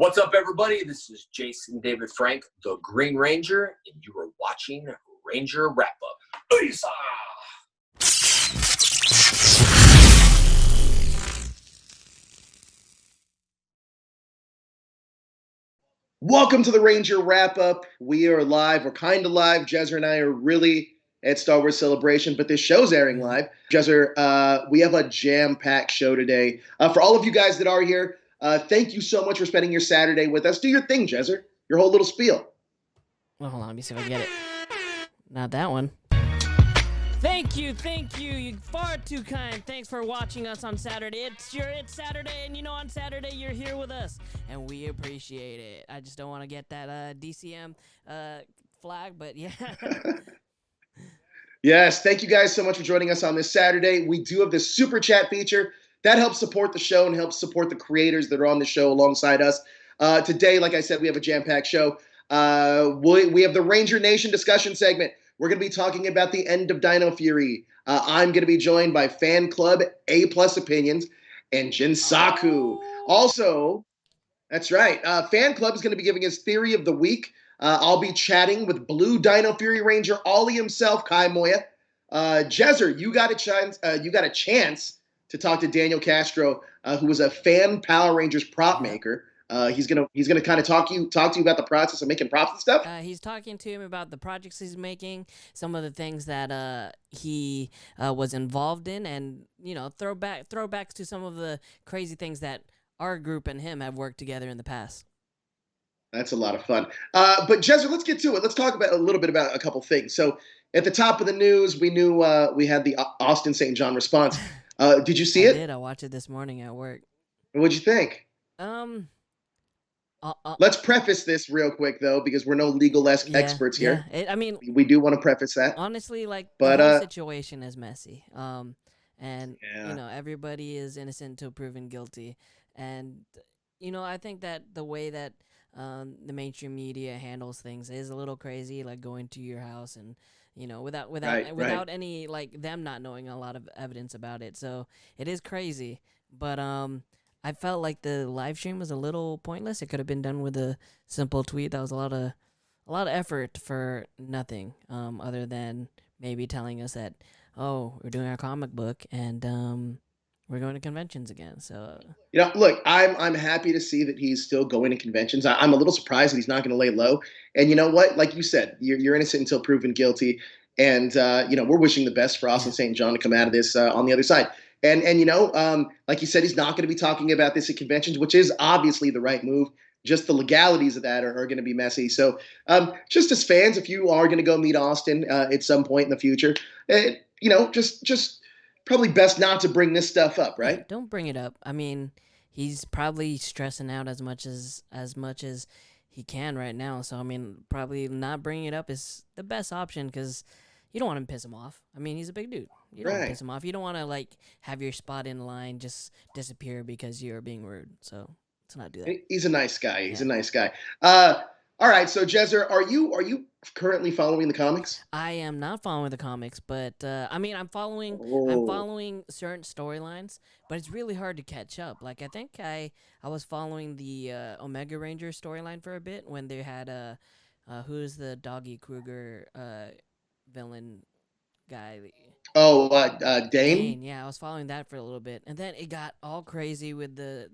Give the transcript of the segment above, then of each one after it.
What's up, everybody? This is Jason David Frank, the Green Ranger, and you are watching Ranger Wrap-Up. Uysa! Welcome to the Ranger Wrap-Up. We are live. We're kind of live. Jezzer and I are really at Star Wars Celebration, but this show's airing live. Jezzer, we have a jam-packed show today. For all of you guys that are here, thank you so much for spending your Saturday with us. Do your thing, Jezzer. Your whole little spiel. Well, hold on. Let me see if I can get it. Not that one. Thank you. You're far too kind. Thanks for watching us on Saturday. It's Saturday, and you know on Saturday you're here with us, and we appreciate it. I just don't want to get that DCM flag, but yeah. Yes, thank you guys so much for joining us on this Saturday. We do have this super chat feature that helps support the show and helps support the creators that are on the show alongside us. Today, like I said, we have a jam-packed show. We have the Ranger Nation discussion segment. We're going to be talking about the end of Dino Fury. I'm going to be joined by Fan Club, Aplusopinions, and Jinsakuu. Also, that's right, Fan Club is going to be giving his theory of the week. I'll be chatting with Blue Dino Fury Ranger Ollie himself, Kai Moya. Jezzer, you got a chance to talk to Daniel Castro, who was a fan Power Rangers prop maker. He's gonna kind of talk to you about the process of making props and stuff. He's talking to him about the projects he's making, some of the things that he was involved in, and throwbacks to some of the crazy things that our group and him have worked together in the past. That's a lot of fun. But Jezzer, let's get to it. Let's talk about a little bit about a couple things. So at the top of the news, we knew we had the Austin St. John response. Did you see it? I did. I watched it this morning at work. What'd you think? Let's preface this real quick, though, because we're no legal experts here. Yeah. We do want to preface that. Honestly, the whole situation is messy. Everybody is innocent until proven guilty. And, I think that the way that the mainstream media handles things is a little crazy, like going to your house and, without any, them not knowing a lot of evidence about it. So it is crazy. But, I felt like the live stream was a little pointless. It could have been done with a simple tweet. That was a lot of effort for nothing, other than maybe telling us that, we're doing our comic book and we're going to conventions again. So look, I'm happy to see that he's still going to conventions. I'm a little surprised that he's not going to lay low. And you know what? Like you said, you're innocent until proven guilty. And we're wishing the best for Austin St. John to come out of this on the other side. And like you said, he's not going to be talking about this at conventions, which is obviously the right move. Just the legalities of that are going to be messy. So just as fans, if you are going to go meet Austin at some point in the future, just probably best not to bring this stuff up, right? Yeah, don't bring it up. I mean, he's probably stressing out as much as he can right now. So, I mean, probably not bringing it up is the best option because you don't want to piss him off. I mean, he's a big dude. You don't want to piss him off. You don't want to, have your spot in line just disappear because you're being rude. So let's not do that. He's a nice guy. He's a nice guy. All right, so Jezzer, are you currently following the comics? I am not following the comics, but I'm following certain storylines, but it's really hard to catch up. I think I was following the Omega Ranger storyline for a bit when they had who's the Doggy Kruger villain guy. Dane? Yeah, I was following that for a little bit. And then it got all crazy with the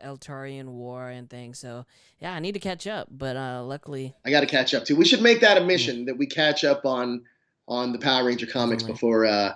Eltarian War and things. So, yeah, I need to catch up. But luckily... I got to catch up, too. We should make that a mission, that we catch up on the Power Ranger comics before... I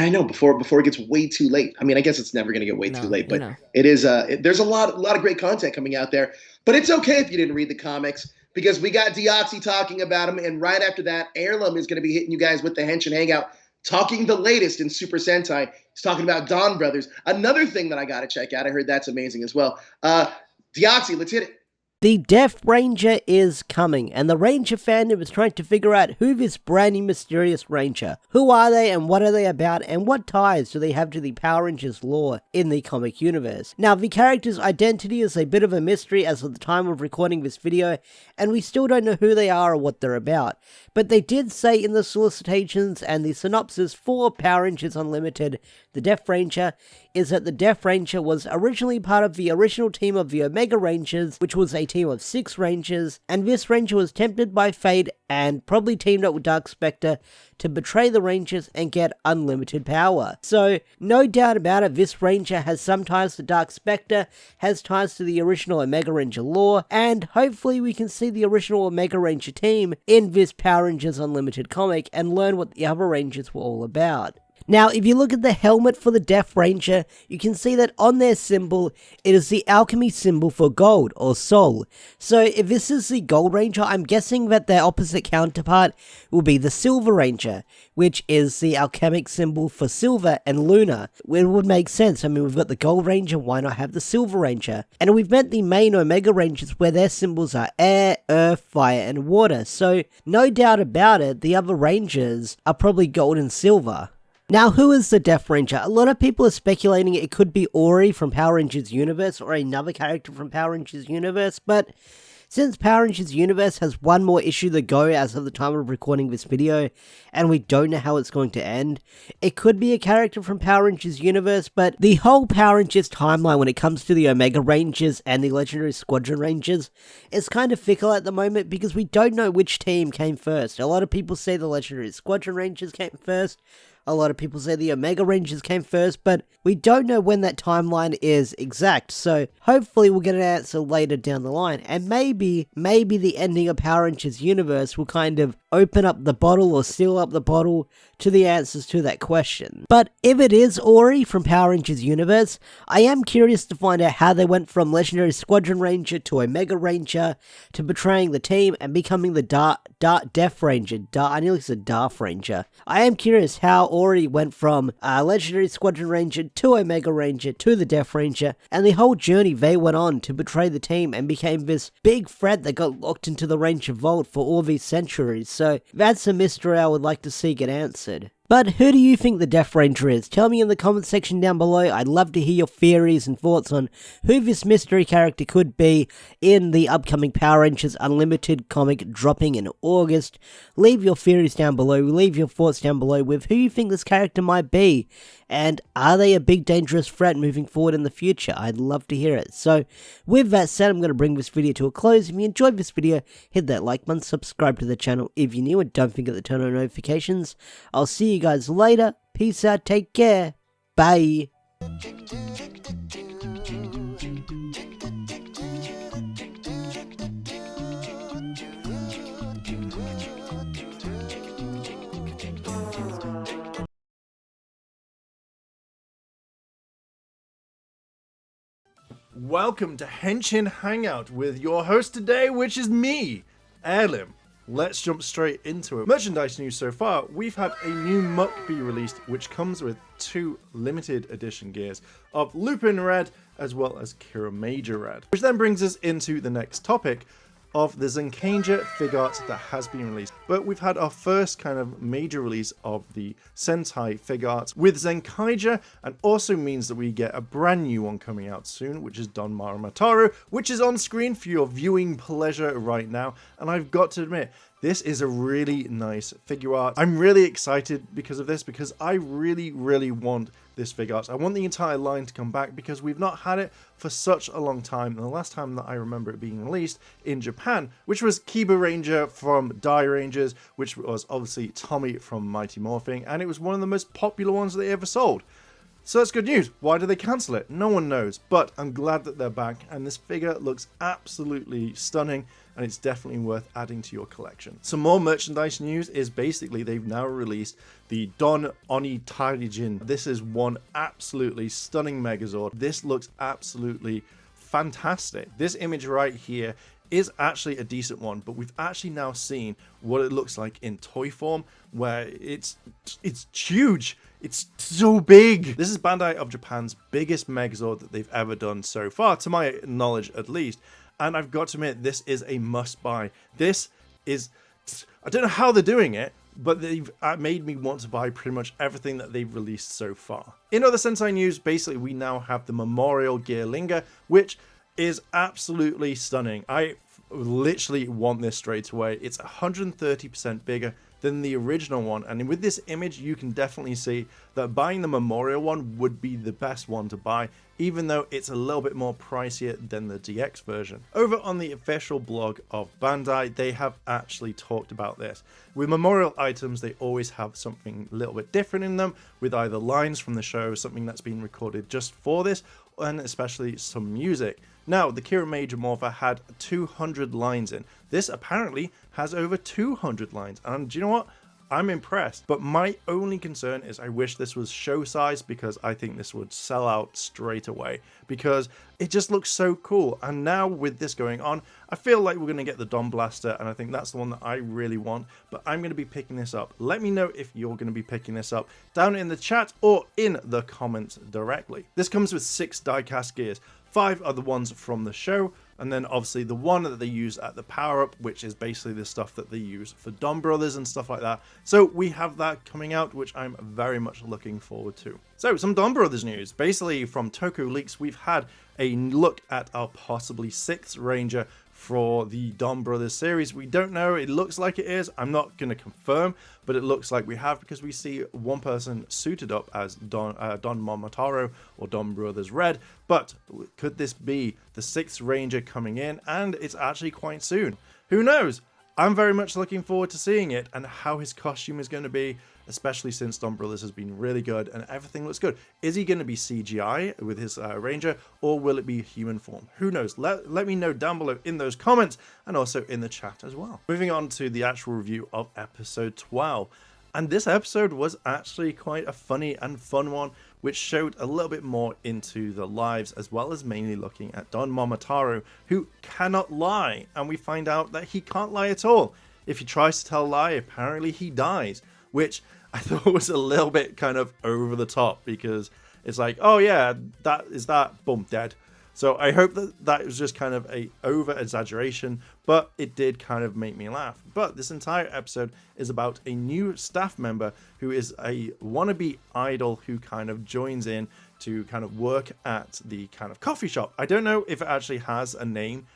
know, before it gets way too late. I mean, I guess it's never going to get way too late. But it is... there's a lot of great content coming out there. But it's okay if you didn't read the comics, because we got Deoxy talking about them. And right after that, Heirloom is going to be hitting you guys with the Henshin Hangout, talking the latest in Super Sentai. He's talking about Dawn Brothers. Another thing that I got to check out. I heard that's amazing as well. Deoxy, let's hit it. The Death Ranger is coming, and the Ranger fandom is trying to figure out who this brand new mysterious Ranger. Who are they, and what are they about, and what ties do they have to the Power Rangers lore in the comic universe? Now, the character's identity is a bit of a mystery as of the time of recording this video, and we still don't know who they are or what they're about. But they did say in the solicitations and the synopsis for Power Rangers Unlimited, the Death Ranger is that the Death Ranger was originally part of the original team of the Omega Rangers, which was a team of 6 Rangers, and this Ranger was tempted by fate and probably teamed up with Dark Spectre to betray the Rangers and get unlimited power. So, no doubt about it, this Ranger has some ties to Dark Spectre, has ties to the original Omega Ranger lore, and hopefully we can see the original Omega Ranger team in this Power Rangers Unlimited comic and learn what the other Rangers were all about. Now, if you look at the helmet for the Death Ranger, you can see that on their symbol, it is the alchemy symbol for gold, or soul. So, if this is the Gold Ranger, I'm guessing that their opposite counterpart will be the Silver Ranger, which is the alchemic symbol for silver and lunar. It would make sense. I mean, we've got the Gold Ranger, why not have the Silver Ranger? And we've met the main Omega Rangers, where their symbols are air, earth, fire, and water. So, no doubt about it, the other Rangers are probably gold and silver. Now, who is the Death Ranger? A lot of people are speculating it could be Ori from Power Rangers Universe or another character from Power Rangers Universe, but since Power Rangers Universe has one more issue to go as of the time of recording this video, and we don't know how it's going to end, it could be a character from Power Rangers Universe, but the whole Power Rangers timeline when it comes to the Omega Rangers and the Legendary Squadron Rangers is kind of fickle at the moment because we don't know which team came first. A lot of people say the Legendary Squadron Rangers came first, a lot of people say the Omega Rangers came first, but we don't know when that timeline is exact, so hopefully we'll get an answer later down the line, and maybe the ending of Power Rangers Universe will kind of open up the bottle or seal up the bottle to the answers to that question. But if it is Ori from Power Rangers Universe, I am curious to find out how they went from Legendary Squadron Ranger to Omega Ranger to betraying the team and becoming the Death Ranger. I nearly said Darth Ranger. I am curious how Ori went from Legendary Squadron Ranger to Omega Ranger to the Death Ranger, and the whole journey they went on to betray the team and became this big threat that got locked into the Ranger Vault for all these centuries. So that's a mystery I would like to see get answered. But who do you think the Death Ranger is? Tell me in the comment section down below. I'd love to hear your theories and thoughts on who this mystery character could be in the upcoming Power Rangers Unlimited comic dropping in August. Leave your theories down below. Leave your thoughts down below with who you think this character might be. And are they a big dangerous threat moving forward in the future? I'd love to hear it. So with that said, I'm going to bring this video to a close. If you enjoyed this video, hit that like button, subscribe to the channel if you're new, and don't forget to turn on notifications. I'll see you guys later. Peace out. Take care. Bye. Welcome to Henshin Hangout with your host today, which is me, Heirloom. Let's jump straight into it. Merchandise news so far, we've had a new muck be released, which comes with 2 limited edition gears of Lupin Red as well as Kira Major Red. Which then brings us into the next topic of the Zenkanger fig art that has been released. But we've had our first kind of major release of the Sentai fig art with Zenkanger, and also means that we get a brand new one coming out soon, which is Don Marumataro, which is on screen for your viewing pleasure right now. And I've got to admit, this is a really nice figure art. I'm really excited because of this, because I really want this figure art. I want the entire line to come back because we've not had it for such a long time. And the last time that I remember it being released in Japan, which was Kiba Ranger from Die Rangers, which was obviously Tommy from Mighty Morphing, and it was one of the most popular ones that they ever sold. So that's good news. Why did they cancel it? No one knows, but I'm glad that they're back, and this figure looks absolutely stunning, and it's definitely worth adding to your collection. Some more merchandise news is basically they've now released the Don Oni Taijin. This is one absolutely stunning Megazord. This looks absolutely fantastic. This image right here is actually a decent one, but we've actually now seen what it looks like in toy form, where it's huge. It's so big. This is Bandai of Japan's biggest Megazord that they've ever done so far, to my knowledge at least. And I've got to admit, this is a must buy. This is, I don't know how they're doing it, but they've made me want to buy pretty much everything that they've released so far. In other Sentai news, basically we now have the Memorial Gearlinger, which is absolutely stunning. I literally want this straight away. It's 130% bigger than the original one. And with this image, you can definitely see that buying the Memorial one would be the best one to buy, even though it's a little bit more pricier than the DX version. Over on the official blog of Bandai, they have actually talked about this. With Memorial items, they always have something a little bit different in them, with either lines from the show, something that's been recorded just for this, and especially some music. Now, the Kira Major Morpher had 200 lines in. This apparently has over 200 lines, and do you know what? I'm impressed, but my only concern is I wish this was show size, because I think this would sell out straight away, because it just looks so cool. And now with this going on, I feel like we're going to get the Dom Blaster, and I think that's the one that I really want, but I'm going to be picking this up. Let me know if you're going to be picking this up down in the chat or in the comments directly. This comes with 6 die-cast gears. 5 are the ones from the show, and then obviously the one that they use at the power-up, which is basically the stuff that they use for Dom Brothers and stuff like that. So we have that coming out, which I'm very much looking forward to. So some Dom Brothers news. Basically from Toku Leaks, we've had a look at our possibly 6th Ranger for the Dom Brothers series. We don't know, it looks like it is. I'm not going to confirm, but it looks like we have, because we see one person suited up as Don Momotaro or Dom Brothers Red. But could this be the 6th Ranger coming in? And it's actually quite soon. Who knows? I'm very much looking forward to seeing it and how his costume is going to be, especially since Dom Brothers has been really good and everything looks good. Is he going to be CGI with his Ranger, or will it be human form? Who knows? Let me know down below in those comments, and also in the chat as well. Moving on to the actual review of episode 12. And this episode was actually quite a funny and fun one, which showed a little bit more into the lives, as well as mainly looking at Don Momotaro, who cannot lie. And we find out that he can't lie at all. If he tries to tell a lie, apparently he dies, which I thought was a little bit kind of over the top, because it's like, oh yeah, that is that, boom, dead. So I hope that that was just kind of a over exaggeration, but it did kind of make me laugh. But this entire episode is about a new staff member who is a wannabe idol who kind of joins in to kind of work at the kind of coffee shop. I don't know if it actually has a name.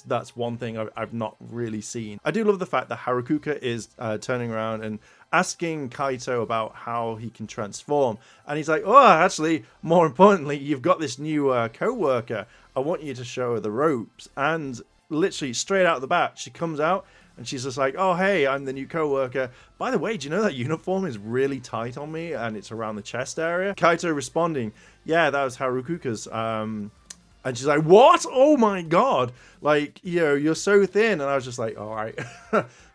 That's one thing I've not really seen. I do love the fact that Harukuka is turning around and asking Kaito about how he can transform. And he's like, oh, actually, more importantly, you've got this new co-worker. I want you to show her the ropes. And literally straight out of the bat, she comes out and she's just like, oh, hey, I'm the new co-worker. By the way, do you know that uniform is really tight on me and it's around the chest area? Kaito responding, yeah, that was Harukuka's. And she's like, what? Oh my god. Like, you know, you're so thin. And I was just like, all right,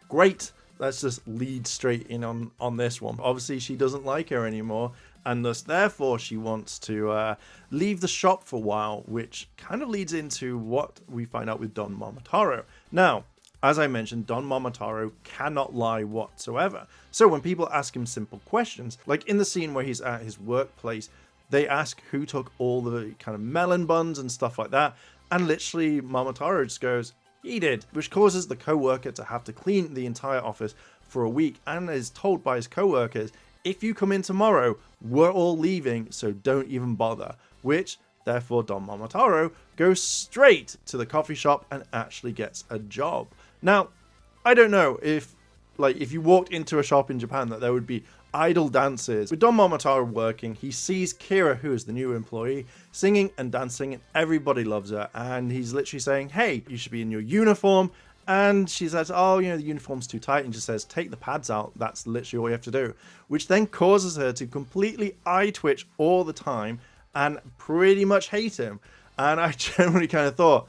great. Let's just lead straight in on this one. Obviously, she doesn't like her anymore. And thus, therefore, she wants to leave the shop for a while, which kind of leads into what we find out with Don Momotaro. Now, as I mentioned, Don Momotaro cannot lie whatsoever. So when people ask him simple questions, like in the scene where he's at his workplace, they ask who took all the kind of melon buns and stuff like that. And literally Momotaro just goes, he did, which causes the co-worker to have to clean the entire office for a week, and is told by his co-workers, if you come in tomorrow, we're all leaving, so don't even bother. Which, therefore, Don Momotaro goes straight to the coffee shop and actually gets a job. Now, I don't know if you walked into a shop in Japan that there would be idol dances. With Don Momotaro working, he sees Kira, who is the new employee, singing and dancing, and everybody loves her. And he's literally saying, hey, you should be in your uniform. And she says, oh, you know, the uniform's too tight, and just says, take the pads out. That's literally all you have to do. Which then causes her to completely eye twitch all the time and pretty much hate him. And I generally kind of thought,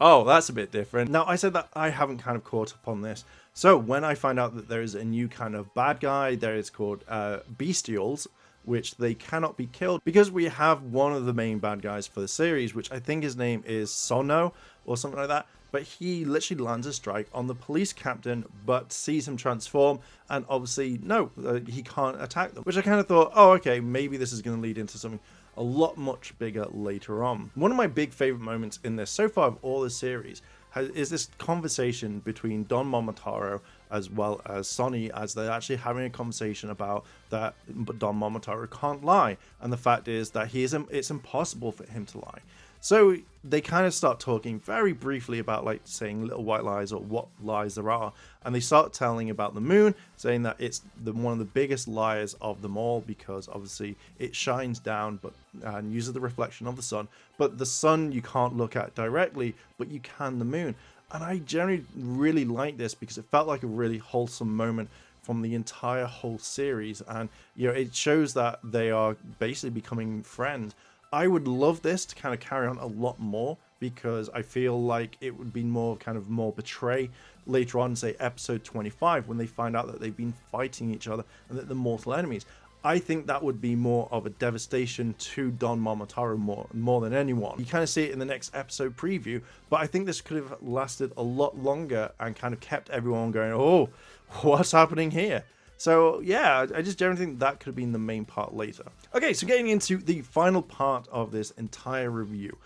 oh, that's a bit different. Now, I said that I haven't kind of caught up on this. So when I find out that there is a new kind of bad guy, there is called Bestials, which they cannot be killed, because we have one of the main bad guys for the series, which I think his name is Sono or something like that. But he literally lands a strike on the police captain, but sees him transform, and obviously, no, he can't attack them. Which I kind of thought, oh, okay, maybe this is going to lead into something a lot much bigger later on. One of my big favorite moments in this so far of all the series is this conversation between Don Momotaro as well as Sonny, as they're actually having a conversation about that Don Momotaro can't lie, and the fact is that it's impossible for him to lie. So they kind of start talking very briefly about like saying little white lies or what lies there are. And they start telling about the moon, saying that it's one of the biggest liars of them all because obviously it shines down and uses the reflection of the sun. But the sun you can't look at directly, but you can the moon. And I generally really like this because it felt like a really wholesome moment from the entire whole series. And, you know, it shows that they are basically becoming friends. I would love this to kind of carry on a lot more because I feel like it would be more betray later on, say episode 25, when they find out that they've been fighting each other and that they're mortal enemies. I think that would be more of a devastation to Don Momotaro more than anyone. You kind of see it in the next episode preview, but I think this could have lasted a lot longer and kind of kept everyone going, oh, what's happening here? So yeah, I just generally think that could have been the main part later. Okay, so getting into the final part of this entire review.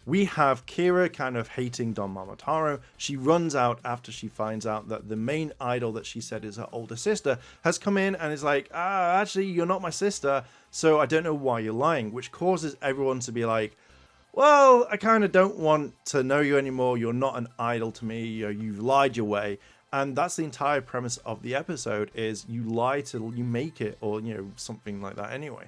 We have Kira kind of hating Don Momotaro. She runs out after she finds out that the main idol that she said is her older sister has come in and is like, actually, you're not my sister, so I don't know why you're lying, which causes everyone to be like, well, I kind of don't want to know you anymore. You're not an idol to me. You've lied your way. And that's the entire premise of the episode, is you lie till you make it, or, you know, something like that anyway.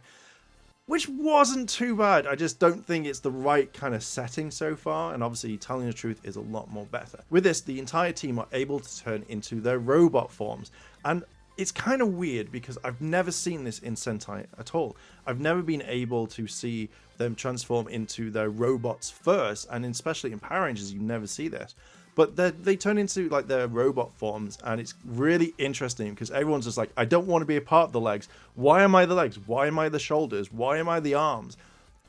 Which wasn't too bad. I just don't think it's the right kind of setting so far, and obviously telling the truth is a lot more better. With this, the entire team are able to turn into their robot forms, and it's kind of weird because I've never seen this in Sentai at all. I've never been able to see them transform into their robots first, and especially in Power Rangers, you never see this. But they turn into like their robot forms, and it's really interesting because everyone's just like, I don't want to be a part of the legs. Why am I the legs? Why am I the shoulders? Why am I the arms?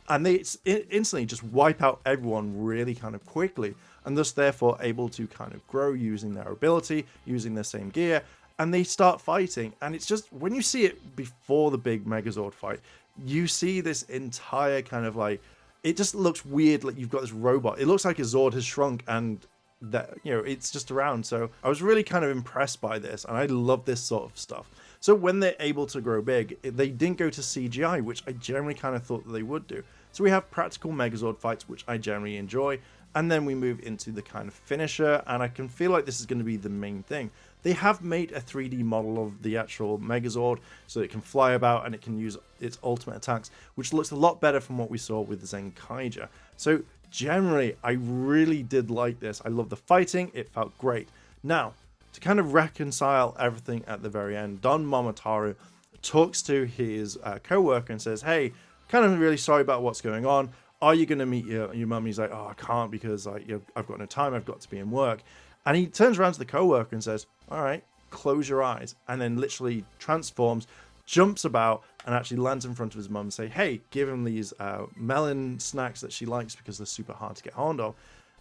And they instantly just wipe out everyone really kind of quickly, and thus therefore able to kind of grow using their ability, using their same gear, and they start fighting. And it's just, when you see it before the big Megazord fight, you see this entire kind of like, it just looks weird. Like you've got this robot. It looks like a Zord has shrunk and that, you know, it's just around. So I was really kind of impressed by this, and I love this sort of stuff. So when they're able to grow big, they didn't go to CGI, which I generally kind of thought that they would do. So we have practical Megazord fights, which I generally enjoy, and then we move into the kind of finisher, and I can feel like this is going to be the main thing. They have made a 3D model of the actual Megazord so it can fly about and it can use its ultimate attacks, which looks a lot better from what we saw with Zenkaija. So generally, I really did like this. I love the fighting. It felt great. Now, to kind of reconcile everything at the very end, Don Momotaro talks to his co-worker and says, hey, kind of really sorry about what's going on. Are you going to meet your mum? He's like, oh, I can't because I've got no time. I've got to be in work. And he turns around to the co-worker and says, all right, close your eyes. And then literally transforms, jumps about, and actually lands in front of his mum and say, hey, give him these melon snacks that she likes because they're super hard to get hold of.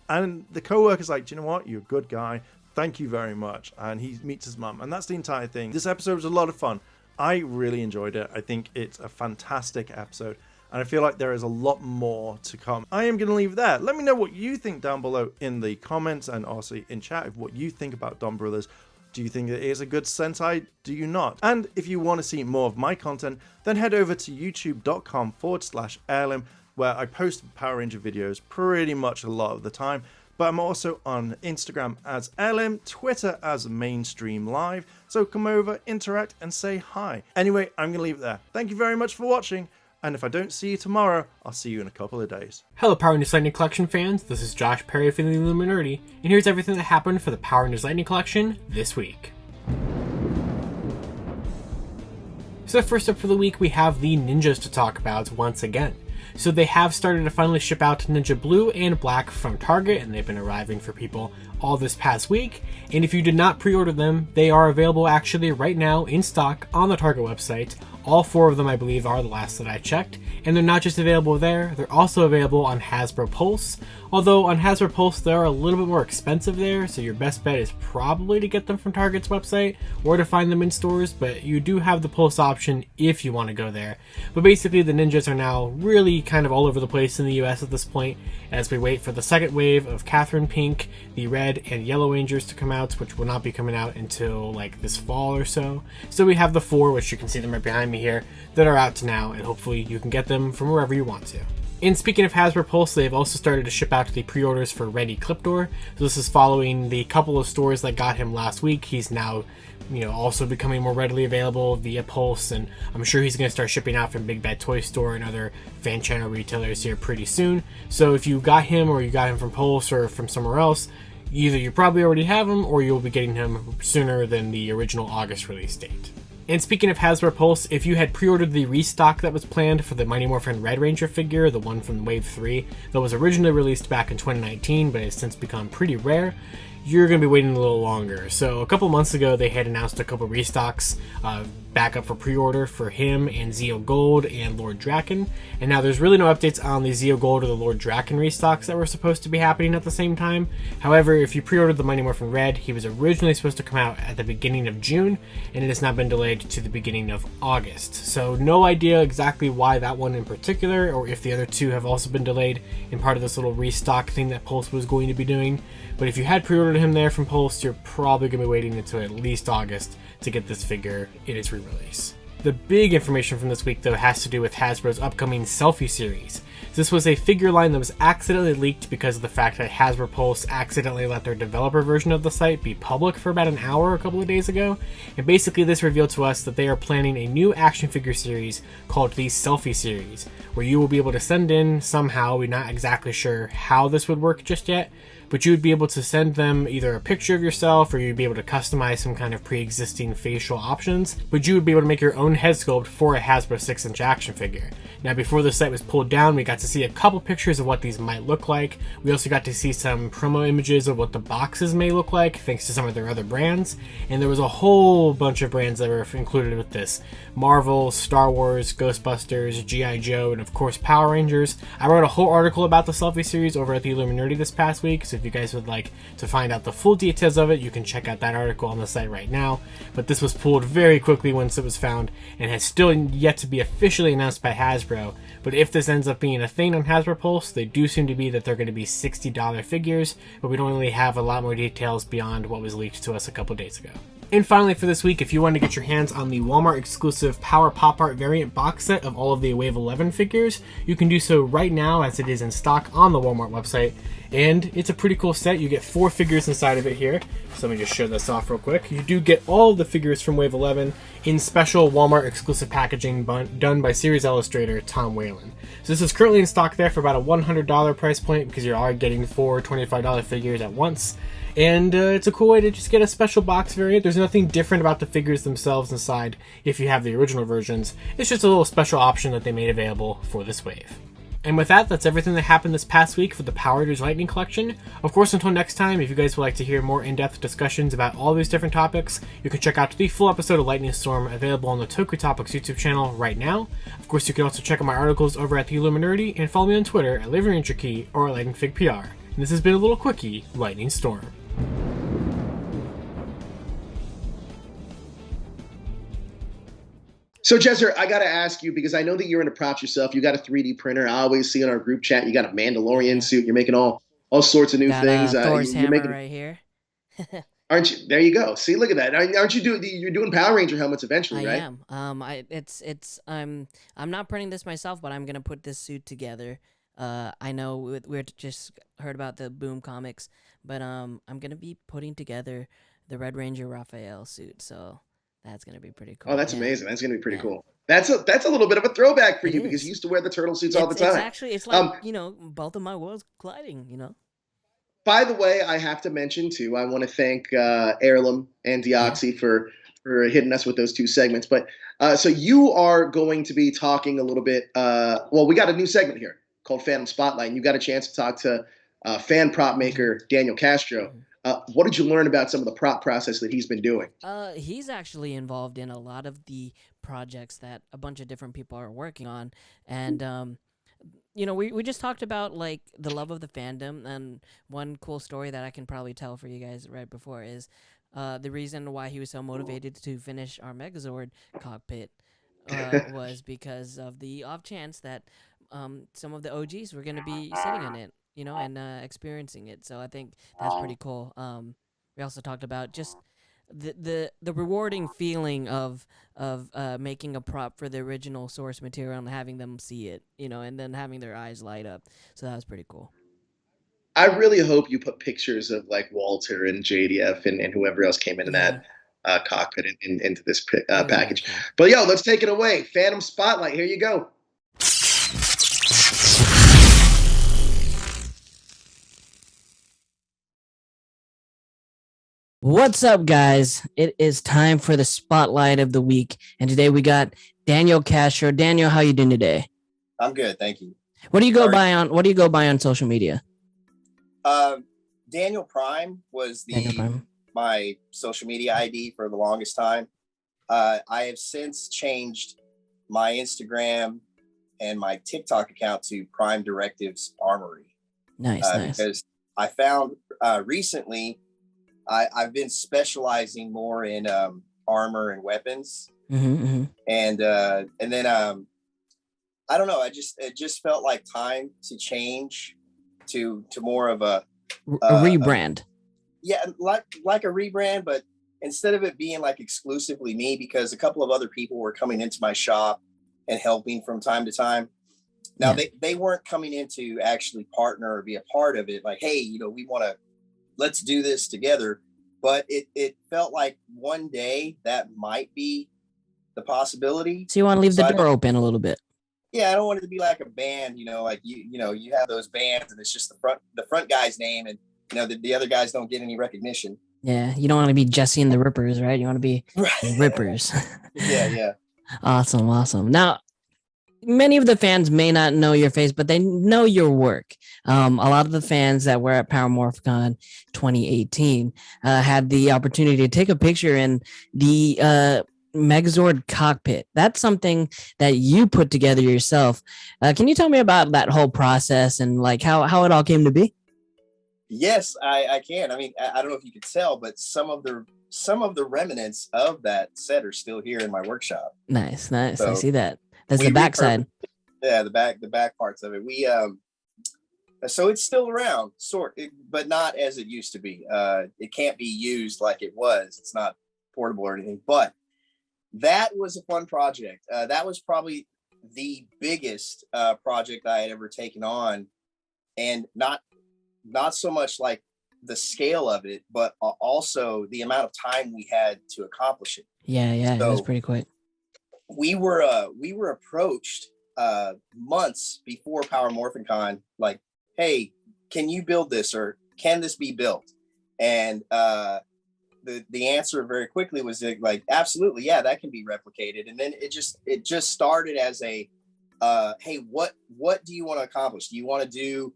And the co-worker's like, do you know what? You're a good guy. Thank you very much. And he meets his mum. And that's the entire thing. This episode was a lot of fun. I really enjoyed it. I think it's a fantastic episode. And I feel like there is a lot more to come. I am going to leave it there. Let me know what you think down below in the comments and also in chat of what you think about Don Brothers. Do you think it is a good Sentai? Do you not? And if you want to see more of my content, then head over to youtube.com/Heirloom, where I post Power Ranger videos pretty much a lot of the time. But I'm also on Instagram as Heirloom, Twitter as Mainstream Live. So come over, interact, and say hi. Anyway, I'm going to leave it there. Thank you very much for watching. And if I don't see you tomorrow, I'll see you in a couple of days. Hello Power Rangers Lightning Collection fans, this is Josh Perry from the Illuminerdi, and here's everything that happened for the Power Rangers Lightning Collection this week. So first up for the week, we have the ninjas to talk about once again. So they have started to finally ship out Ninja Blue and Black from Target, and they've been arriving for people all this past week. And if you did not pre-order them, they are available actually right now in stock on the Target website. All 4 of them, I believe, are the last that I checked. And they're not just available there, they're also available on Hasbro Pulse. Although on Hasbro Pulse, they're a little bit more expensive there, so your best bet is probably to get them from Target's website or to find them in stores, but you do have the Pulse option if you want to go there. But basically, the ninjas are now really kind of all over the place in the US at this point, as we wait for the second wave of Catherine Pink, the Red and Yellow Rangers to come out, which will not be coming out until like this fall or so. So we have the 4, which you can see them right behind me here, that are out now, and hopefully you can get them from wherever you want to. And speaking of Hasbro Pulse, they've also started to ship out the pre-orders for Ready Clipdoor. So this is following the couple of stores that got him last week. He's now, also becoming more readily available via Pulse, and I'm sure he's going to start shipping out from Big Bad Toy Store and other fan channel retailers here pretty soon. So if you got him, or you got him from Pulse or from somewhere else, either you probably already have him, or you'll be getting him sooner than the original August release date. And speaking of Hasbro Pulse, if you had pre-ordered the restock that was planned for the Mighty Morphin Red Ranger figure, the one from Wave 3, that was originally released back in 2019, but has since become pretty rare, you're going to be waiting a little longer. So a couple months ago, they had announced a couple restocks back up for pre-order for him and Zeo Gold and Lord Draken. And now there's really no updates on the Zeo Gold or the Lord Draken restocks that were supposed to be happening at the same time. However, if you pre-ordered the Mighty Morphin Red, he was originally supposed to come out at the beginning of June, and it has now been delayed to the beginning of August. So no idea exactly why that one in particular, or if the other two have also been delayed in part of this little restock thing that Pulse was going to be doing. But if you had pre-ordered him there from Pulse, you're probably going to be waiting until at least August to get this figure in its re-release. The big information from this week, though, has to do with Hasbro's upcoming Selfie series. This was a figure line that was accidentally leaked because of the fact that Hasbro Pulse accidentally let their developer version of the site be public for about an hour a couple of days ago. And basically this revealed to us that they are planning a new action figure series called the Selfie series, where you will be able to send in somehow, we're not exactly sure how this would work just yet, but you would be able to send them either a picture of yourself, or you'd be able to customize some kind of pre-existing facial options, but you would be able to make your own head sculpt for a Hasbro 6-inch action figure. Now, before the site was pulled down, we got to see a couple pictures of what these might look like. We also got to see some promo images of what the boxes may look like, thanks to some of their other brands, and there was a whole bunch of brands that were included with this. Marvel, Star Wars, Ghostbusters, G.I. Joe, and of course Power Rangers. I wrote a whole article about the Selfie series over at the Illuminerdi this past week, so if you guys would like to find out the full details of it, you can check out that article on the site right now. But this was pulled very quickly once it was found, and has still yet to be officially announced by Hasbro. But if this ends up being a thing on Hasbro Pulse, they do seem to be that they're going to be $60 figures, but we don't really have a lot more details beyond what was leaked to us a couple days ago. And finally for this week, if you want to get your hands on the Walmart exclusive Power Pop Art variant box set of all of the Wave 11 figures, you can do so right now as it is in stock on the Walmart website. And it's a pretty cool set. You get 4 figures inside of it here. So let me just show this off real quick. You do get all of the figures from Wave 11 in special Walmart exclusive packaging done by series illustrator Tom Whalen. So this is currently in stock there for about a $100 price point, because you are getting 4 $25 figures at once. And it's a cool way to just get a special box variant. There's nothing different about the figures themselves inside if you have the original versions. It's just a little special option that they made available for this wave. And with that, that's everything that happened this past week for the Power Rangers Lightning Collection. Of course, until next time, if you guys would like to hear more in-depth discussions about all these different topics, you can check out the full episode of Lightning Storm available on the Toku Topics YouTube channel right now. Of course, you can also check out my articles over at the Illuminerdi, and follow me on Twitter at LivingRangerKey or at LightningFigPR. And this has been a little quickie Lightning Storm. So, Jester, I got to ask you, because I know that you're into props yourself. You got a 3D printer. I always see in our group chat you got a Mandalorian suit. You're making all sorts of new things. Thor's you're hammer making, right here. aren't you? There you go. See, look at that. Aren't you doing? You're doing Power Ranger helmets eventually, right? I am. I'm not printing this myself, but I'm gonna put this suit together. I know we're just heard about the Boom comics, but I'm gonna be putting together the Red Ranger Raphael suit. So. That's gonna be pretty cool. Oh, that's amazing. That's gonna be pretty cool. That's a little bit of a throwback for you, because you used to wear the turtle suits all the time. It's like both of my worlds colliding. By the way, I have to mention too, I want to thank Heirloom and Deoxy for hitting us with those 2 segments. But so you are going to be talking a little bit. Well, we got a new segment here called Fandom Spotlight, and you got a chance to talk to fan prop maker Daniel Castro. What did you learn about some of the prop process that he's been doing? He's actually involved in a lot of the projects that a bunch of different people are working on, and we just talked about like the love of the fandom, and one cool story that I can probably tell for you guys right before is the reason why he was so motivated to finish our Megazord cockpit was because of the off chance that some of the OGs were going to be sitting in it. And experiencing it. So I think that's pretty cool. We also talked about just the rewarding feeling of making a prop for the original source material and having them see it, and then having their eyes light up. So that was pretty cool. I really hope you put pictures of like Walter and JDF and whoever else came into that cockpit into this package. Cool. But yo, let's take it away. Phantom Spotlight. Here you go. What's up, guys? It is time for the spotlight of the week, and today we got Daniel Castro. Daniel, how you doing today? I'm good, thank you. What do you go by on social media? Daniel Prime was my social media ID for the longest time. I have since changed my Instagram and my TikTok account to Prime Directives Armory. Nice. Because I found recently I've been specializing more in armor and weapons, and then I don't know. It just felt like time to change to more of a rebrand. Like a rebrand, but instead of it being like exclusively me, because a couple of other people were coming into my shop and helping from time to time. Now they weren't coming in to actually partner or be a part of it. Like, hey, let's do this together. But it felt like one day that might be the possibility. So you want to leave the door open a little bit. Yeah, I don't want it to be like a band, like you have those bands and it's just the front guy's name, and the other guys don't get any recognition. Yeah, you don't want to be Jesse and the Rippers, right? You want to be the Rippers. Yeah. Awesome. Now, many of the fans may not know your face, but they know your work. A lot of the fans that were at Power Morphicon 2018 had the opportunity to take a picture in the Megazord cockpit. That's something that you put together yourself. Can you tell me about that whole process and like how it all came to be? Yes, I can. I mean, I don't know if you could tell, but some of the remnants of that set are still here in my workshop. Nice. So I see that. That's the backside. Yeah, the back parts of it. We so it's still around, but not as it used to be. It can't be used like it was. It's not portable or anything. But that was a fun project. That was probably the biggest project I had ever taken on, and not so much like the scale of it, but also the amount of time we had to accomplish it. Yeah, so it was pretty quick. We were approached months before Power Morphicon, like, hey, can you build this, or can this be built? And the answer very quickly was like, absolutely, yeah, that can be replicated. And then it just started as a hey, what do you want to accomplish? Do you want to do,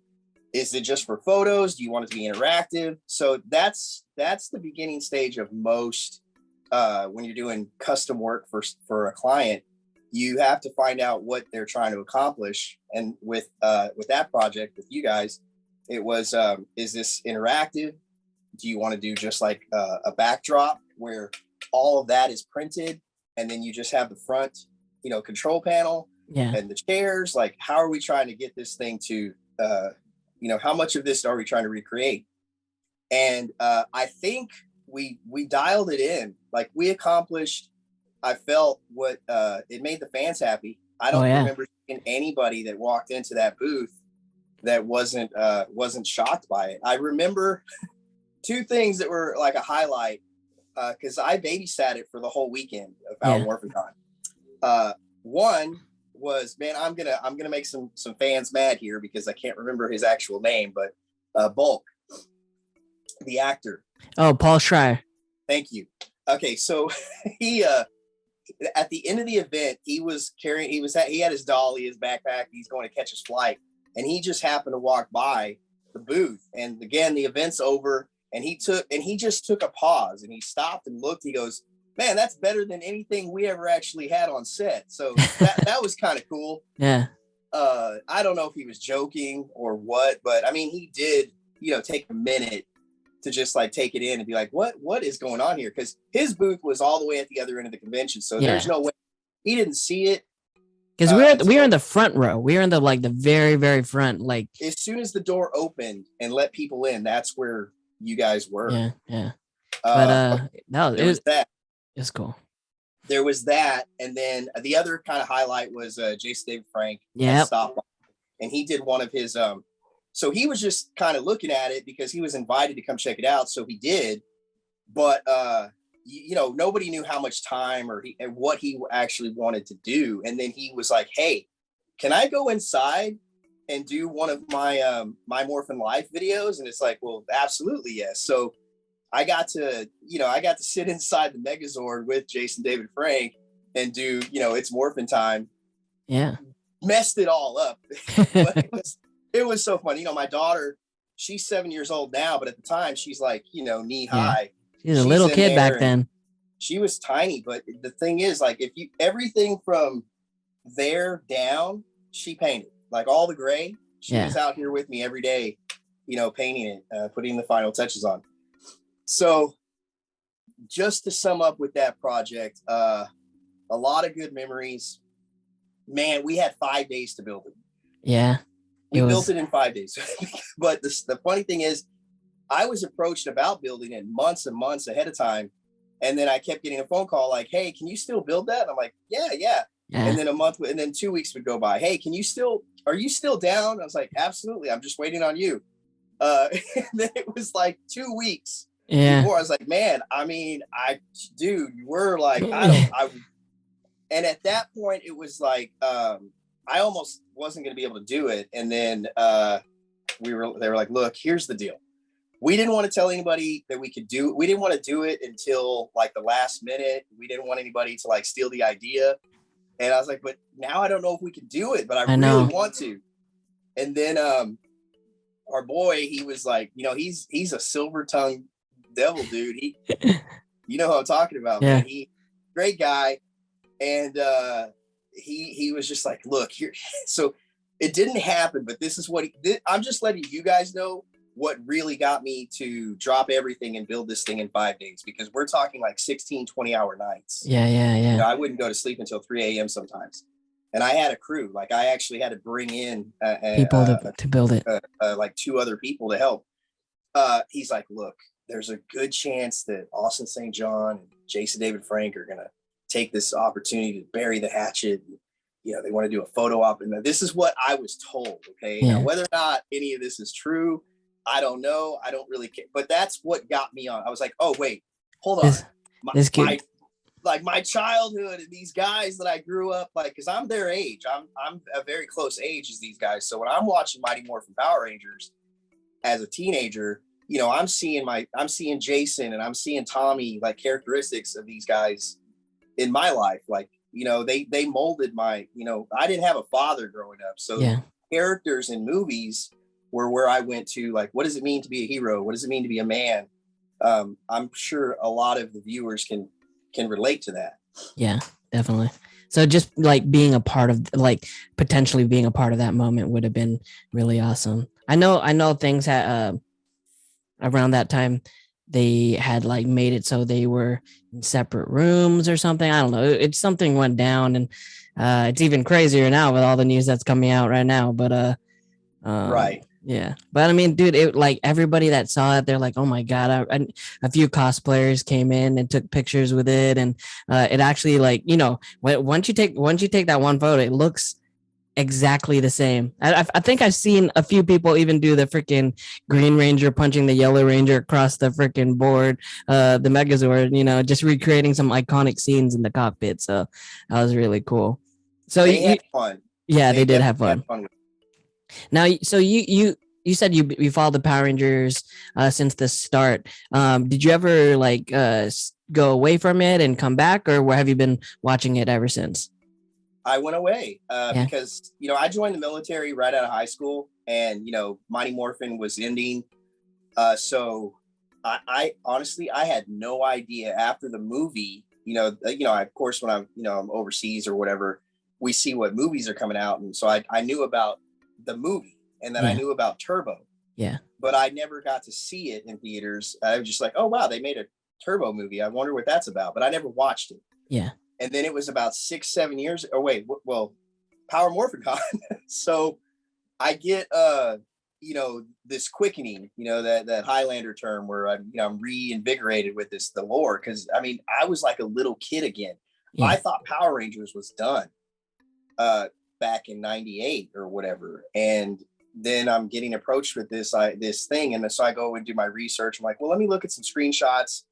is it just for photos? Do you want it to be interactive? So that's the beginning stage of most when you're doing custom work for a client. You have to find out what they're trying to accomplish. And with that project with you guys, it was, is this interactive? Do you want to do just like a backdrop where all of that is printed and then you just have the front, control panel and the chairs? Like, how are we trying to get this thing to, how much of this are we trying to recreate? And I think we dialed it in. Like, we accomplished, I felt what it made the fans happy. I don't remember seeing anybody that walked into that booth that wasn't shocked by it. I remember two things that were like a highlight, because I babysat it for the whole weekend of Power Morphicon. One was, man, I'm gonna make some fans mad here because I can't remember his actual name, but Bulk, the actor. Oh, Paul Schreier. Thank you. Okay, so he at the end of the event, he had his dolly, his backpack, he's going to catch his flight, and he just happened to walk by the booth. And again, the event's over, and he just took a pause and he stopped and looked. He goes, man, that's better than anything we ever actually had on set. So that was kind of cool. Yeah. I don't know if he was joking or what, but I mean, he did, take a minute to just like take it in and be like, what is going on here? Because his booth was all the way at the other end of the convention. So there's no way he didn't see it. Because we were in the front row. We were in the very, very front. Like, as soon as the door opened and let people in, that's where you guys were. Yeah. But no, there was that. It's cool. There was that, and then the other kind of highlight was Jason David Frank. Yeah. And he did one of his. So he was just kind of looking at it because he was invited to come check it out. So he did, but nobody knew how much time and what he actually wanted to do. And then he was like, "Hey, can I go inside and do one of my my Morphin Life videos?" And it's like, "Well, absolutely, yes." So I got to sit inside the Megazord with Jason David Frank and do, it's Morphin time. Yeah. Messed it all up. But it was so fun. My daughter, she's 7 years old now, but at the time she's like, knee high. She's a little kid back then. She was tiny, but the thing is, like, everything from there down, she painted, like all the gray. She was out here with me every day, painting it, putting the final touches on. So just to sum up with that project, a lot of good memories. Man, we had 5 days to build it. Yeah. We built it in 5 days. But the funny thing is, I was approached about building it months and months ahead of time. And then I kept getting a phone call like, "Hey, can you still build that?" And I'm like, yeah. And then and then 2 weeks would go by. "Hey, are you still down?" I was like, "Absolutely. I'm just waiting on you." And then it was like 2 weeks. Yeah. Before I was like, "Man, I mean, dude, we're like, and at that point it was like, I almost wasn't going to be able to do it. And then they were like, "Look, here's the deal. We didn't want to tell anybody that we could do it. We didn't want to do it until like the last minute. We didn't want anybody to like steal the idea." And I was like, "But now I don't know if we can do it, but I really want to." And then our boy, he was like, he's a silver tongue devil, dude. You know who I'm talking about, man. Great guy. And he was just like, "Look here." So it didn't happen, but this is what I'm just letting you guys know what really got me to drop everything and build this thing in 5 days, because we're talking like 16, 20-hour nights. Yeah. I wouldn't go to sleep until 3 a.m. sometimes. And I had a crew. Like, I actually had to bring in people to build it. Like 2 other people to help. He's like, "Look, there's a good chance that Austin St. John and Jason David Frank are going to take this opportunity to bury the hatchet. They want to do a photo op." And this is what I was told. Okay. Yeah. Now, whether or not any of this is true, I don't know. I don't really care. But that's what got me on. I was like, "Oh, wait, hold on." My childhood and these guys that I grew up, like, because I'm their age. I'm a very close age as these guys. So when I'm watching Mighty Morphin Power Rangers as a teenager, I'm seeing Jason and I'm seeing Tommy, like, characteristics of these guys in my life. Like, they molded my, I didn't have a father growing up. So characters in movies were where I went to, like, what does it mean to be a hero? What does it mean to be a man? I'm sure a lot of the viewers can relate to that. Yeah, definitely. So just like being a part of, like, potentially being a part of that moment would have been really awesome. I know things had around that time they had like made it so they were in separate rooms or something. I don't know. It's something went down, and it's even crazier now with all the news that's coming out right now. But right. Yeah. But I mean, dude, it, like, everybody that saw it, they're like, "Oh my God." A few cosplayers came in and took pictures with it. And it actually, like, once you take that one photo, it looks exactly the same. I think I've seen a few people even do the freaking Green Ranger punching the Yellow Ranger across the freaking board, the Megazord, just recreating some iconic scenes in the cockpit. So that was really cool. So they had fun. Yeah, they did have fun. Now, so you said you followed the Power Rangers since the start. Did you ever like go away from it and come back, or have you been watching it ever since? I went away because I joined the military right out of high school, and Mighty Morphin was ending. So I honestly had no idea after the movie. Of course, when I'm overseas or whatever, we see what movies are coming out, and so I knew about the movie, and then I knew about Turbo. Yeah. But I never got to see it in theaters. I was just like, "Oh wow, they made a Turbo movie. I wonder what that's about." But I never watched it. Yeah. And then it was about 6-7 years. Oh wait, well, Power Morphin Con. So I get this quickening, that Highlander term where I'm reinvigorated with the lore. Cause I mean, I was like a little kid again. Yeah. I thought Power Rangers was done back in 98 or whatever. And then I'm getting approached with this thing. And so I go and do my research. I'm like, well, let me look at some screenshots.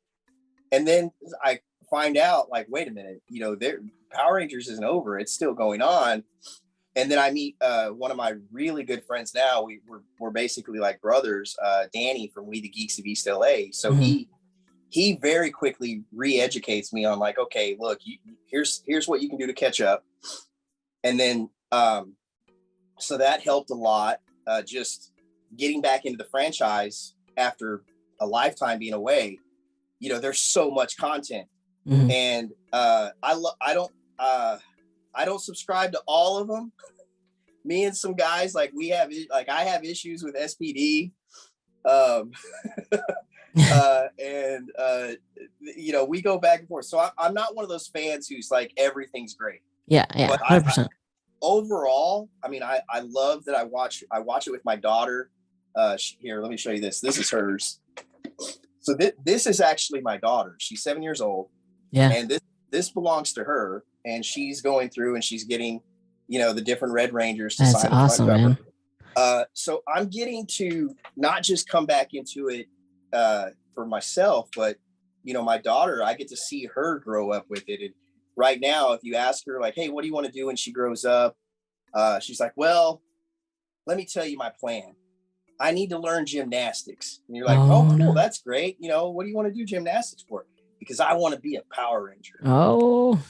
And then I find out, like, wait a minute, Power Rangers isn't over. It's still going on. And then I meet one of my really good friends now. We're basically like brothers, Danny from We the Geeks of East LA. So he very quickly re-educates me on like, okay, look, here's what you can do to catch up. And then so that helped a lot. Just getting back into the franchise after a lifetime being away. There's so much content, and I don't subscribe to all of them. Me and some guys, like I have issues with SPD. We go back and forth. So I'm not one of those fans who's like, everything's great. Yeah. 100%. Overall, I mean, I love that I watch it with my daughter. Here, let me show you this. This is hers. So this is actually my daughter. She's 7 years old. Yeah. And this belongs to her. And she's going through and she's getting, the different Red Rangers to That's sign awesome, man. So I'm getting to not just come back into it for myself, but, my daughter, I get to see her grow up with it. And right now, if you ask her like, hey, what do you want to do when she grows up? She's like, well, let me tell you my plan. I need to learn gymnastics. And you're like, oh, cool, no. that's great. What do you want to do gymnastics for? Because I want to be a Power Ranger. Oh.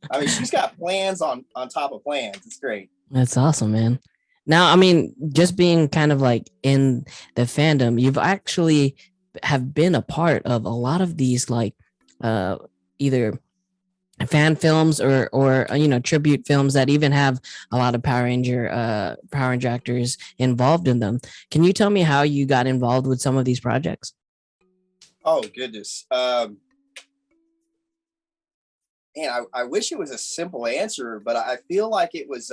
I mean, she's got plans on top of plans. It's great. That's awesome, man. Now, I mean, just being kind of like in the fandom, you've actually have been a part of a lot of these like either fan films or tribute films that even have a lot of Power Ranger actors involved in them. Can you tell me how you got involved with some of these projects? Oh goodness. Man, I wish it was a simple answer, but I feel like it was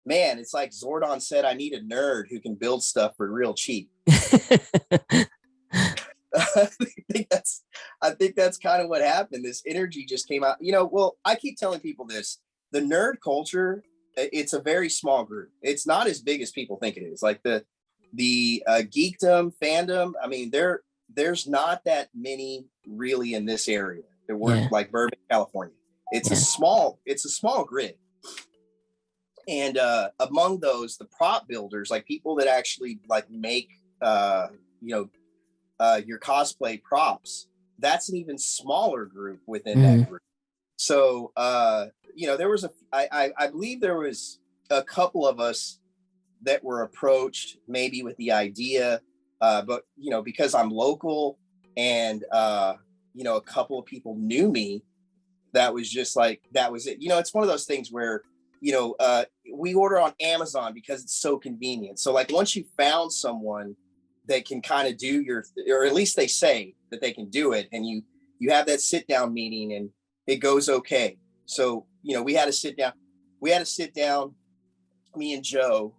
it's like Zordon said, I need a nerd who can build stuff for real cheap. I think that's kind of what happened. This energy just came out. Well, I keep telling people this. The nerd culture, it's a very small group. It's not as big as people think it is. Like the geekdom, fandom, I mean, there's not that many really in this area. That work like Burbank, California. It's a small grid. And among those, the prop builders, like people that actually like make your cosplay props, that's an even smaller group within that group. So there was I believe there was a couple of us that were approached maybe with the idea, but because I'm local and a couple of people knew me, that was just like, that was it. It's one of those things where, we order on Amazon because it's so convenient. So like once you found someone that can kind of do or at least they say that they can do it, and you have that sit down meeting and it goes okay. So, we had to sit down, me and Joe,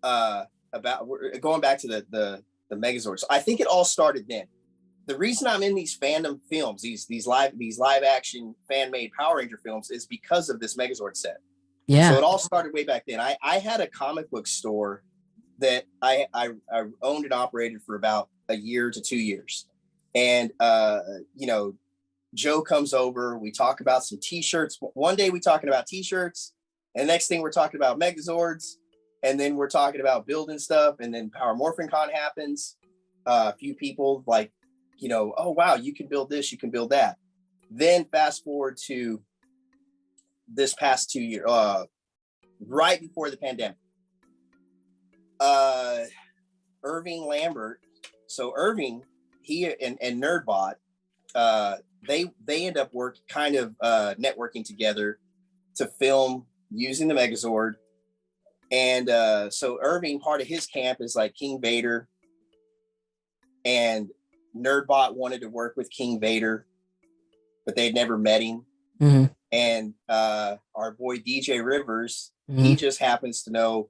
about going back to the Megazord. So I think it all started then. The reason I'm in these fandom films, these live action fan made Power Ranger films, is because of this Megazord set. Yeah. So it all started way back then. I had a comic book store that I owned and operated for about a year to 2 years. And, Joe comes over, we talk about some t-shirts. One day we talking about t-shirts, and next thing we're talking about Megazords. And then we're talking about building stuff. And then Power Morphin Con happens. A few people like, oh, wow, you can build this, you can build that. Then fast forward to this past 2 years, right before the pandemic. Irving Lambert. So Irving, he and Nerdbot, they end up networking together to film using the Megazord. And so Irving, part of his camp is like King Vader, and Nerdbot wanted to work with King Vader, but they'd never met him. Mm-hmm. And our boy DJ Rivers, he just happens to know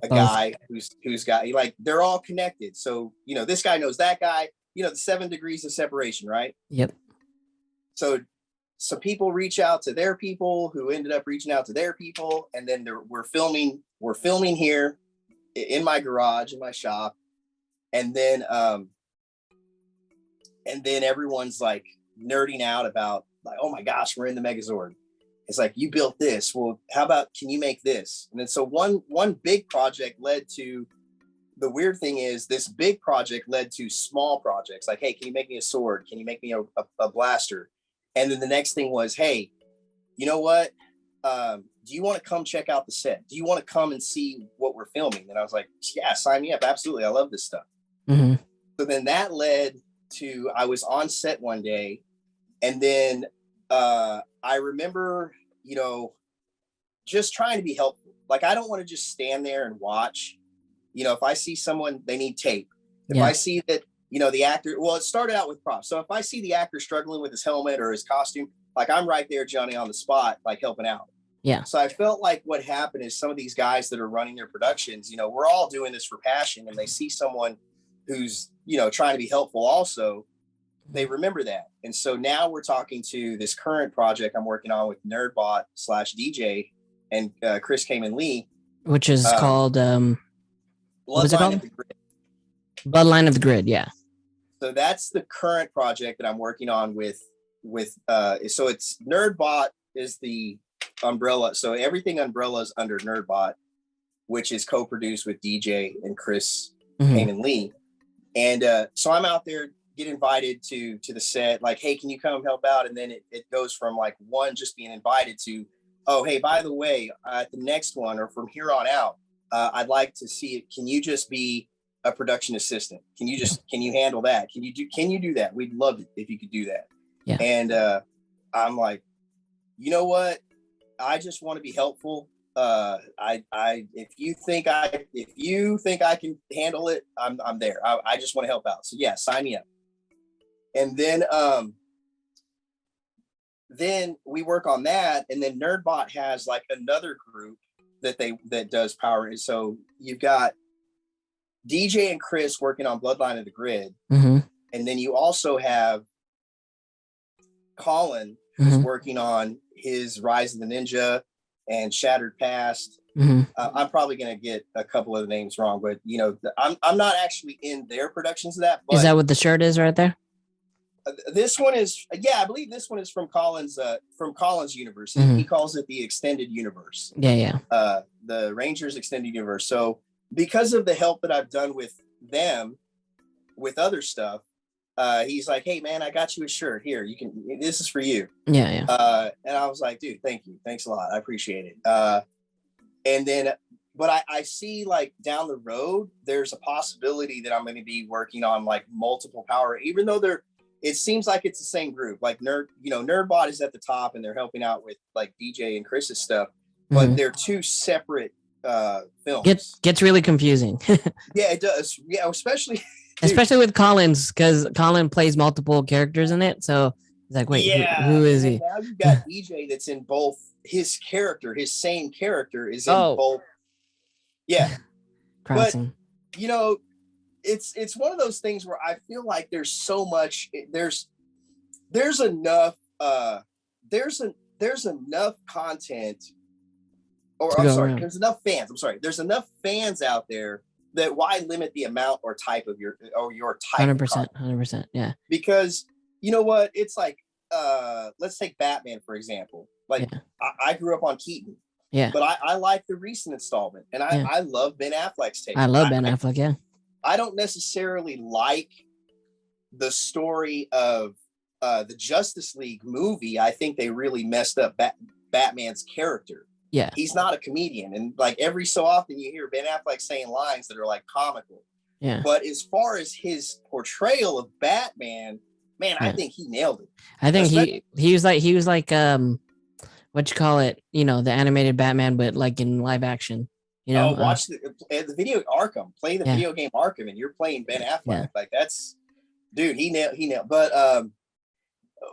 a Both. guy who's got like they're all connected. So this guy knows that guy. The 7 degrees of separation, right? Yep. So people reach out to their people who ended up reaching out to their people, and then we're filming here in my garage, in my shop, and then everyone's like nerding out about like, oh my gosh, we're in the Megazord. It's like, you built this. Well, how about, can you make this? And then so one big project led to, the weird thing is this big project led to small projects. Like, hey, can you make me a sword? Can you make me a blaster? And then the next thing was, hey, you know what? Do you want to come check out the set? Do you want to come and see what we're filming? And I was like, yeah, sign me up. Absolutely. I love this stuff. Mm-hmm. So then that led to, I was on set one day, and then I remember, just trying to be helpful. Like, I don't want to just stand there and watch. If I see someone, they need tape. If I see that, the actor, well, it started out with props. So if I see the actor struggling with his helmet or his costume, like, I'm right there, Johnny, on the spot, like helping out. Yeah. So I felt like what happened is some of these guys that are running their productions, we're all doing this for passion, and they see someone who's, trying to be helpful also, they remember that. And so now we're talking to this current project I'm working on with Nerdbot/DJ and Chris Kamen Lee. Which is called, what was it called? Bloodline of the Grid. Bloodline of the Grid, yeah. So that's the current project that I'm working on with so it's Nerdbot is the umbrella. So everything umbrella is under Nerdbot, which is co-produced with DJ and Chris Kamen Lee. And so I'm out there, get invited to the set, like, hey, can you come help out? And then it goes from like one just being invited to, oh, hey, by the way, at the next one or from here on out, I'd like to see it. Can you just be a production assistant? Can you handle that? Can you do that? We'd love it if you could do that. Yeah. And I'm like, you know what? I just want to be helpful. If you think I can handle it, I'm there. I just want to help out. So yeah, sign me up. And then we work on that. And then Nerdbot has like another group that does power. And so you've got DJ and Chris working on Bloodline of the Grid. Mm-hmm. And then you also have Colin, who's working on his Rise of the Ninja and Shattered Past. I'm probably going to get a couple of the names wrong, but I'm not actually in their productions of that. But is that what the shirt is right there? This one is, I believe this one is from Colin's universe. He calls it the extended universe. Yeah. The Rangers extended universe. So because of the help that I've done with them, with other stuff, he's like, hey man, I got you a shirt here. This is for you. Yeah. And I was like, dude, thank you. Thanks a lot. I appreciate it. And then, but I see like down the road, there's a possibility that I'm going to be working on like multiple power, even though it seems like it's the same group. Like Nerdbot is at the top and they're helping out with like DJ and Chris's stuff, but they're two separate films. Gets really confusing. Yeah, it does. Yeah, especially with Collins, because Colin plays multiple characters in it. So it's like, wait, who is he? Now you've got DJ that's in both. His same character is in both. Yeah. Craftsman. But it's one of those things where I feel like there's so much, there's enough content, there's enough fans. There's enough fans out there that why limit the amount or type of your type 100%, yeah. Because you know what? It's like, let's take Batman, for example. Like, I grew up on Keaton. Yeah. But I like the recent installment. And I love Ben Affleck's take. I love Ben Affleck, yeah. I don't necessarily like the story of the Justice League movie. I think they really messed up Batman's character. Yeah. He's not a comedian. And like every so often you hear Ben Affleck saying lines that are like comical. Yeah. But as far as his portrayal of Batman, man, I think he nailed it. I think he was like what you call it, the animated Batman, but like in live action. Watch the video Arkham, play the video game Arkham, and you're playing Ben Affleck. Yeah. Like that's, dude, he nailed. But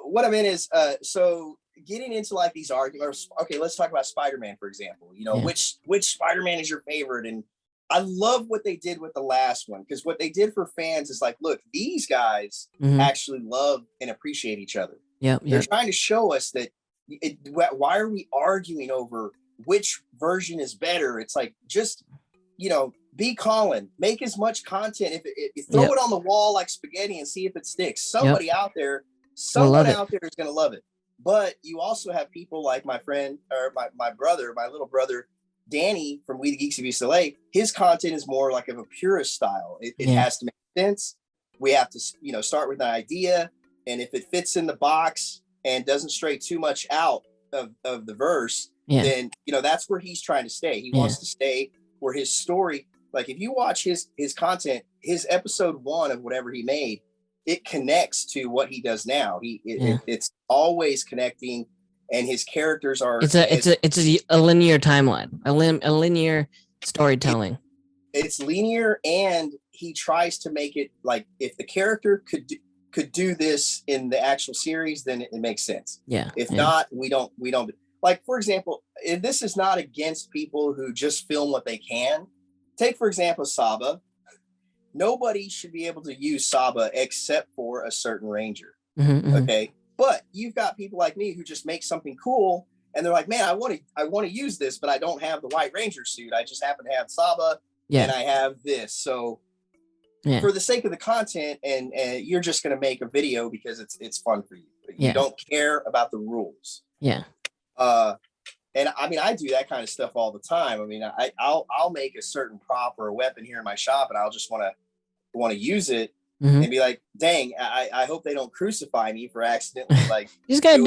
what I meant is, so getting into like these arguments. Okay, let's talk about Spider-Man, for example. Which Spider-Man is your favorite? And I love what they did with the last one, because what they did for fans is like, look, these guys Mhm. actually love and appreciate each other. Yep. They're Yep. trying to show us that why are we arguing over which version is better? It's like, just, be Colin, make as much content. If throw Yep. it on the wall like spaghetti and see if it sticks. Yep. Somebody out there, Will love someone it. out there is going to love it. But you also have people like my friend, or my brother, my little brother, Danny from We the Geeks of UCLA. His content is more like of a purist style. It Yeah. has to make sense. We have to, start with an idea. And if it fits in the box and doesn't stray too much out of the verse, Yeah. then, that's where he's trying to stay. He Yeah. wants to stay where his story, like if you watch his content, his episode 1 of whatever he made, it connects to what he does now. It's always connecting, and his characters are. It's a linear timeline, a linear storytelling. It's linear, and he tries to make it like, if the character could do this in the actual series, then it makes sense. Yeah. If yeah. not, we don't. Like, for example, this is not against people who just film what they can. Take, for example, Saba. Nobody should be able to use Saba except for a certain ranger. Mm-hmm, mm-hmm. Okay. But you've got people like me who just make something cool, and they're like, man, I want to use this, but I don't have the White Ranger suit. I just happen to have Saba, and I have this. So for the sake of the content, and you're just going to make a video because it's fun for you. You don't care about the rules. Yeah. And I mean, I do that kind of stuff all the time. I mean, I'll make a certain prop or a weapon here in my shop, and I'll just want to use it, Mm-hmm. and be like, dang, I hope they don't crucify me for accidentally like. You just gotta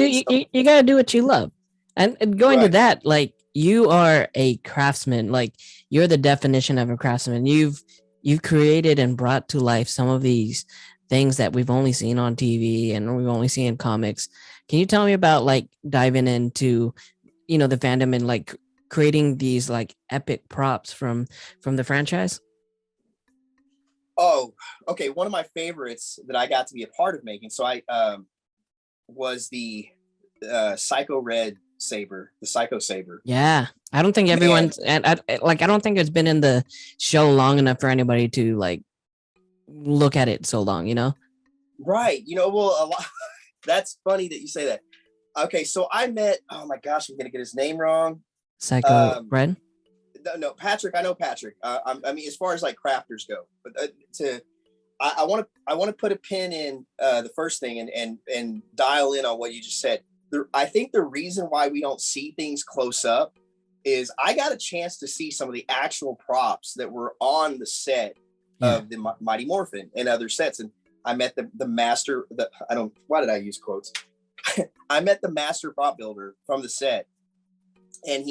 you gotta do what you love, and going to that, like, you are a craftsman. Like, you're the definition of a craftsman. You've created and brought to life some of these things that we've only seen on TV and we've only seen in comics. Can you tell me about, like, diving into, the fandom and, like, creating these, like, epic props from the franchise? Oh, okay. One of my favorites that I got to be a part of making. So I was the Psycho Red Saber, the Psycho Saber. Yeah, I don't think everyone's, and I don't think it's been in the show long enough for anybody to, like, look at it so long. Right. Well, a lot. That's funny that you say that. Okay, so I met. Oh my gosh, I'm gonna get his name wrong. Psycho Red. No, Patrick. I know Patrick. I mean, as far as like crafters go, but I want to put a pin in the first thing and dial in on what you just said. I think the reason why we don't see things close up is I got a chance to see some of the actual props that were on the set of the Mighty Morphin and other sets, and I met the master. Why did I use quotes? I met the master prop builder from the set, and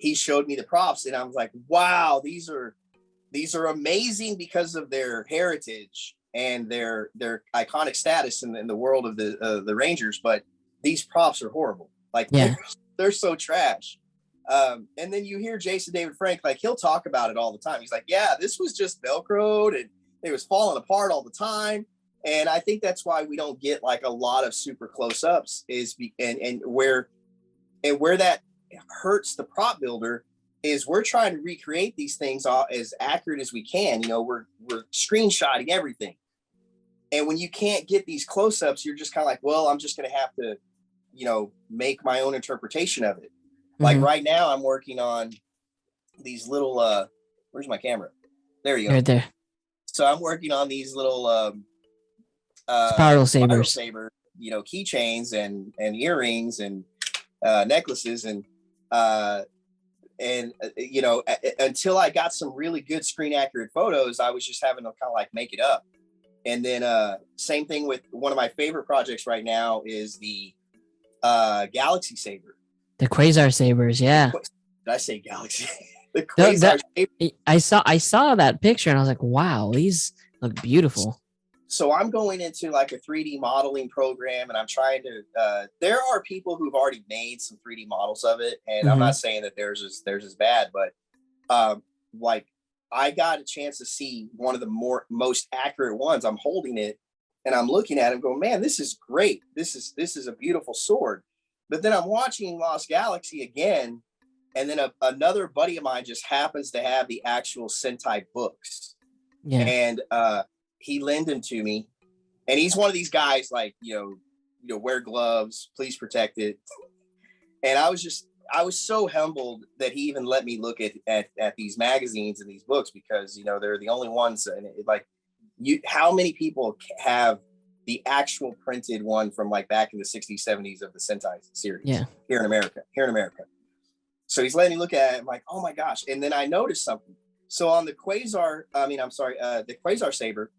he showed me the props, and I was like, wow, these are amazing because of their heritage and their iconic status in the world of the Rangers. But these props are horrible. Like, they're so trash. And then you hear Jason David Frank, like, he'll talk about it all the time. He's like, yeah, this was just Velcroed and it was falling apart all the time. And I think that's why we don't get like a lot of super close-ups and where that hurts the prop builder is we're trying to recreate these things as accurate as we can. We're screenshotting everything. And when you can't get these close-ups, you're just kind of like, well, I'm just going to have to, make my own interpretation of it. Mm-hmm. Like right now I'm working on these little, where's my camera? There you go. Right there. So I'm working on these little, spiral sabers, keychains and earrings and necklaces and until I got some really good screen accurate photos, I was just having to kind of like make it up. And then same thing with one of my favorite projects right now is the Galaxy Saber, the Quasar Sabers. Yeah, did I say Galaxy? The Quasar Saber. I saw that picture and I was like, wow, these look beautiful. So I'm going into like a 3D modeling program, and I'm trying to. There are people who've already made some 3D models of it, and Mm-hmm. I'm not saying that theirs is bad, but like I got a chance to see one of the most accurate ones. I'm holding it, and I'm looking at it, going, man, this is great. This is a beautiful sword. But then I'm watching Lost Galaxy again, And then another buddy of mine just happens to have the actual Sentai books. Yeah. And he lent them to me. And he's one of these guys like, wear gloves, please protect it. And I was so humbled that he even let me look at these magazines and these books, because, they're the only ones. And how many people have the actual printed one from like back in the 60s, 70s of the Sentai series here in America. So he's letting me look at it. I'm like, oh my gosh. And then I noticed something. So on the the Quasar Saber,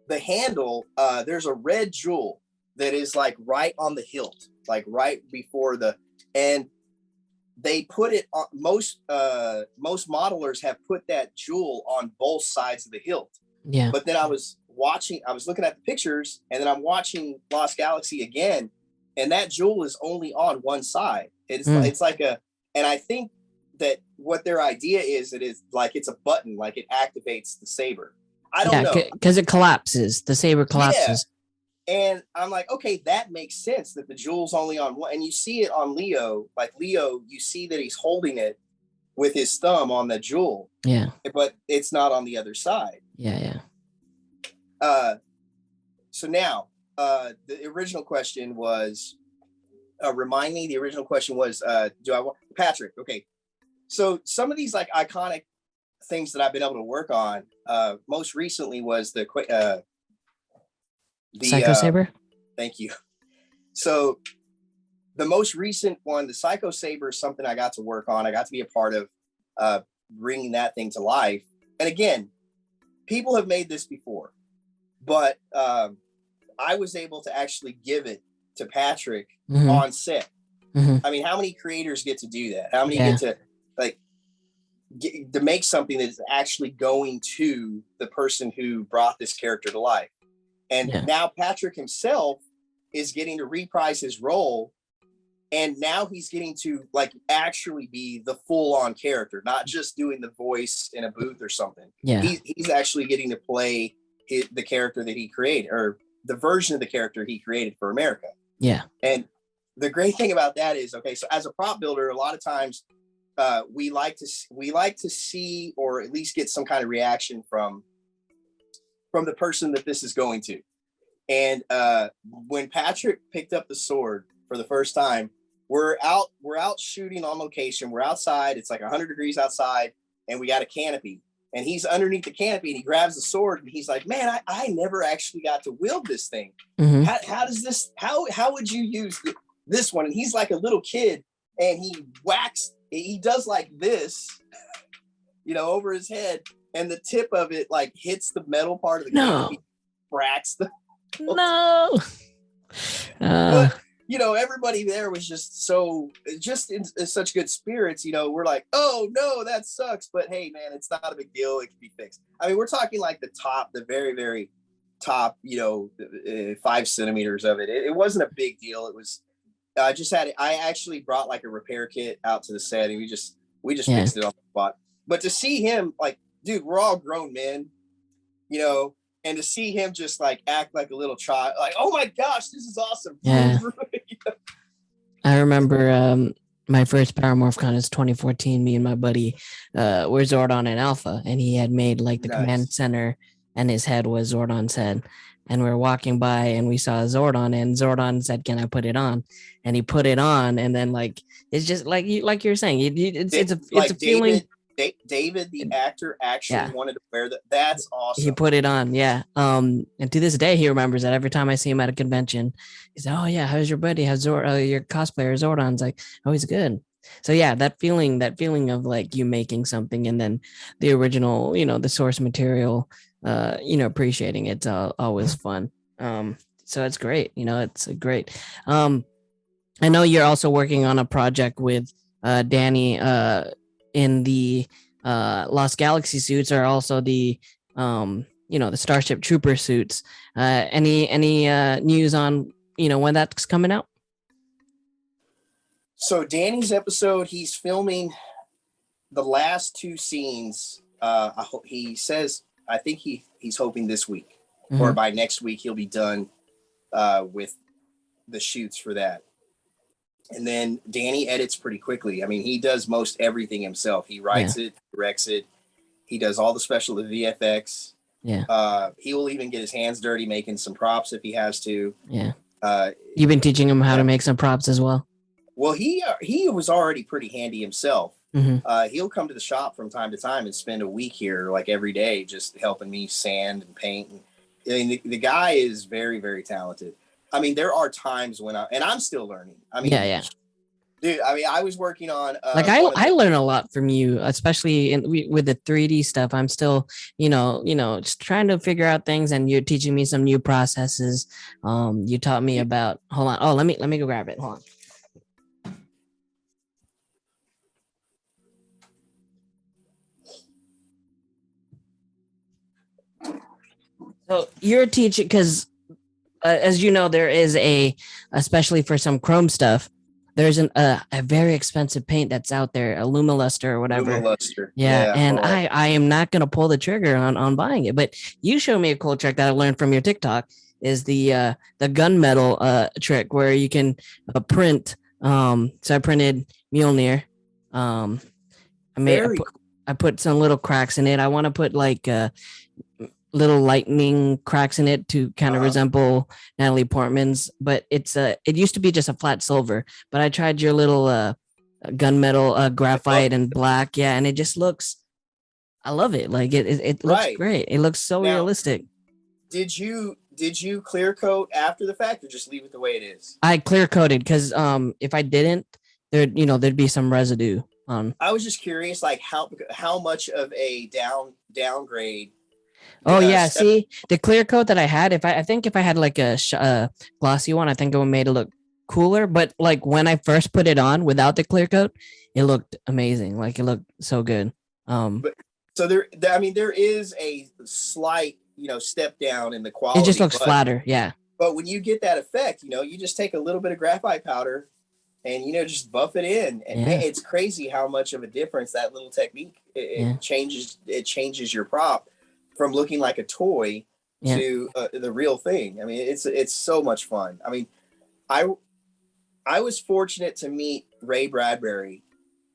the handle, there's a red jewel that is like right on the hilt, like right before and they put it on, most modelers have put that jewel on both sides of the hilt. Yeah. But then I was looking at the pictures, and then I'm watching Lost Galaxy again, and that jewel is only on one side. It's like and I think that what their idea is, it's a button, like it activates the saber. I don't know. Because it collapses. The saber collapses. Yeah. And I'm like, okay, that makes sense that the jewel's only on one. And you see it on Leo. Like Leo, you see that he's holding it with his thumb on the jewel. Yeah. But it's not on the other side. Yeah. So now, the original question was, remind me, the original question was, do I want Patrick? Okay. So some of these like iconic things that I've been able to work on, most recently was the Psycho Saber. Thank you. So the most recent one, the Psycho Saber, is something I got to work on. I got to be a part of bringing that thing to life. And again, people have made this before, but I was able to actually give it to Patrick on set. I mean, how many creators get to do that? How many get to to make something that's actually going to the person who brought this character to life? And now Patrick himself is getting to reprise his role, and now he's getting to like actually be the full-on character, not just doing the voice in a booth or something. Yeah, he's actually getting to play the character that he created, or the version of the character he created for America. Yeah. And the great thing about that is, okay, so as a prop builder, a lot of times we like to see, or at least get some kind of reaction from the person that this is going to. And when Patrick picked up the sword for the first time, we're out shooting on location. We're outside. It's like 100 degrees outside, and we got a canopy. And he's underneath the canopy, and he grabs the sword, and he's like, "Man, I never actually got to wield this thing. How does this? How would you use this one?" And he's like a little kid, and he does like this, over his head, and the tip of it like hits the metal part of the canopy, cracks the. No. But, everybody there was just in such good spirits. We're like, oh no, that sucks, but hey, man, it's not a big deal. It can be fixed. I mean, we're talking like the very, very top, 5 centimeters of it. It wasn't a big deal. It was. I actually brought like a repair kit out to the set, and we just fixed it on the spot. But to see him, like, dude, we're all grown men, and to see him just like act like a little child, like, oh my gosh, this is awesome. Yeah. I remember my first Power Morphcon is 2014. Me and my buddy were Zordon and Alpha, and he had made like the command center, and his head was Zordon's head. And we were walking by, and we saw Zordon, and Zordon said, "Can I put it on?" And he put it on, and then like it's just like you're saying, it's a feeling. David, the actor, actually wanted to wear that. That's awesome. He put it on, and to this day, he remembers that. Every time I see him at a convention, he's like, "Oh yeah, how's your buddy? How's your cosplayer Zordon's?" Like, "Oh, he's good." So yeah, that feeling of like you making something, and then the original, the source material, appreciating it's always fun. So it's great. It's great. I know you're also working on a project with Danny in the Lost Galaxy suits, are also the the Starship Trooper suits. Any news on when that's coming out? So Danny's episode, he's filming the last 2 scenes. He says, I think he's hoping this week or by next week he'll be done with the shoots for that. And then Danny edits pretty quickly. I mean, he does most everything himself. He writes it, directs it. He does all the the VFX. Yeah. He will even get his hands dirty making some props if he has to. Yeah. You've been teaching him how to make some props as well? Well, he was already pretty handy himself. Mm-hmm. He'll come to the shop from time to time and spend a week here, like every day, just helping me sand and paint. I mean, the guy is very, very talented. I mean, there are times when I'm still learning. I mean, yeah. Dude, I mean, I was working on I learn a lot from you, especially with the 3D stuff. I'm still, just trying to figure out things, and you're teaching me some new processes. You taught me about. Hold on. Oh, let me go grab it. Hold on. So you're teaching because, as you know, there is especially for some Chrome stuff, there's a very expensive paint that's out there, a Lumiluster or whatever. Lumiluster. Yeah, and I am not gonna pull the trigger on buying it. But you showed me a cool trick that I learned from your TikTok is the gunmetal trick where you can print. So I printed Mjolnir. I put some little cracks in it. I want to put like little lightning cracks in it to kind of resemble Natalie Portman's, but it used to be just a flat silver, but I tried your little gunmetal graphite and black, and it just looks, I love it. Like it looks great. It looks so realistic. Did you clear coat after the fact or just leave it the way it is? I clear coated because if I didn't, there'd be some residue on. I was just curious, like how much of a downgrade. Oh yeah, see the clear coat that I had. If I had like a glossy one, I think it would made it look cooler. But like when I first put it on without the clear coat, it looked amazing. Like it looked so good. So there is a slight step down in the quality. It just looks flatter, yeah. But when you get that effect, you just take a little bit of graphite powder and just buff it in, and man, it's crazy how much of a difference that little technique changes. It changes your prop from looking like a toy to the real thing. I mean, it's so much fun. I mean, I was fortunate to meet Ray Bradbury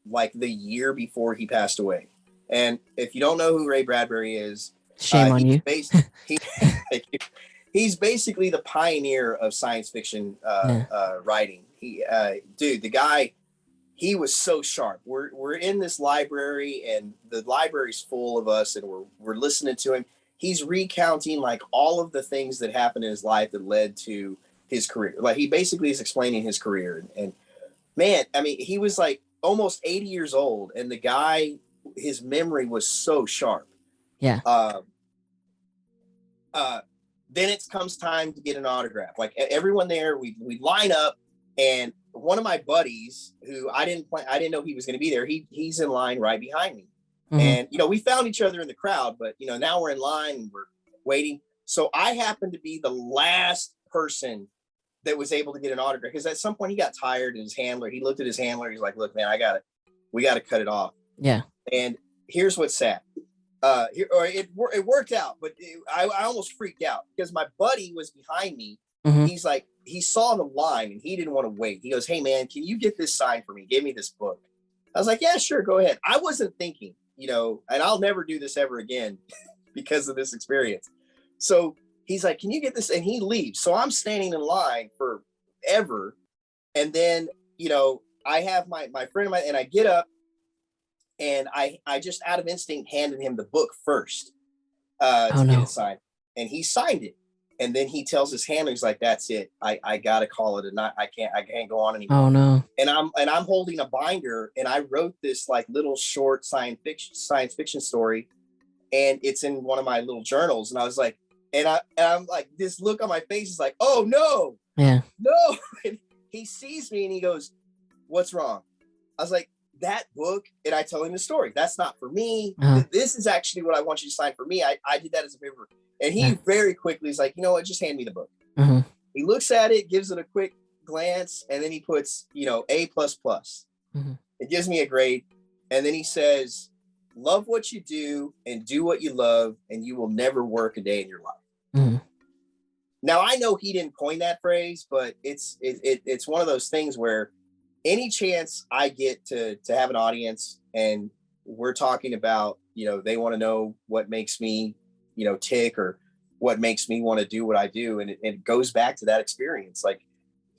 like the year before he passed away. And if you don't know who Ray Bradbury is, shame on you. He's basically the pioneer of science fiction writing. The guy, he was so sharp. We're in this library, and the library's full of us, and we're listening to him. He's recounting like all of the things that happened in his life that led to his career. Like he basically is explaining his career. And man, I mean, he was like almost 80 years old, and the guy, his memory was so sharp. Yeah. Then it comes time to get an autograph. Like everyone there, we line up, and one of my buddies who I didn't know he was going to be there. He's in line right behind me. And, we found each other in the crowd, but, now we're in line and we're waiting. So I happened to be the last person that was able to get an autograph, because at some point he got tired, and he looked at his handler. He's like, look, man, we got to cut it off. Yeah. And here's what's sad. It worked out, but I almost freaked out because my buddy was behind me. He's like, he saw the line and he didn't want to wait. He goes, hey man, can you get this signed for me? Give me this book. I was like, yeah, sure. Go ahead. I wasn't thinking, and I'll never do this ever again because of this experience. So he's like, can you get this? And he leaves. So I'm standing in line forever. And then, I have my friend of mine, and I get up, and I just out of instinct handed him the book first to get it signed. And he signed it. And then he tells his handler, he's like, that's it. I got to call it a night. I can't go on anymore. Oh no. And I'm holding a binder, and I wrote this like little short science fiction story. And it's in one of my little journals. And I was like, and I'm like, this look on my face is like, oh no. Yeah. No. And he sees me and he goes, what's wrong? I was like, that book. And I tell him the story. That's not for me. This is actually what I want you to sign for me. I did that as a favor. And he very quickly is like, you know what? Just hand me the book. He looks at it, gives it a quick glance, and then he puts, A++. It gives me a grade. And then he says, love what you do and do what you love, and you will never work a day in your life. Now, I know he didn't coin that phrase, but it's one of those things where any chance I get to have an audience and we're talking about, they want to know what makes me, tick, or what makes me want to do what I do. And it goes back to that experience. Like,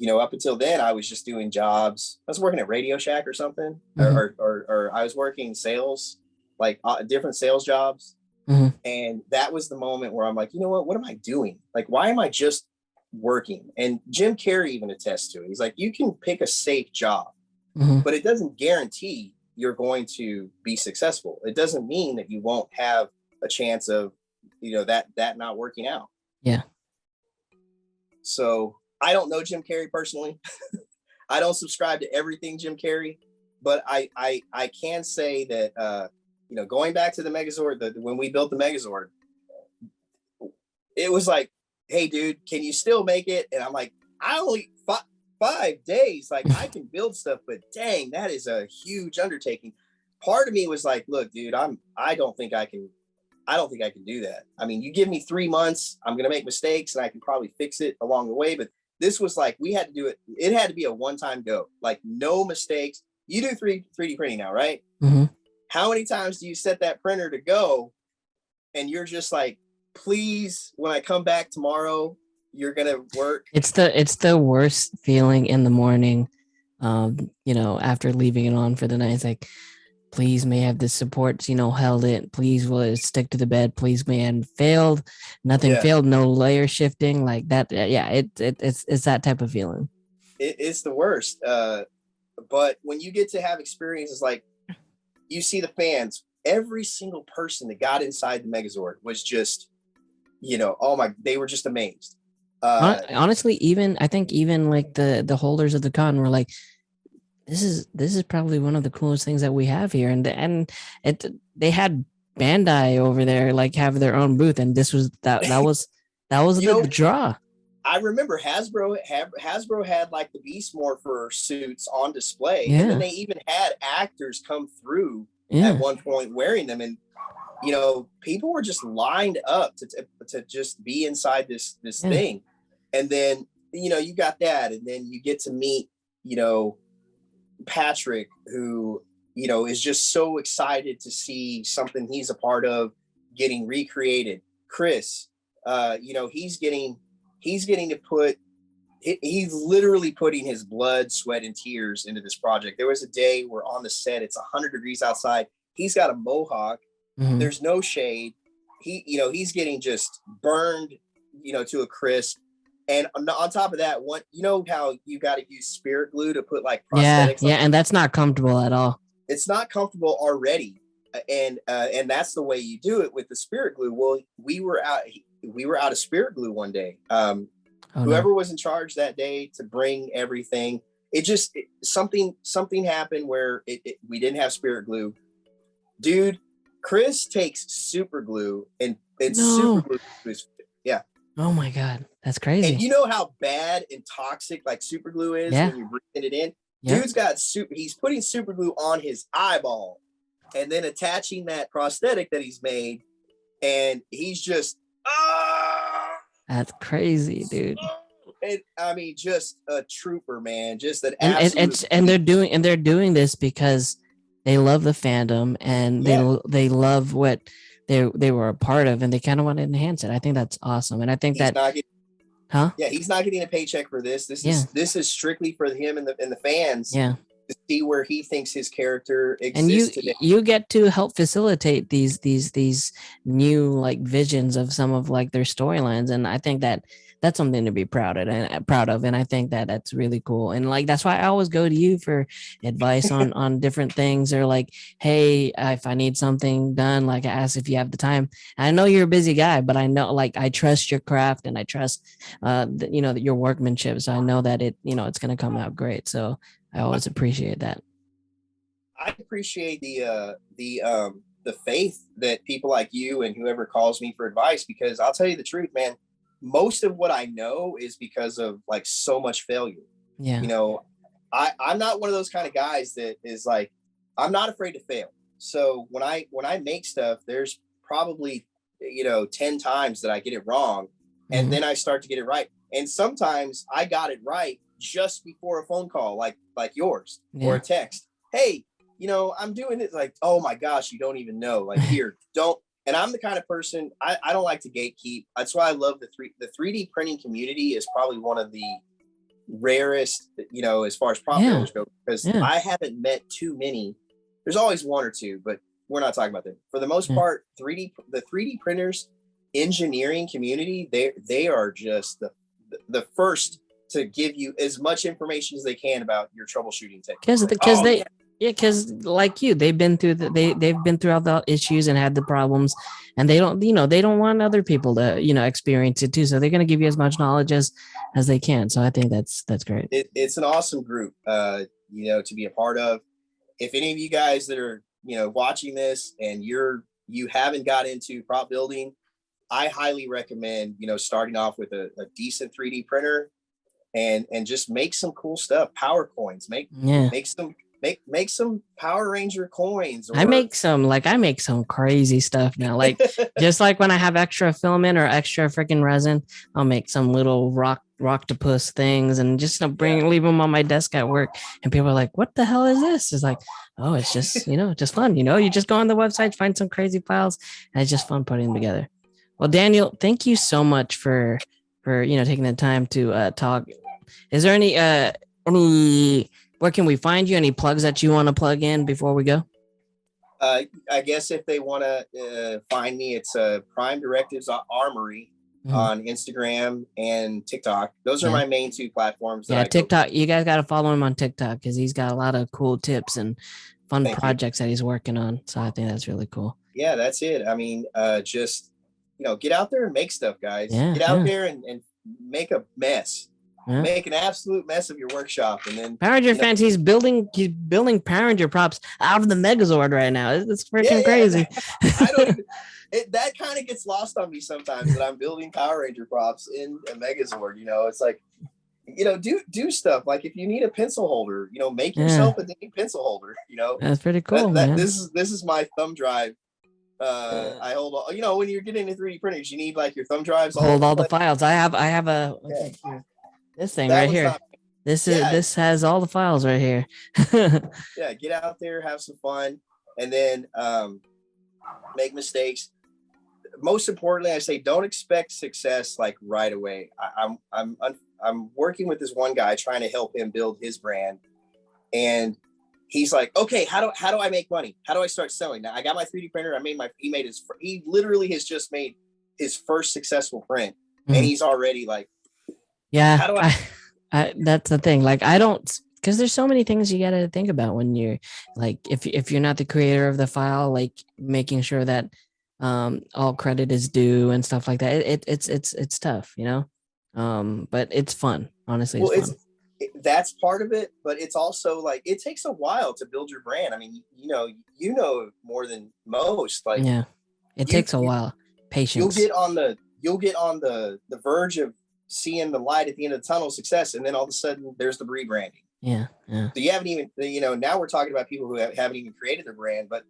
up until then, I was just doing jobs. I was working at Radio Shack or something, or I was working sales, like different sales jobs. And that was the moment where I'm like, what am I doing? Like, why am I just working? And Jim Carrey even attests to it. He's like, you can pick a safe job, but it doesn't guarantee you're going to be successful. It doesn't mean that you won't have a chance of, that not working out. Yeah. So I don't know Jim Carrey personally. I don't subscribe to everything Jim Carrey, but I can say that, going back to the Megazord, when we built the Megazord, it was like, hey dude, can you still make it? And I'm like, I only 5 days, like I can build stuff, but dang, that is a huge undertaking. Part of me was like, look, dude, I don't think I can do that. I mean, you give me 3 months, I'm going to make mistakes and I can probably fix it along the way. But this was like, we had to do it. It had to be a one-time go, like no mistakes. You do 3D printing now, right? How many times do you set that printer to go and you're just like, please, when I come back tomorrow, you're going to work? It's the worst feeling in the morning, after leaving it on for the night. It's like, please, may have the supports, held it. Please, will it stick to the bed? Please, man, failed. Nothing failed. No layer shifting like that. Yeah, it's that type of feeling. It's the worst. But when you get to have experiences like, you see the fans, every single person that got inside the Megazord was just, they were just amazed. Honestly, I think even like the holders of the con were like, this is probably one of the coolest things that we have here. And they had Bandai over there, like have their own booth. And this was, that was the draw. I remember Hasbro had like the Beast Morpher suits on display. Yeah. And then they even had actors come through at one point wearing them. And, people were just lined up to just be inside this thing. And then, you got that. And then you get to meet, Patrick, who, is just so excited to see something he's a part of getting recreated. Chris, he's getting to put, he's literally putting his blood, sweat, and tears into this project. There was a day where on the set, it's 100 degrees outside. He's got a mohawk. There's no shade. He's getting just burned, to a crisp. And on top of that, how you got to use spirit glue to put like prosthetics? Yeah, and that's not comfortable at all. It's not comfortable already. And that's the way you do it with the spirit glue. Well, we were out of spirit glue one day. Whoever was in charge that day to bring everything, something happened where we didn't have spirit glue. Dude, Chris takes super glue and super glue is, yeah. Oh my God, that's crazy. And you know how bad and toxic like super glue is when you're breathing it in? Yeah. Dude's got he's putting super glue on his eyeball and then attaching that prosthetic that he's made, and he's just that's crazy, dude. And I mean, just a trooper, man. Just an absolute. And they're doing this because they love the fandom and they love what they were a part of, and they kind of want to enhance it. I think that's awesome, and I think he's not getting a paycheck for this. This is strictly for him and the fans. Yeah. To see where he thinks his character exists today. You get to help facilitate these new like visions of some of like their storylines, and I think that's something to be proud of, and I think that's really cool. And like that's why I always go to you for advice on different things, or like, hey, if I need something done, like I ask if you have the time. I know you're a busy guy, but I know like I trust your craft and I trust your workmanship, so I know that it's going to come out great. So I always appreciate that. I appreciate the faith that people like you and whoever calls me for advice, because I'll tell you the truth, man. Most of what I know is because of like so much failure. Yeah. I'm not one of those kind of guys that is like, I'm not afraid to fail. So when I make stuff, there's probably, 10 times that I get it wrong, and then I start to get it right. And sometimes I got it right just before a phone call, like yours, Yeah. or a text. Hey, I'm doing it. Like, oh my gosh, you don't even know. Like, here, don't. And I'm the kind of person, I don't like to gatekeep. That's why I love the 3D printing community is probably one of the rarest, as far as prop builders go, because I haven't met too many. There's always one or two, but we're not talking about that. For the most part, the 3D printers engineering community, they are just the first to give you as much information as they can about your troubleshooting techniques. Because like you, they've been through they've been through all the issues and had the problems, and they don't want other people to experience it too. So they're gonna give you as much knowledge as they can. So I think that's great. It's an awesome group, to be a part of. If any of you guys that are watching this and you haven't got into prop building, I highly recommend starting off with a decent 3D printer and just make some cool stuff. Power coins, make some Power Ranger coins. I make some crazy stuff now. Like just like when I have extra filament or extra freaking resin, I'll make some little rocktopus things and just leave them on my desk at work. And people are like, "What the hell is this?" It's like, oh, it's just just fun. You just go on the website, find some crazy files, and it's just fun putting them together. Well, Daniel, thank you so much for taking the time to talk. Is there any where can we find you? Any plugs that you want to plug in before we go? I guess if they want to find me, it's Prime Directives Armory on Instagram and TikTok. Those are my main two platforms. TikTok. You guys got to follow him on TikTok because he's got a lot of cool tips and fun projects that he's working on. So I think that's really cool. Yeah, that's it. I mean, just get out there and make stuff, guys. Get out there and make a mess. Yeah. Make an absolute mess of your workshop, and then Power Ranger fans. He's building Power Ranger props out of the Megazord right now. It's freaking crazy. That kind of gets lost on me sometimes that I'm building Power Ranger props in a Megazord. It's like, do stuff. Like if you need a pencil holder, make yourself a dang pencil holder. That's pretty cool. Man. This is my thumb drive. I hold all. When you're getting into 3D printers, you need like your thumb drives. Hold all the files. I have a. This thing right here. This has all the files right here. Get out there, have some fun, and then make mistakes. Most importantly, I say don't expect success like right away. I'm working with this one guy trying to help him build his brand, and he's like, okay, how do I make money? How do I start selling? Now I got my 3D printer. He literally has just made his first successful print, and he's already like. Yeah, how do I that's the thing. Like, I don't, because there's so many things you got to think about when you're like, if you're not the creator of the file, like making sure that all credit is due and stuff like that. It's tough, but it's fun. Honestly, it's fun. That's part of it, but it's also like it takes a while to build your brand. I mean, more than most. Like, it takes a while. Patience. You'll get on the verge of seeing the light at the end of the tunnel, success, and then all of a sudden there's the rebranding. Yeah. So you haven't even, now we're talking about people who haven't even created their brand, but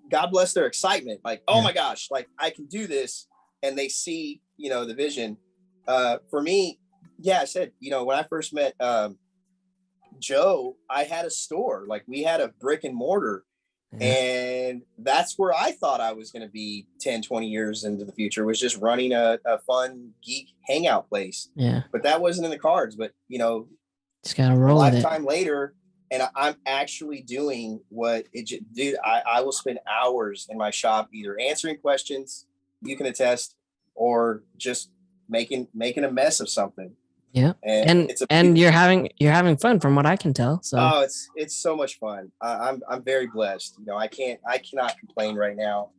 God bless their excitement. Like, oh my gosh, like I can do this, and they see, the vision. For me, I said, when I first met Joe, I had a store. Like we had a brick and mortar. And that's where I thought I was going to be 10, 20 years into the future, was just running a fun geek hangout place. Yeah. But that wasn't in the cards. But, just got to roll with it. A lifetime later, and I'm actually doing what dude, I will spend hours in my shop either answering questions, you can attest, or just making a mess of something. Yeah, and you're having fun from what I can tell. So it's so much fun. I'm very blessed. I cannot complain right now.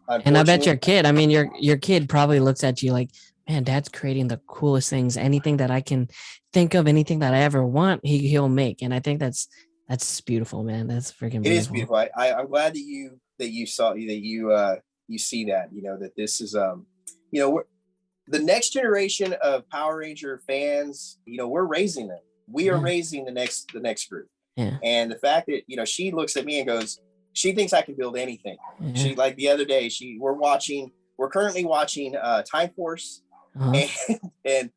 And I bet your kid. I mean, your kid probably looks at you like, man, Dad's creating the coolest things. Anything that I can think of, anything that I ever want, he'll make. And I think that's beautiful, man. That's freaking beautiful. It is beautiful. I'm glad that you saw that you see that. That this is the next generation of Power Ranger fans, we're raising them. We are raising the next group. Yeah. And the fact that, she looks at me and goes, she thinks I can build anything. Yeah. She, like the other day, we're currently watching Time Force. And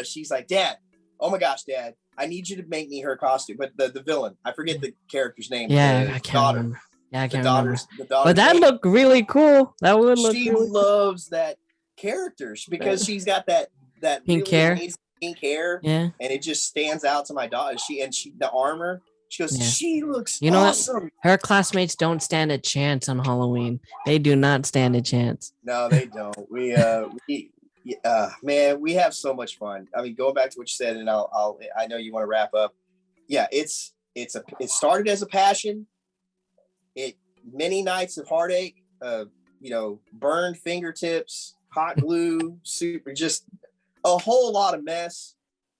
she's like, Dad, oh my gosh, Dad, I need you to make me her costume. But the villain, I forget the character's name. Yeah, the I can't daughter. remember. Yeah, I The can't remember. daughter's But that name. looked really cool. That would look She really loves that character because she's got that Pink really hair. amazing pink hair. Yeah. And it just stands out to my daughter. She the armor. She goes, Yeah. she looks You know awesome. what? Her classmates don't stand a chance on Halloween. They do not stand a chance. No, they don't. Man, we have so much fun. I mean, going back to what you said, and I know you want to wrap up. Yeah, it started as a passion. Many nights of heartache, burned fingertips, hot glue, super, just a whole lot of mess.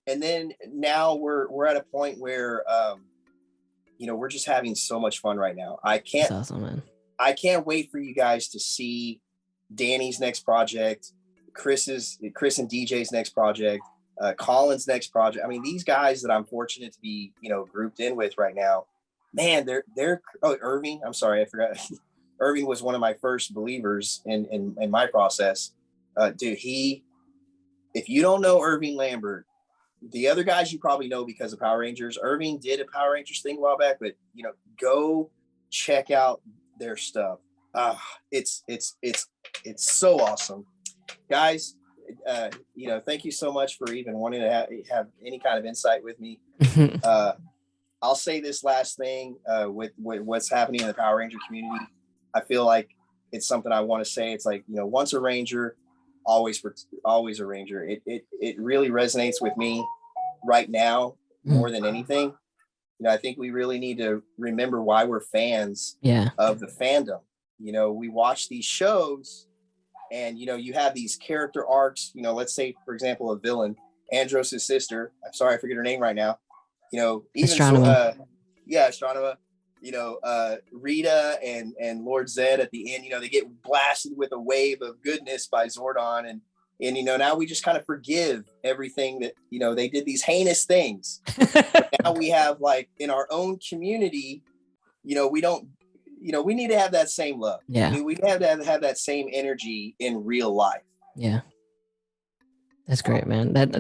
And then now we're at a point where we're just having so much fun right now. That's awesome, man. I can't wait for you guys to see Danny's next project, Chris and DJ's next project, Colin's next project. I mean, these guys that I'm fortunate to be, grouped in with right now, man, they're Irving. I'm sorry, I forgot. Irving was one of my first believers in my process. Dude, if you don't know Irving Lambert, the other guys you probably know because of Power Rangers. Irving did a Power Rangers thing a while back, but go check out their stuff. It's so awesome, guys. Thank you so much for even wanting to have any kind of insight with me. I'll say this last thing with what's happening in the Power Ranger community. I feel like it's something I want to say. It's like, once a Ranger, always a Ranger. It really resonates with me right now more than anything. I think we really need to remember why we're fans of the fandom. We watch these shows and, you have these character arcs, let's say, for example, a villain, Andros' sister. I'm sorry, I forget her name right now. Even Astronema. Astronema. Rita and Lord Zedd at the end, they get blasted with a wave of goodness by Zordon, and now we just kind of forgive everything that they did these heinous things. Now we have, like, in our own community, we don't, we need to have that same love. Yeah, I mean, we have to have that same energy in real life. Yeah. That's great, man. That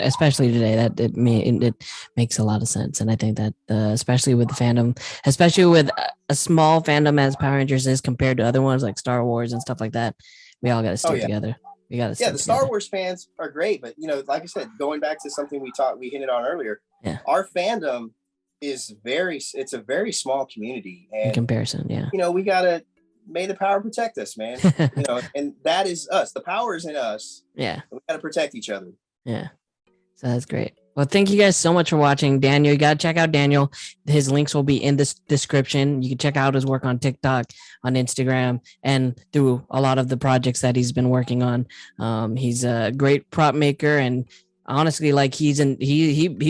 especially today, it makes a lot of sense, and I think that especially with the fandom, especially with a small fandom as Power Rangers is compared to other ones like Star Wars and stuff like that, we all got to stick together. We got to. Yeah, the Star Wars fans are great, but like I said, going back to something we hinted on earlier, our fandom is it's a very small community, and in comparison, we gotta. May the power protect us, man. And that is us. The power is in us. Yeah. We got to protect each other. Yeah. So that's great. Well, thank you guys so much for watching. Daniel, you got to check out Daniel. His links will be in this description. You can check out his work on TikTok, on Instagram, and through a lot of the projects that he's been working on. He's a great prop maker, and honestly, like he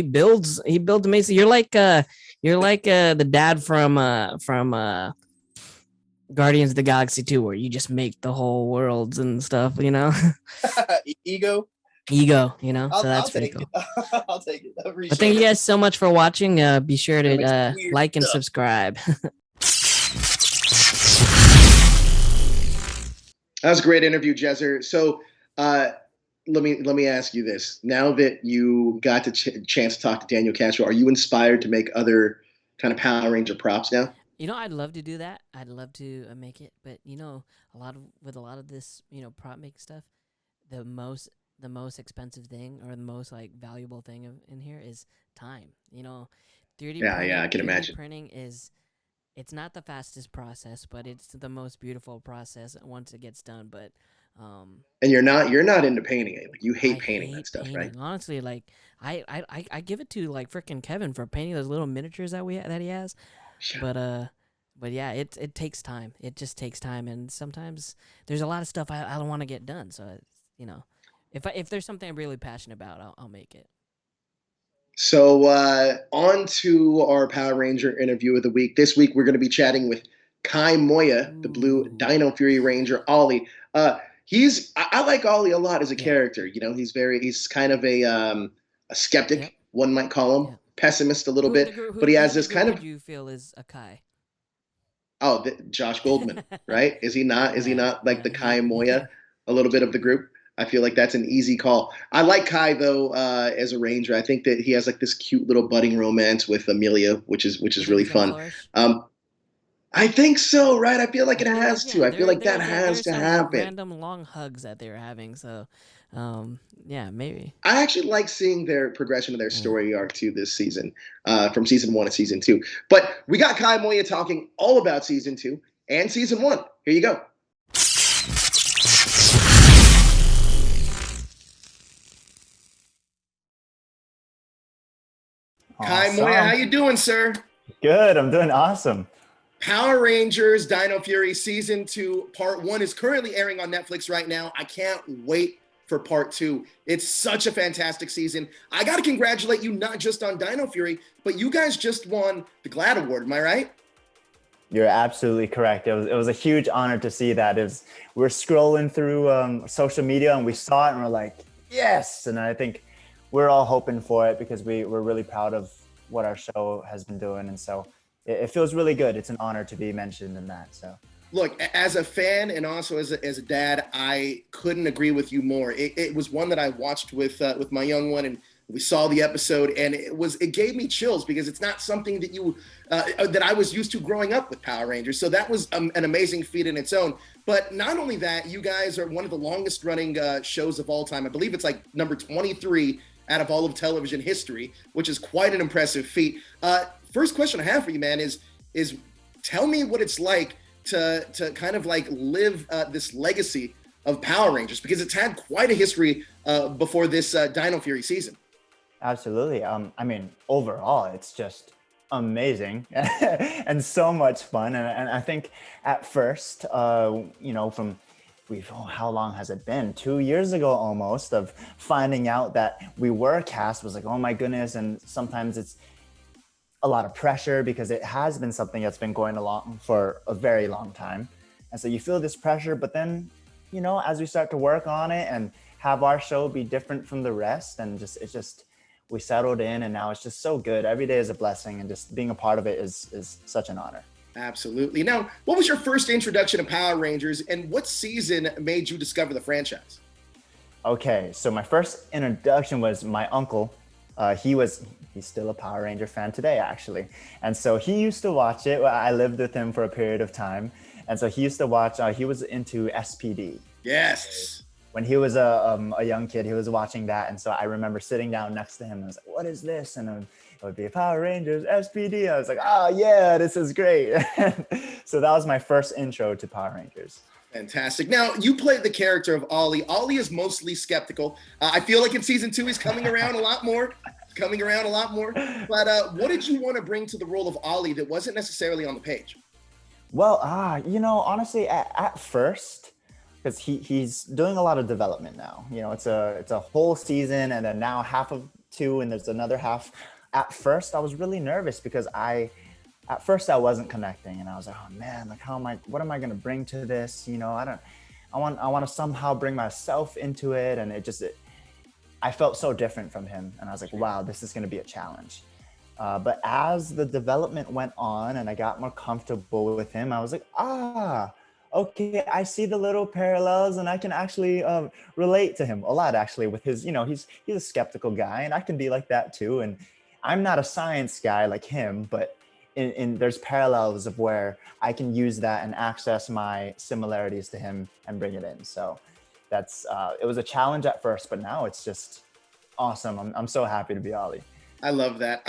builds amazing. You're like the dad from Guardians of the Galaxy 2, where you just make the whole worlds and stuff, Ego, so that's pretty cool. I'll take it. But thank you guys so much for watching. Be sure to like and subscribe. That was a great interview, Jezzer. So let me ask you this. Now that you got the chance to talk to Daniel Castro, are you inspired to make other kind of Power Ranger props now? I'd love to do that. I'd love to make it, but a lot of this, prop make stuff, the most expensive thing or the most like valuable thing in here is time. 3D printing, I can imagine. Printing it's not the fastest process, but it's the most beautiful process once it gets done. But and you're not into painting it. Like, you hate painting that stuff, painting. Right? Honestly, like I give it to like freaking Kevin for painting those little miniatures that he has. But yeah, it takes time. It just takes time, and sometimes there's a lot of stuff I don't want to get done. So if there's something I'm really passionate about, I'll make it. So on to our Power Ranger interview of the week. This week we're going to be chatting with Kai Moya, the blue Dino Fury Ranger Ollie. I like Ollie a lot as a character. He's kind of a skeptic, one might call him. Pessimist a little bit, but he has this kind of. Who do you feel is a Kai? Oh, Josh Goldman, right? Is he not? Is he not like the Kai Moya, a little bit of the group? I feel like that's an easy call. I like Kai though as a ranger. I think that he has like this cute little budding romance with Amelia, which is really fun. I think so, right? I feel like it has to. I feel like that has to happen. Random long hugs that they were having. So, yeah, maybe. I actually like seeing their progression of their story arc too this season, from season 1 to season 2. But we got Kai Moya talking all about season 2 and season 1. Here you go. Kai Moya, how you doing, sir? Good, I'm doing awesome. Power Rangers Dino Fury Season 2 Part 1 is currently airing on Netflix right now. I can't wait for Part 2. It's such a fantastic season. I got to congratulate you not just on Dino Fury, but you guys just won the GLAAD Award. Am I right? You're absolutely correct. It was a huge honor to see that. We're scrolling through social media and we saw it and we're like, yes! And I think we're all hoping for it because we're really proud of what our show has been doing. And so it feels really good. It's an honor to be mentioned in that. So, look, as a fan and also as a dad, I couldn't agree with you more. It was one that I watched with my young one, and we saw the episode, and it gave me chills because it's not something that that I was used to growing up with Power Rangers. So that was an amazing feat in its own. But not only that, you guys are one of the longest running shows of all time. I believe it's like number 23 out of all of television history, which is quite an impressive feat. First question I have for you, man, is tell me what it's like to kind of like live this legacy of Power Rangers, because it's had quite a history before this Dino Fury season. Absolutely. I mean, overall, it's just amazing and so much fun. And I think at first, how long has it been? 2 years ago almost, of finding out that we were cast was like, oh my goodness. And sometimes it's a lot of pressure because it has been something that's been going along for a very long time. And so you feel this pressure, but then, as we start to work on it and have our show be different from the rest, and we settled in, and now it's just so good. Every day is a blessing, and just being a part of it is such an honor. Absolutely. Now, what was your first introduction to Power Rangers, and what season made you discover the franchise? Okay, so my first introduction was my uncle. He's still a Power Ranger fan today, actually. And so he used to watch it. I lived with him for a period of time. And so he used to watch, he was into SPD. Yes. When he was a young kid, he was watching that. And so I remember sitting down next to him and I was like, what is this? And it would be Power Rangers, SPD. I was like, oh yeah, this is great. So that was my first intro to Power Rangers. Fantastic. Now, you played the character of Ollie. Ollie is mostly skeptical. I feel like in season 2, he's coming around a lot more. But what did you want to bring to the role of Ollie that wasn't necessarily on the page? Well, honestly, at first, because he's doing a lot of development now. It's a whole season, and then now half of 2, and there's another half. At first, I was really nervous because I wasn't connecting, and I was like, oh man, like what am I going to bring to this? I want to somehow bring myself into it, and I felt so different from him, and I was like, wow, this is going to be a challenge. But as the development went on and I got more comfortable with him, I was like, okay, I see the little parallels, and I can actually relate to him a lot, actually, with his, he's a skeptical guy, and I can be like that too. And I'm not a science guy like him, but there's parallels of where I can use that and access my similarities to him and bring it in. So it was a challenge at first, but now it's just awesome. I'm so happy to be Ollie. I love that.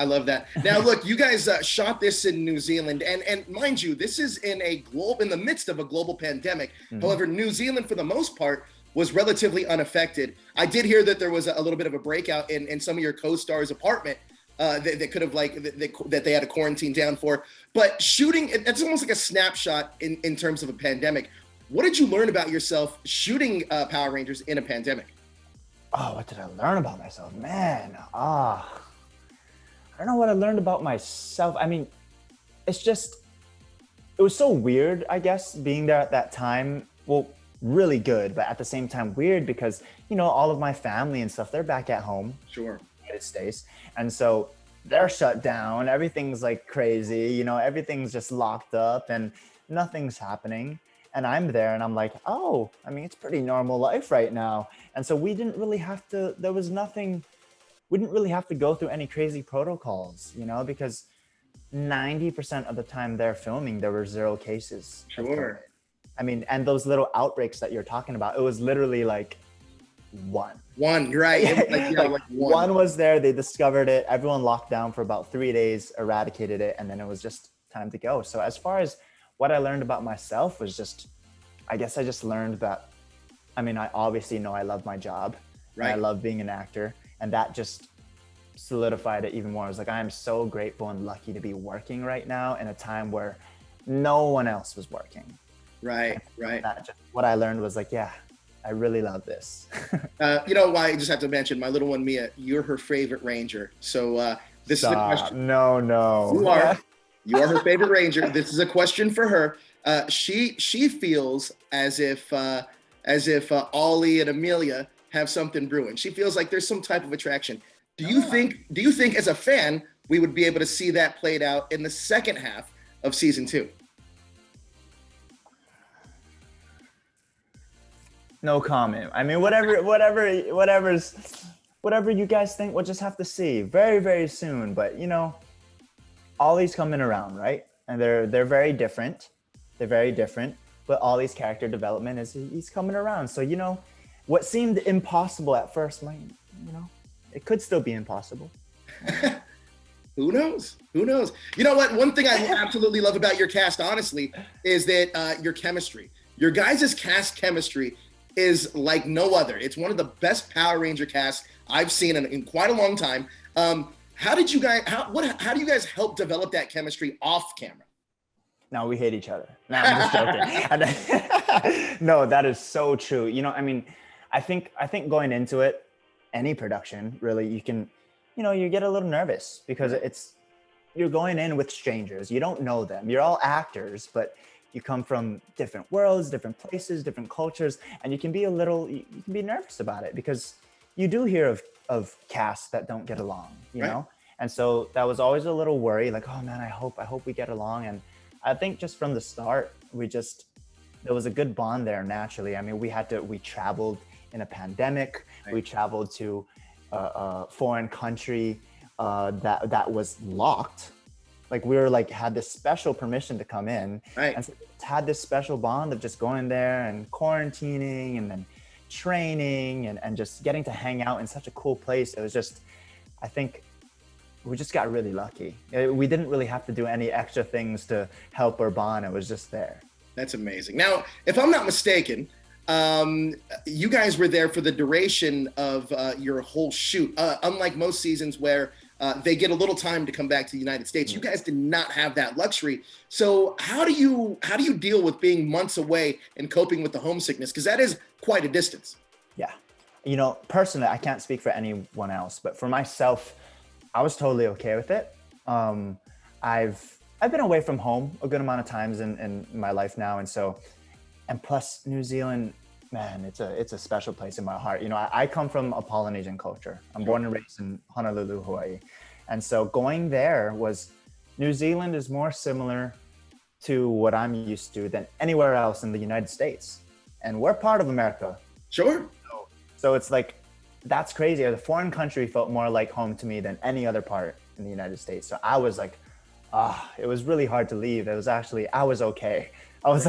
Now, look, you guys shot this in New Zealand, and mind you, this is in the midst of a global pandemic. Mm-hmm. However, New Zealand, for the most part, was relatively unaffected. I did hear that there was a little bit of a breakout in some of your co-stars' apartment that could have that they had to quarantine down for. But shooting, it's almost like a snapshot in terms of a pandemic. What did you learn about yourself shooting Power Rangers in a pandemic? Oh, what did I learn about myself? Man, I don't know what I learned about myself. I mean, it was so weird, I guess, being there at that time. Well, really good, but at the same time weird because, all of my family and stuff, they're back at home. Sure. United States. And so they're shut down. Everything's like crazy, everything's just locked up and nothing's happening. And I'm there and I'm like, oh, I mean, it's pretty normal life right now. And so we didn't really have to, we didn't really have to go through any crazy protocols, you know, because 90% of the time they're filming, there were 0 cases. Sure. I mean, and those little outbreaks that you're talking about, it was literally like one. One, right. Like one was there, they discovered it, everyone locked down for about 3 days, eradicated it, and then it was just time to go. So as far as what I learned about myself was just, I guess I just learned that, I mean, I obviously know I love my job. Right. I love being an actor. And that just solidified it even more. I was like, I am so grateful and lucky to be working right now in a time where no one else was working. Right. What I learned was like, yeah, I really love this. You know why? I just have to mention my little one, Mia, you're her favorite ranger. So this is the question. No. You are her favorite ranger. This is a question for her. She feels as if Ollie and Amelia have something brewing. She feels like there's some type of attraction. Do you think as a fan we would be able to see that played out in the second half of season 2? No comment. I mean, whatever you guys think, we'll just have to see very, very soon. But you know, Ollie's coming around, right? And they're very different. They're very different. But Ollie's character development he's coming around. So you know, what seemed impossible at first might, you know, it could still be impossible. Who knows? You know what? One thing I absolutely love about your cast, honestly, is that your chemistry. Your guys' cast chemistry is like no other. It's one of the best Power Ranger casts I've seen in quite a long time. How do you guys help develop that chemistry off camera? No, we hate each other. No, I'm just joking. No, that is so true. You know, I mean, I think going into it, any production, really, you can, you know, you get a little nervous because you're going in with strangers. You don't know them. You're all actors, but you come from different worlds, different places, different cultures, and you can be nervous about it because you do hear of casts that don't get along, you know? And so that was always a little worry, like, oh man, I hope we get along. And I think just from the start, there was a good bond there naturally. I mean, we traveled in a pandemic. Right. We traveled to a foreign country that was locked. Like we were had this special permission to come in. Right. And so had this special bond of just going there and quarantining and then training and just getting to hang out in such a cool place. It was just, I think we just got really lucky. We didn't really have to do any extra things to help our bond. It was just there. That's amazing. Now, if I'm not mistaken, you guys were there for the duration of your whole shoot. Unlike most seasons where they get a little time to come back to the United States, you guys did not have that luxury. So how do you deal with being months away and coping with the homesickness? Because that is quite a distance. Yeah. You know, personally, I can't speak for anyone else, but for myself, I was totally okay with it. I've been away from home a good amount of times in my life now. And plus New Zealand, man, it's a special place in my heart. You know, I come from a Polynesian culture. I'm born and raised in Honolulu, Hawaii. And so going there New Zealand is more similar to what I'm used to than anywhere else in the United States. And we're part of America. Sure. So it's that's crazy. The foreign country felt more like home to me than any other part in the United States. So I was it was really hard to leave. I was okay. I was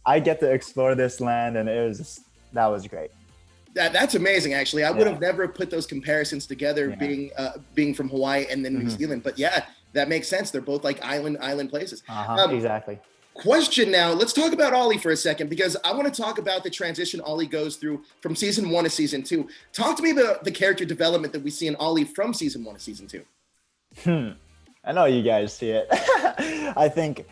I get to explore this land, and that was great. That's amazing, actually. I would have never put those comparisons together, being from Hawaii and then New Zealand. But yeah, that makes sense. They're both like island places. Exactly. Question now, let's talk about Ollie for a second, because I want to talk about the transition Ollie goes through from season 1 to season 2. Talk to me about the character development that we see in Ollie from season 1 to season 2. I know you guys see it. I think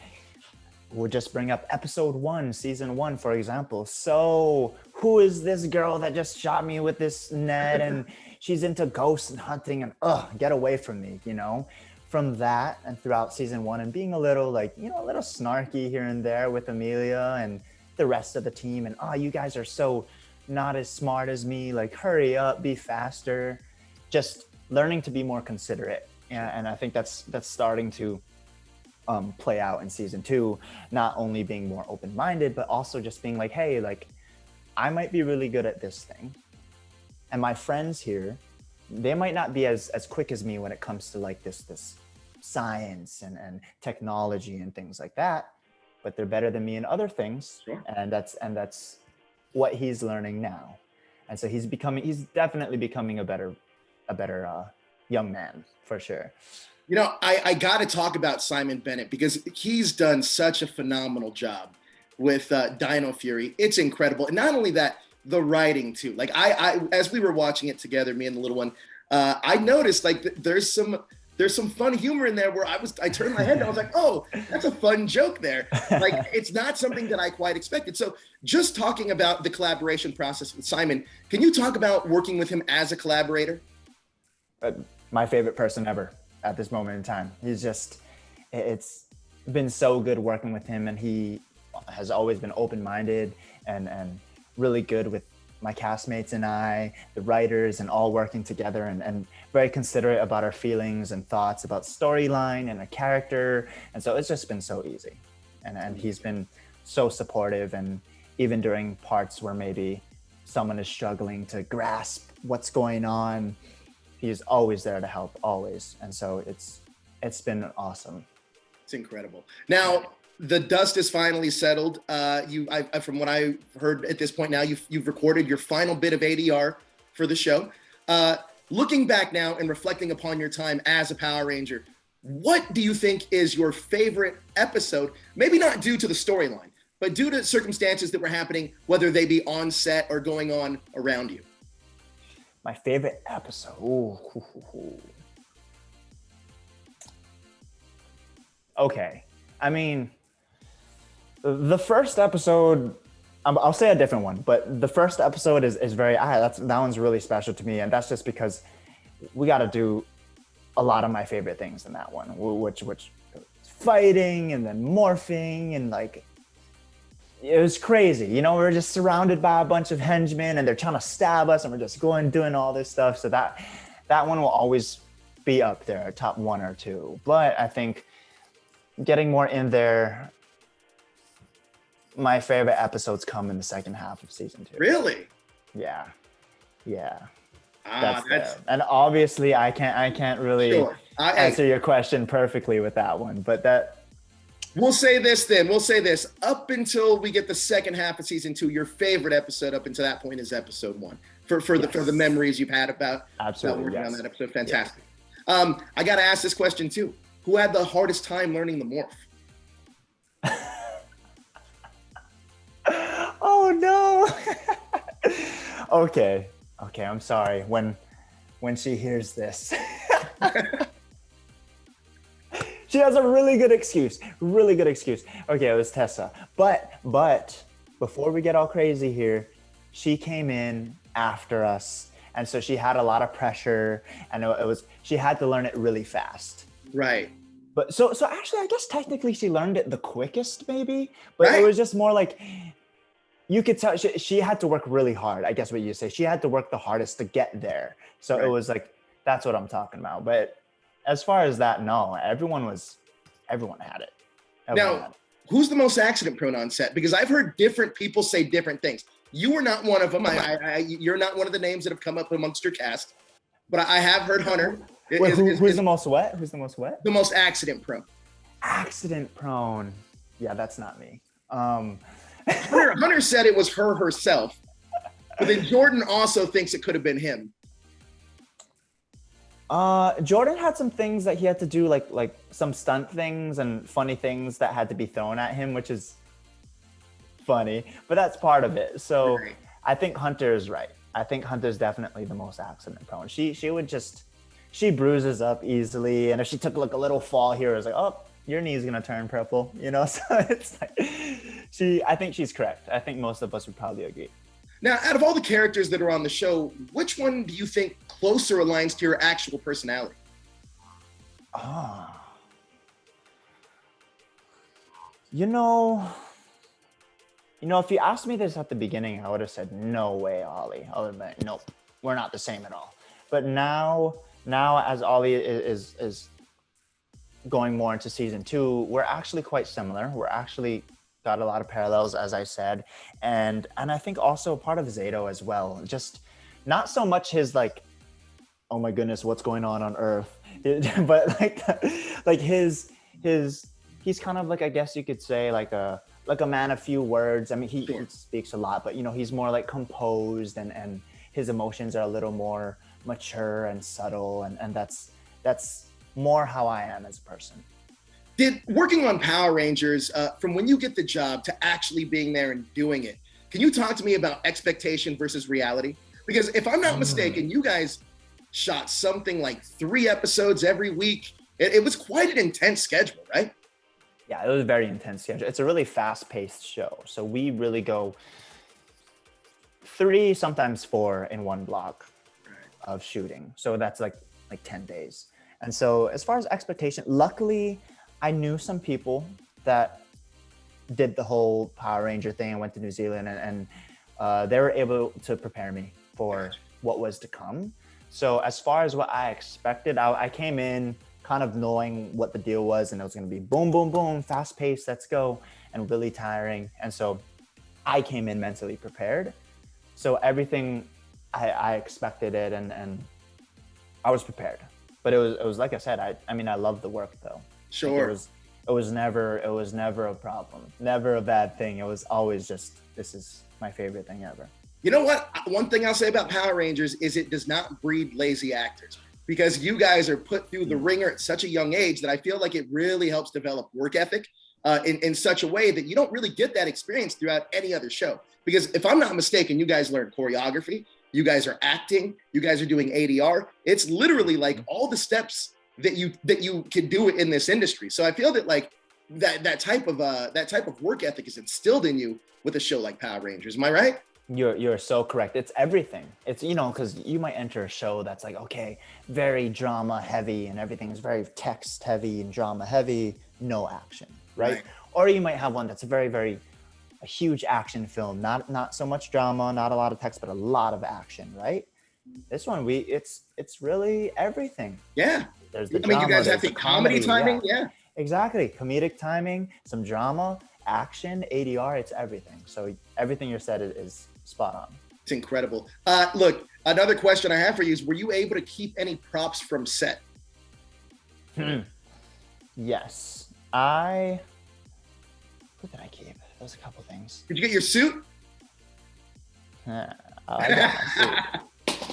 we'll just bring up episode 1, season 1, for example. So who is this girl that just shot me with this net and she's into ghosts and hunting and get away from me, you know? From that and throughout season 1 and being a little a little snarky here and there with Amelia and the rest of the team and you guys are so not as smart as me, hurry up, be faster. Just learning to be more considerate. And I think that's starting to play out in season 2, not only being more open-minded, but also just being like, hey, like, I might be really good at this thing, and my friends here, they might not be as quick as me when it comes to like this science and technology and things like that, but they're better than me in other things. Sure. And that's what he's learning now. And so he's definitely becoming a better young man, for sure. You know, I got to talk about Simon Bennett because he's done such a phenomenal job with Dino Fury. It's incredible. And not only that, the writing too. Like I as we were watching it together, me and the little one, I noticed like there's some fun humor in there where I turned my head and I was like, oh, that's a fun joke there. Like it's not something that I quite expected. So just talking about the collaboration process with Simon, can you talk about working with him as a collaborator? My favorite person ever at this moment in time. It's been so good working with him, and he has always been open-minded and really good with my castmates and I, the writers, and all working together, and very considerate about our feelings and thoughts about storyline and a character. And so it's just been so easy. And he's been so supportive, and even during parts where maybe someone is struggling to grasp what's going on, he's always there to help, always. And so it's been awesome. It's incredible. Now, the dust is finally settled. From what I heard at this point now, you've recorded your final bit of ADR for the show. Looking back now and reflecting upon your time as a Power Ranger, what do you think is your favorite episode? Maybe not due to the storyline, but due to circumstances that were happening, whether they be on set or going on around you. My favorite episode. Ooh. Okay. I mean, the first episode, I'll say a different one, but the first episode is very, that one's really special to me. And that's just because we got to do a lot of my favorite things in that one, which fighting and then morphing, and like, it was crazy. You know, we were just surrounded by a bunch of henchmen and they're trying to stab us, and we're just doing all this stuff. So that one will always be up there, top 1 or 2. But I think getting more in there, my favorite episodes come in the second half of season 2. Really? Yeah. That's and obviously I can't really answer your question perfectly with that one, but that. We'll say this then. We'll say this. Up until we get the second half of season 2, your favorite episode up until that point is episode 1. For the memories you've had about working on that episode. Fantastic. Yes. I got to ask this question too. Who had the hardest time learning the morph? Oh no. Okay, I'm sorry. When she hears this. She has a really good excuse. Okay, it was Tessa. But before we get all crazy here, she came in after us, and so she had a lot of pressure, and she had to learn it really fast. Right. But so actually, I guess technically she learned it the quickest, maybe. But right. It was just more like, you could tell she had to work really hard. I guess what you say, she had to work the hardest to get there. So right. It was like, that's what I'm talking about. But as far as that, no, everyone had it. Now, who's the most accident prone on set? Because I've heard different people say different things. You were not one of them. You're not one of the names that have come up amongst your cast, but I have heard Hunter. Wait, who's the most wet? Who's the most wet? The most accident prone. Accident prone. Yeah, that's not me. Hunter said it was herself, but then Jordan also thinks it could have been him. Jordan had some things that he had to do, like some stunt things and funny things that had to be thrown at him, which is funny, but that's part of it. So right. I think Hunter is right. I think Hunter's definitely the most accident prone. She bruises up easily, and if she took like a little fall here, it was like, oh, your knee's gonna turn purple, you know? So it's like, I think she's correct. I think most of us would probably agree. Now, out of all the characters that are on the show, which one do you think closer aligns to your actual personality? You know, if you asked me this at the beginning, I would have said, no way, Ollie. I would have been, nope, we're not the same at all. But now as Ollie is going more into season 2, we're actually quite similar. We're actually got a lot of parallels, as I said, and I think also part of Zato as well. Just not so much his like, oh my goodness, what's going on Earth, but like his he's kind of like, I guess you could say like a man of few words. I mean, he speaks a lot, but you know, he's more like composed, and his emotions are a little more mature and subtle, and that's more how I am as a person. Did working on Power Rangers, from when you get the job to actually being there and doing it, can you talk to me about expectation versus reality? Because if I'm not mistaken, you guys shot something like 3 episodes every week. It was quite an intense schedule, right? Yeah, it was a very intense schedule. It's a really fast-paced show. So we really go 3, sometimes 4 in one block of shooting. So that's like 10 days. And so as far as expectation, luckily, I knew some people that did the whole Power Ranger thing and went to New Zealand, and they were able to prepare me for what was to come. So as far as what I expected, I came in kind of knowing what the deal was, and it was going to be boom, boom, boom, fast paced, let's go, and really tiring. And so I came in mentally prepared. So everything, I expected it, and I was prepared. But it was like I said, I mean, I love the work though. Sure. Like it was never a problem, never a bad thing. It was always just, this is my favorite thing ever. You know what? One thing I'll say about Power Rangers is it does not breed lazy actors, because you guys are put through the ringer at such a young age that I feel like it really helps develop work ethic in such a way that you don't really get that experience throughout any other show. Because if I'm not mistaken, you guys learn choreography, you guys are acting, you guys are doing ADR. It's literally like all the steps that you can do in this industry. So I feel that like that type of work ethic is instilled in you with a show like Power Rangers. Am I right? You're so correct. It's everything. It's, you know, because you might enter a show that's like, okay, very drama heavy and everything's very text heavy and drama heavy, no action, right? Or you might have one that's a huge action film, not so much drama, not a lot of text, but a lot of action, right? This one, it's really everything. Yeah. There's the I mean, drama, you guys have there's the comedy timing, yeah. Exactly. Comedic timing, some drama, action, ADR, it's everything. So everything you said is spot on. It's incredible. Look, another question I have for you is, were you able to keep any props from set? Yes. What did I keep? There was a couple things. Did you get your suit? I got my suit.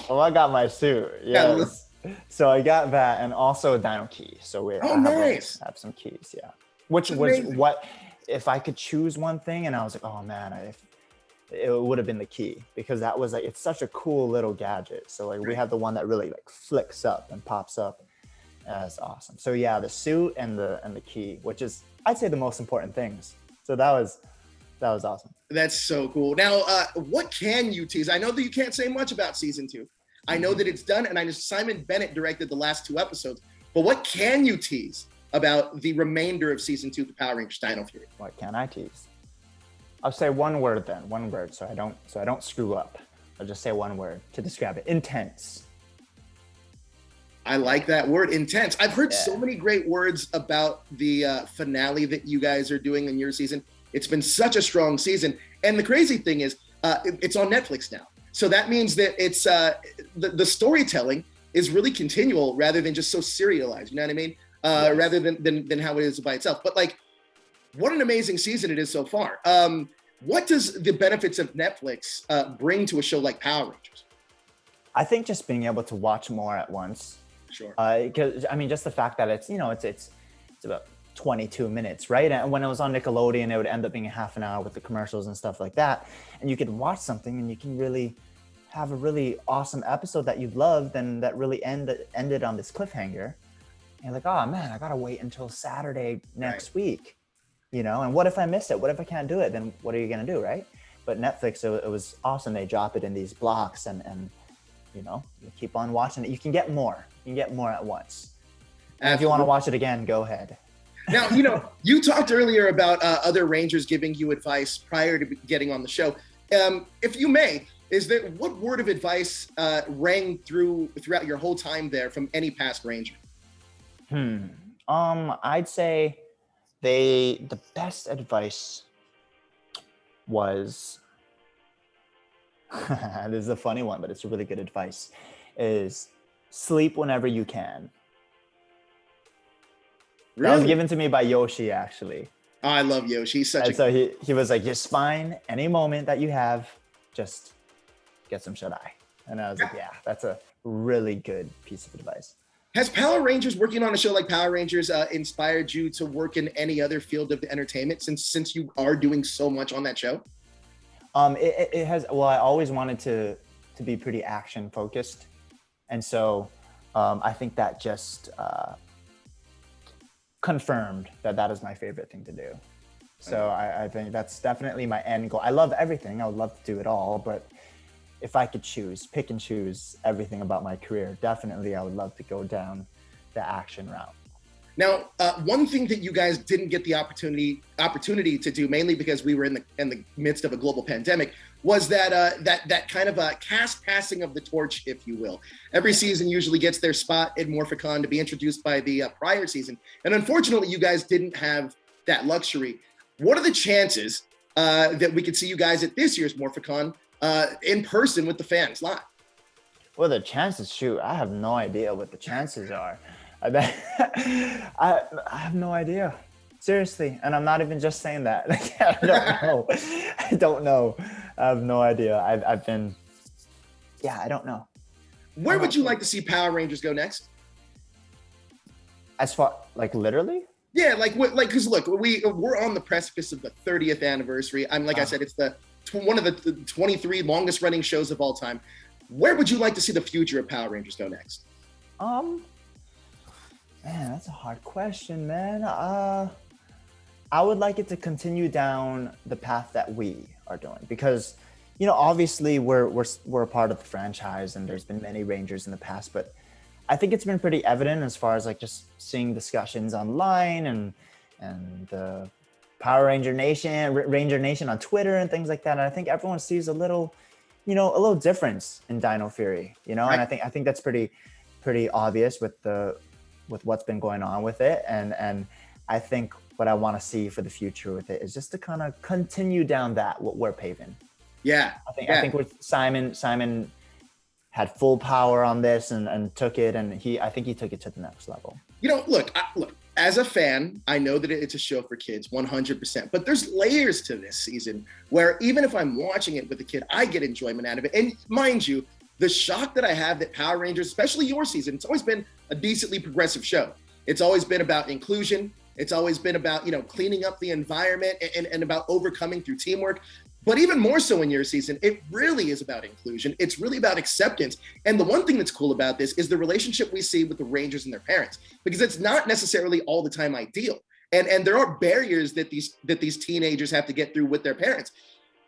Oh, I got my suit. Yes. So I got that, and also a Dino key. So nice. have some keys, yeah. Which was what, if I could choose one thing, and I was like, oh man, it would have been the key, because that was like, it's such a cool little gadget. So like we have the one that really like flicks up and pops up. That's awesome. So yeah, the suit and the key, which is, I'd say, the most important things. So that was awesome. That's so cool. Now, what can you tease? I know that you can't say much about season 2. I know that it's done, and I know Simon Bennett directed the last 2 episodes. But what can you tease about the remainder of season 2 of the Power Rangers Dino Fury? What can I tease? I'll say one word then, so I don't screw up. I'll just say one word to describe it: intense. I like that word, intense. I've heard so many great words about the finale that you guys are doing in your season. It's been such a strong season, and the crazy thing is, it's on Netflix now. So that means that it's the storytelling is really continual rather than just so serialized. You know what I mean? Rather than how it is by itself. But like, what an amazing season it is so far. What does the benefits of Netflix bring to a show like Power Rangers? I think just being able to watch more at once. Sure. Because I mean, just the fact that it's about 22 minutes, right? And when it was on Nickelodeon, it would end up being a half an hour with the commercials and stuff like that. And you could watch something and you can really have a really awesome episode that you loved and that really ended on this cliffhanger. And you're like, oh man, I gotta wait until Saturday next week, you know? And what if I miss it? What if I can't do it? Then what are you gonna do, right? But Netflix, it was awesome. They drop it in these blocks, and you know, you keep on watching it. You can get more. You can get more at once. And if you want to watch it again, go ahead. Now, you know, you talked earlier about other Rangers giving you advice prior to getting on the show. If you may, what word of advice rang throughout your whole time there from any past Ranger? I'd say the best advice was this is a funny one, but it's a really good advice, is sleep whenever you can. Really? That was given to me by Yoshi, actually. Oh, I love Yoshi. He's such And so he was like, just fine, any moment that you have, just get some shut-eye. And I was like, yeah, that's a really good piece of advice. Has Power Rangers, working on a show like Power Rangers, inspired you to work in any other field of the entertainment since you are doing so much on that show? It has. Well, I always wanted to be pretty action focused, and so I think that just confirmed that is my favorite thing to do. So I think that's definitely my end goal. I love everything. I would love to do it all, but if I could pick and choose everything about my career, definitely I would love to go down the action route. Now, one thing that you guys didn't get the opportunity to do, mainly because we were in the midst of a global pandemic, was that kind of a cast passing of the torch, if you will. Every season usually gets their spot in Morphicon to be introduced by the prior season, and unfortunately, you guys didn't have that luxury. What are the chances that we could see you guys at this year's Morphicon in person with the fans live? Well, the chances, shoot, I have no idea what the chances are. I bet I have no idea, seriously, and I'm not even just saying that. I don't know. I have no idea. I don't know. Where would you like to see Power Rangers go next? As far, like, literally? Yeah, because look, we're on the precipice of the 30th anniversary. I said, it's one of the 23 longest running shows of all time. Where would you like to see the future of Power Rangers go next? Man, that's a hard question, man. I would like it to continue down the path that we are doing, because, obviously we're a part of the franchise, and there's been many Rangers in the past, but I think it's been pretty evident as far as like just seeing discussions online and the Power Ranger Nation on Twitter and things like that. And I think everyone sees a little difference in Dino Fury, Right. And I think that's pretty obvious with what's been going on with it. And I think what I want to see for the future with it is just to kind of continue down what we're paving. Yeah. I think with Simon had full power on this and took it, and I think he took it to the next level. Look, as a fan, I know that it's a show for kids, 100%, but there's layers to this season where even if I'm watching it with a kid, I get enjoyment out of it. And mind you, the shock that I have that Power Rangers, especially your season, it's always been a decently progressive show. It's always been about inclusion. It's always been about, cleaning up the environment and about overcoming through teamwork. But even more so in your season, it really is about inclusion. It's really about acceptance. And the one thing that's cool about this is the relationship we see with the Rangers and their parents, because it's not necessarily all the time ideal. And there are barriers that these teenagers have to get through with their parents.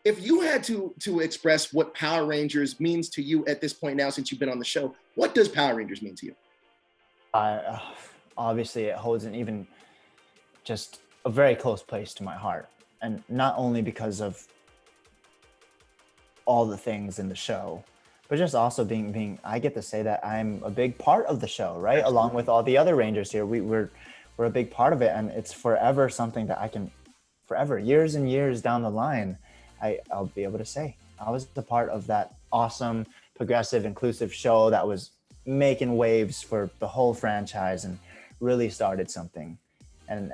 If you had to express what Power Rangers means to you at this point now, since you've been on the show, what does Power Rangers mean to you? Obviously, it holds an even just a very close place to my heart. And not only because of all the things in the show, but just also being I get to say that I'm a big part of the show, right? Absolutely. Along with all the other Rangers here, we're a big part of it, and it's forever something that I can years and years down the line, I'll be able to say I was the part of that awesome, progressive, inclusive show that was making waves for the whole franchise and really started something, and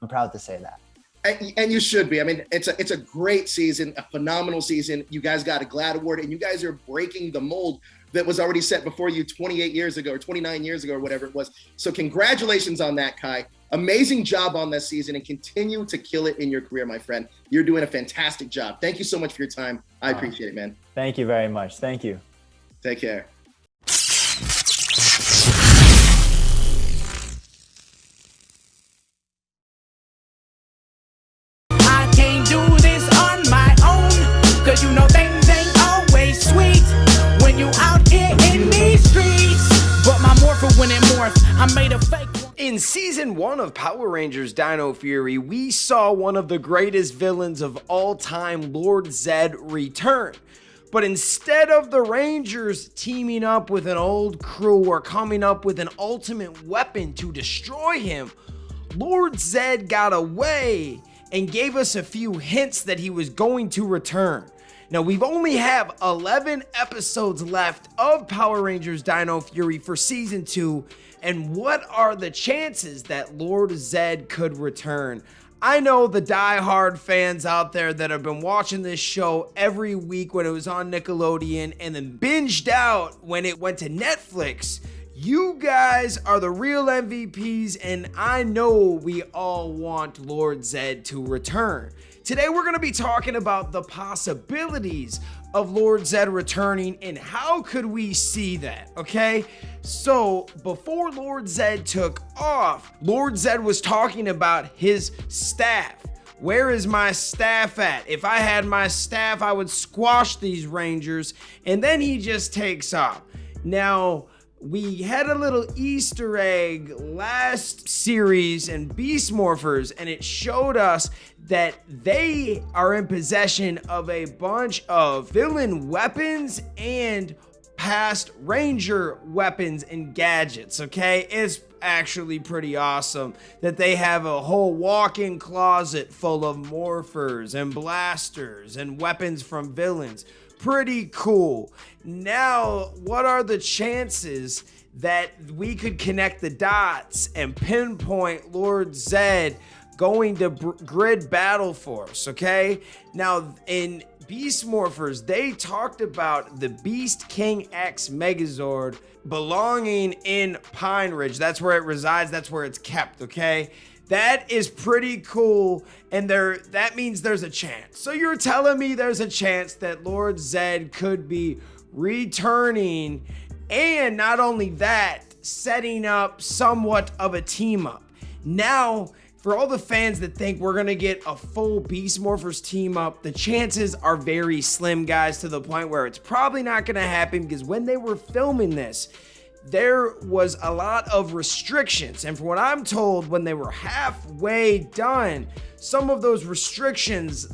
I'm proud to say that. And you should be. I mean, it's a great season, a phenomenal season. You guys got a GLAAD award, and you guys are breaking the mold that was already set before you 28 years ago or 29 years ago or whatever it was. So congratulations on that, Kai. Amazing job on this season, and continue to kill it in your career, my friend. You're doing a fantastic job. Thank you so much for your time. I appreciate it, man. Thank you very much. Thank you. Take care. I can't do this on my own, 'cause things ain't always sweet when you out here in these streets. But my morpher, when it morphed, I made a fake one. In Season 1 of Power Rangers Dino Fury, we saw one of the greatest villains of all time, Lord Zedd, return. But instead of the Rangers teaming up with an old crew or coming up with an ultimate weapon to destroy him, Lord Zedd got away and gave us a few hints that he was going to return. Now, we've only have 11 episodes left of Power Rangers Dino Fury for Season 2, and what are the chances that Lord Zedd could return? I know the die-hard fans out there that have been watching this show every week when it was on Nickelodeon and then binged out when it went to Netflix. You guys are the real MVPs, and I know we all want Lord Zedd to return. Today we're going to be talking about the possibilities of Lord Zedd returning and how could we see that, okay? So before Lord Zedd took off, Lord Zedd was talking about his staff. Where is my staff at? If I had my staff, I would squash these Rangers, and then he just takes off. Now, we had a little Easter egg last series in Beast Morphers, and it showed us that they are in possession of a bunch of villain weapons and past Ranger weapons and gadgets, okay? It's actually pretty awesome that they have a whole walk-in closet full of morphers and blasters and weapons from villains. Pretty cool. Now, what are the chances that we could connect the dots and pinpoint Lord Zedd going to Grid Battle Force, okay? Now, in Beast Morphers, they talked about the Beast King X Megazord belonging in Pine Ridge. That's where it resides. That's where it's kept, okay? That is pretty cool, and that means there's a chance. So you're telling me there's a chance that Lord Zedd could be returning, and not only that, setting up somewhat of a team up. Now, for all the fans that think we're gonna get a full Beast Morphers team up, the chances are very slim, guys, to the point where it's probably not gonna happen, because when they were filming this, there was a lot of restrictions, and from what I'm told, when they were halfway done, some of those restrictions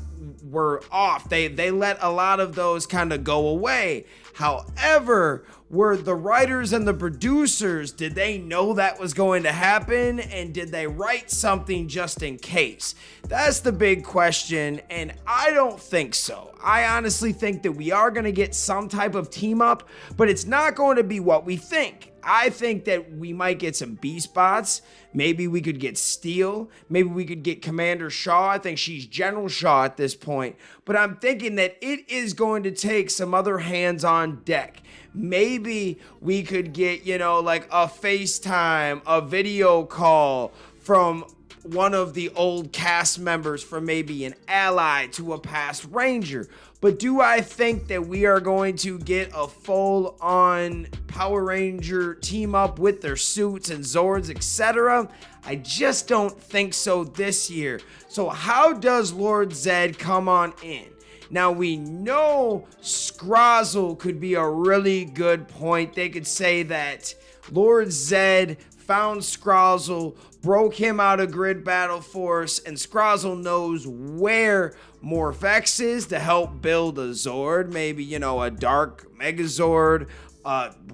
were off. They let a lot of those kind of go away. However, were the writers and the producers, did they know that was going to happen, and did they write something just in case? That's the big question, and I don't think so. I honestly think that we are going to get some type of team up, but it's not going to be what we think. I think that we might get some Beast Bots. Maybe we could get Steel. Maybe we could get Commander Shaw. I think she's General Shaw at this point. But I'm thinking that it is going to take some other hands on deck. Maybe we could get, like a FaceTime, a video call from one of the old cast members, from maybe an ally to a past Ranger. But do I think that we are going to get a full-on Power Ranger team up with their suits and Zords, etc.? I just don't think so this year. So how does Lord Zedd come on in? Now, we know Scrozzle could be a really good point. They could say that Lord Zedd found Scrozzle, broke him out of Grid Battle Force, and Scrozzle knows where Morph-X is to help build a Zord, maybe, a Dark Megazord,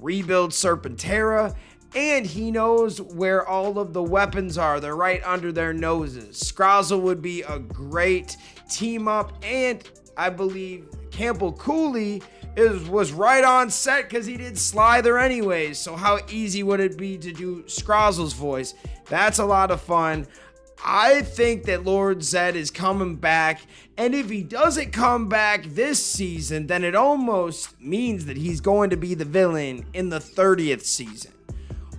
rebuild Serpentera, and he knows where all of the weapons are. They're right under their noses. Scrozzle would be a great team up, and I believe Campbell Cooley was right on set because he did Slither anyways. So how easy would it be to do Scrozzle's voice? That's a lot of fun. I think that Lord Zedd is coming back, and if he doesn't come back this season, then it almost means that he's going to be the villain in the 30th season.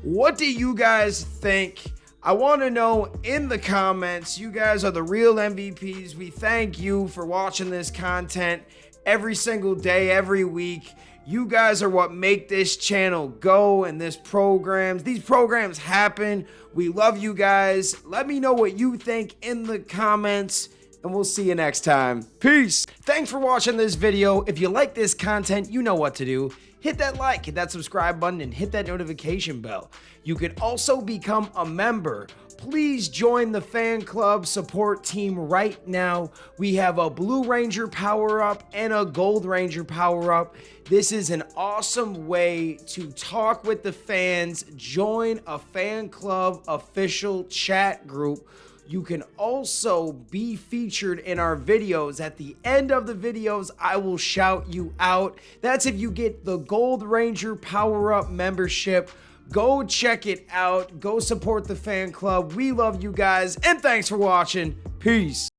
What do you guys think? I want to know in the comments. You guys are the real MVPs. We thank you for watching this content every single day, every week. You guys are what make this channel go, and these programs happen. We love you guys. Let me know what you think in the comments, and we'll see you next time. Peace. Thanks for watching this video. If you like this content, you know what to do. Hit that like, hit that subscribe button, and hit that notification bell. You can also become a member. please join the fan club support team right now. We have a Blue Ranger power-up and a Gold Ranger power-up. This is an awesome way to talk with the fans. Join a fan club official chat group. You can also be featured in our videos. At the end of the videos, I will shout you out. That's if you get the Gold Ranger power-up membership. Go check it out. Go support the fan club. We love you guys, and thanks for watching. Peace.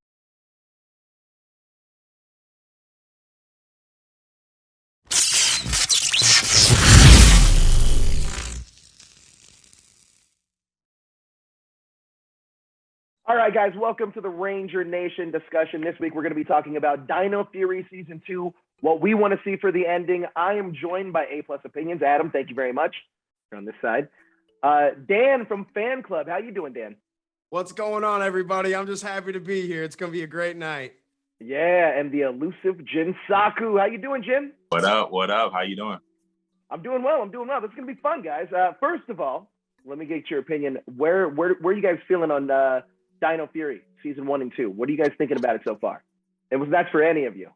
All right, guys, welcome to the Ranger Nation discussion. This week, we're going to be talking about Dino Fury Season 2, what we want to see for the ending. I am joined by Aplusopinions. Adam, thank you very much. You're on this side. Dan from Fan Club. How you doing, Dan? What's going on, everybody? I'm just happy to be here. It's going to be a great night. Yeah, and the elusive Jinsakuu. How you doing, Jin? What up? What up? How you doing? I'm doing well. This is going to be fun, guys. First of all, let me get your opinion. Where are you guys feeling on Dino Fury Season 1 and 2? What are you guys thinking about it so far? That's for any of you.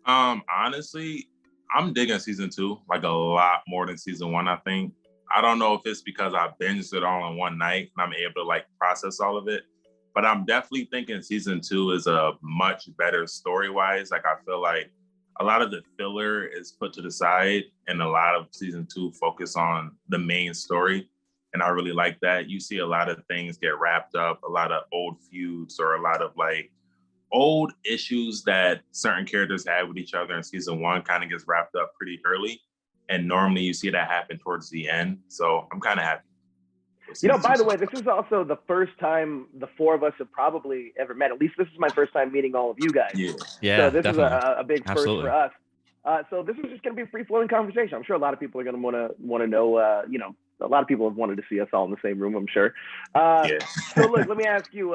Honestly, I'm digging Season 2 like a lot more than Season 1, I think. I don't know if it's because I binged it all in one night and I'm able to like process all of it, but I'm definitely thinking Season 2 is a much better story-wise. Like, I feel like a lot of the filler is put to the side and a lot of Season 2 focus on the main story. And I really like that. You see a lot of things get wrapped up, a lot of old feuds or a lot of like old issues that certain characters had with each other in Season 1 kind of gets wrapped up pretty early. And normally you see that happen towards the end. So I'm kind of happy. By the way, this is also the first time the four of us have probably ever met. At least this is my first time meeting all of you guys. Yeah. So this definitely is a big first for us. So this is just going to be a free-flowing conversation. I'm sure a lot of people are going to want to know, a lot of people have wanted to see us all in the same room, I'm sure. So look, let me ask you,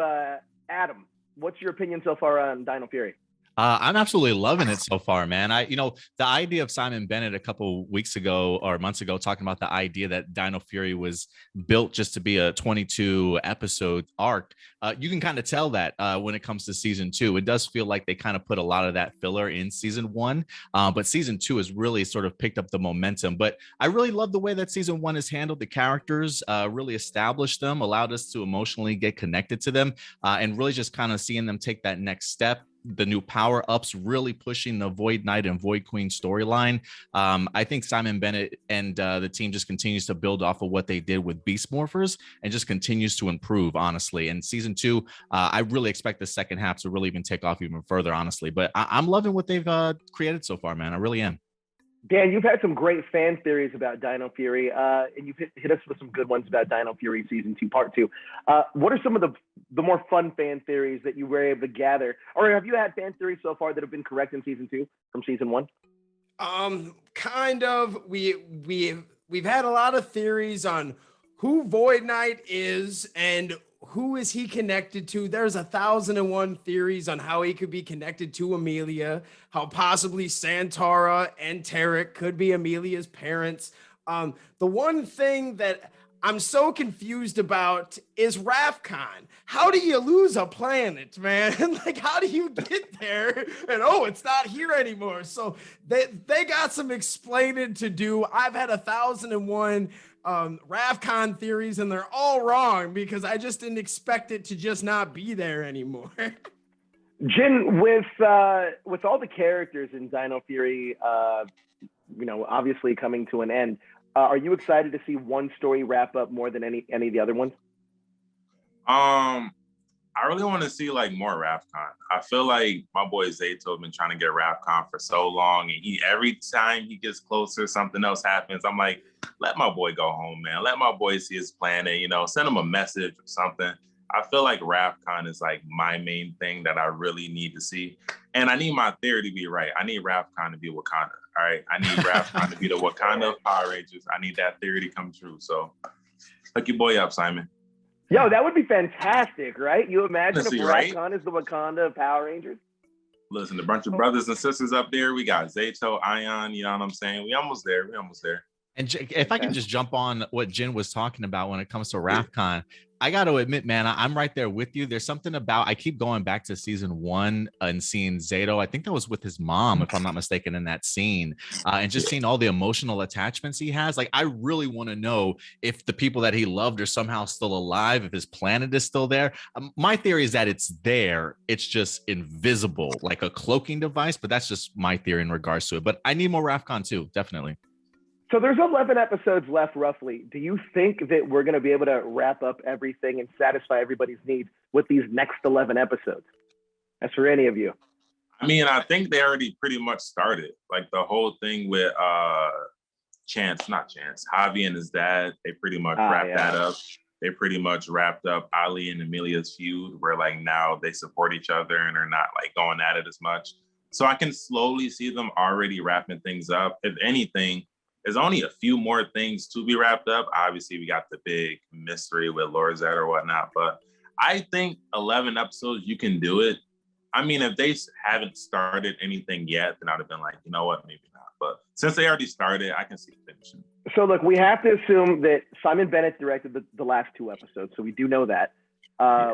Adam, what's your opinion so far on Dino Fury? I'm absolutely loving it so far, man. The idea of Simon Bennett a couple weeks ago or months ago, talking about the idea that Dino Fury was built just to be a 22 episode arc. You can kind of tell that when it comes to Season 2, it does feel like they kind of put a lot of that filler in Season 1, but Season 2 has really sort of picked up the momentum. But I really love the way that Season 1 has handled the characters, really established them, allowed us to emotionally get connected to them, and really just kind of seeing them take that next step. The new power-ups really pushing the Void Knight and Void Queen storyline. I think Simon Bennett and the team just continues to build off of what they did with Beast Morphers and just continues to improve, honestly. And Season 2, I really expect the second half to really even take off even further, honestly. But I'm loving what they've created so far, man. I really am. Dan, you've had some great fan theories about Dino Fury, and you've hit us with some good ones about Dino Fury Season 2, Part 2. What are some of the more fun fan theories that you were able to gather? Or have you had fan theories so far that have been correct in Season 2 from Season 1? Kind of. We've had a lot of theories on who Void Knight is and who is he connected to. There's 1,001 theories on how he could be connected to Amelia, how possibly Santara and Tarek could be Amelia's parents. The one thing that I'm so confused about is Rafcon. How do you lose a planet, man? Like, how do you get there? And it's not here anymore. So they got some explaining to do. I've had 1,001 Rafcon theories, and they're all wrong because I just didn't expect it to just not be there anymore. Jin, with all the characters in Dino Fury, obviously coming to an end, are you excited to see one story wrap up more than any of the other ones? I really want to see like more Rafcon. I feel like my boy Zato has been trying to get Rafcon for so long, and every time he gets closer, something else happens. I'm like, let my boy go home, man. Let my boy see his planet, send him a message or something. I feel like Rafcon is like my main thing that I really need to see. And I need my theory to be right. I need Rafcon to be Wakanda, all right? I need Rafcon to be the Wakanda of Power Rangers. I need that theory to come true. So hook your boy up, Simon. Yo, that would be fantastic, right? You imagine Honestly, if right? Rafcon is the Wakanda of Power Rangers? Listen, a bunch of brothers and sisters up there. We got Zato, Ion, you know what I'm saying? We almost there. And if I can just jump on what Jin was talking about when it comes to RAFCON, I got to admit, man, I'm right there with you. There's something about, I keep going back to season 1 and seeing Zato. I think that was with his mom, if I'm not mistaken, in that scene, and just seeing all the emotional attachments he has. Like, I really want to know if the people that he loved are somehow still alive, if his planet is still there. My theory is that it's there. It's just invisible, like a cloaking device, but that's just my theory in regards to it. But I need more RAFCON too, definitely. So there's 11 episodes left, roughly. Do you think that we're going to be able to wrap up everything and satisfy everybody's needs with these next 11 episodes? As for any of you. I mean, I think they already pretty much started. Like the whole thing with Javi and his dad, they pretty much wrapped that up. They pretty much wrapped up Ali and Amelia's feud, where like now they support each other and are not like going at it as much. So I can slowly see them already wrapping things up. If anything, there's only a few more things to be wrapped up. Obviously, we got the big mystery with Lord Zedd or whatnot, but I think 11 episodes, you can do it. I mean, if they haven't started anything yet, then I'd have been like, you know what, maybe not. But since they already started, I can see it finishing. So look, we have to assume that Simon Bennett directed the last 2 episodes, so we do know that.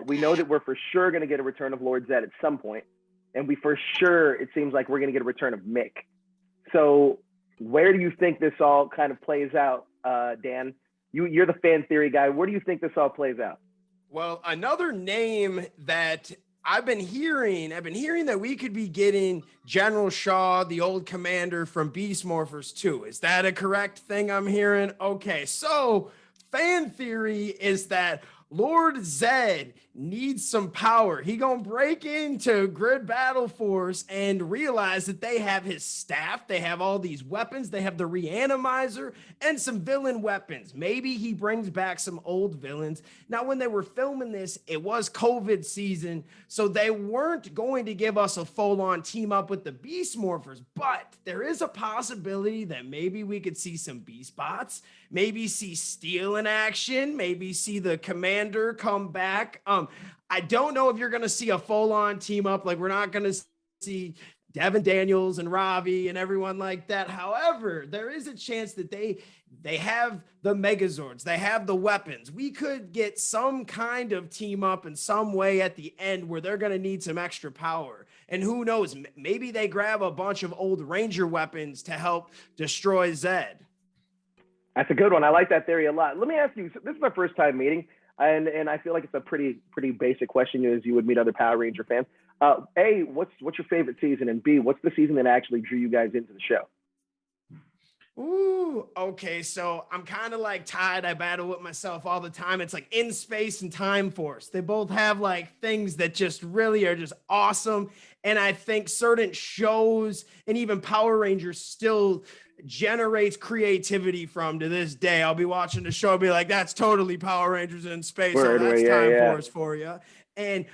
We know that we're for sure going to get a return of Lord Zedd at some point, and we for sure, it seems like we're going to get a return of Mick. So where do you think this all kind of plays out, Dan? You're the fan theory guy. Where do you think this all plays out? Well, another name that I've been hearing that we could be getting General Shaw, the old commander from Beast Morphers 2. Is that a correct thing I'm hearing? Okay, so fan theory is that Lord Zedd needs some power. He gonna break into Grid Battle Force and realize that they have his staff. They have all these weapons. They have the Reanimizer and some villain weapons. Maybe he brings back some old villains. Now, when they were filming this, it was COVID season, so they weren't going to give us a full-on team up with the Beast Morphers, but there is a possibility that maybe we could see some Beast Bots, maybe see Steel in action, maybe see the Commander come back. I don't know if you're going to see a full-on team up. Like, we're not going to see Devin Daniels and Ravi and everyone like that. However, there is a chance that they have the Megazords. They have the weapons. We could get some kind of team up in some way at the end where they're going to need some extra power. And who knows, maybe they grab a bunch of old Ranger weapons to help destroy Zedd. That's a good one. I like that theory a lot. Let me ask you, so this is my first time meeting, and I feel like it's a pretty basic question as you would meet other Power Ranger fans. A, what's your favorite season? And B, what's the season that actually drew you guys into the show? Ooh, okay. So I'm kind of like tied. I battle with myself all the time. It's like In Space and Time Force. They both have like things that just really are just awesome. And I think certain shows and even Power Rangers still generates creativity from to this day. I'll be watching the show and be like, that's totally Power Rangers in space. So that's Time Force for you. And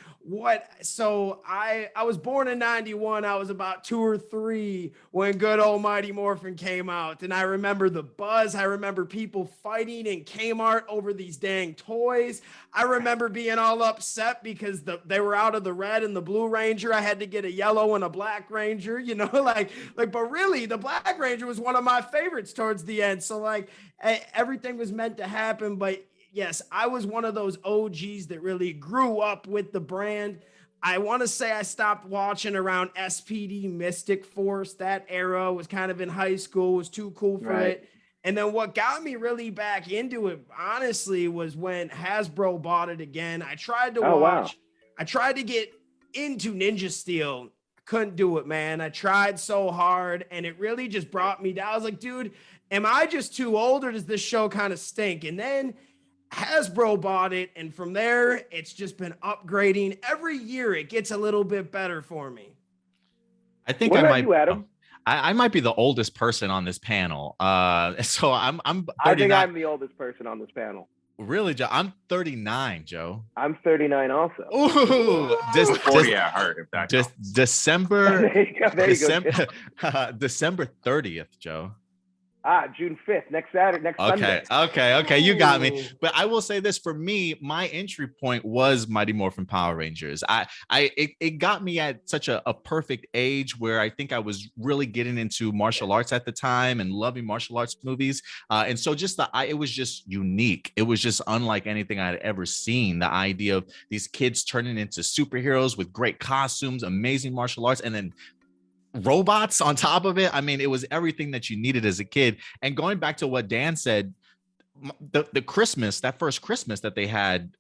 so I was born in 91. I was about 2 or 3 when good old Mighty Morphin came out. And I remember the buzz. I remember people fighting in Kmart over these dang toys. I remember being all upset because they were out of the red and the blue Ranger. I had to get a yellow and a black Ranger, you know, but really the Black Ranger was one of my favorites towards the end. So like everything was meant to happen, but yes, I was one of those OGs that really grew up with the brand. I want to say I stopped watching around SPD Mystic Force. That era was kind of in high school, was too cool for it. And then what got me really back into it, honestly, was when Hasbro bought it again. I tried to I tried to get into Ninja Steel. I couldn't do it, man. I tried so hard and it really just brought me down. I was like, dude, am I just too old or does this show kind of stink? And then Hasbro bought it, and from there, it's just been upgrading. Every year, it gets a little bit better for me. I think what about you, Adam? I might be the oldest person on this panel. So I'm 39. I think I'm the oldest person on this panel. Really, Joe? I'm 39, Joe. I'm 39 also. Ooh, just 40 at heart, if that just December. There you go. December 30th, Joe. June 5th, next Saturday, next Sunday. Okay, you got me. But I will say this, for me, my entry point was Mighty Morphin Power Rangers. It got me at such a perfect age where I think I was really getting into martial arts at the time and loving martial arts movies. And so just it was just unique. It was just unlike anything I had ever seen. The idea of these kids turning into superheroes with great costumes, amazing martial arts, and then robots on top of it. I mean, it was everything that you needed as a kid. And going back to what Dan said, the Christmas, that first Christmas that they had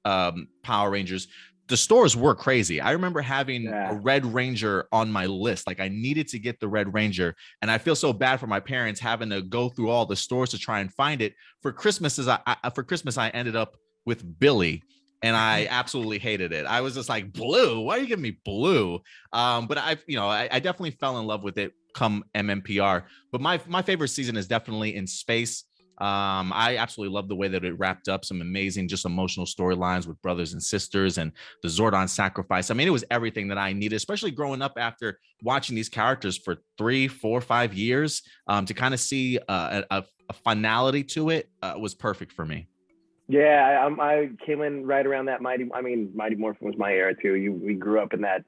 Power Rangers, the stores were crazy. I remember having a Red Ranger on my list. Like, I needed to get the Red Ranger, and I feel so bad for my parents having to go through all the stores to try and find it. For Christmas, I ended up with Billy, and I absolutely hated it. I was just like, blue? Why are you giving me blue? But I definitely fell in love with it come MMPR. But my favorite season is definitely in space. I absolutely love the way that it wrapped up some amazing, just emotional storylines with brothers and sisters and the Zordon sacrifice. I mean, it was everything that I needed, especially growing up after watching these characters for 3, 4, 5 years. To kind of see a finality to it was perfect for me. Yeah, I came in right around that Mighty Morphin was my era too. We grew up in that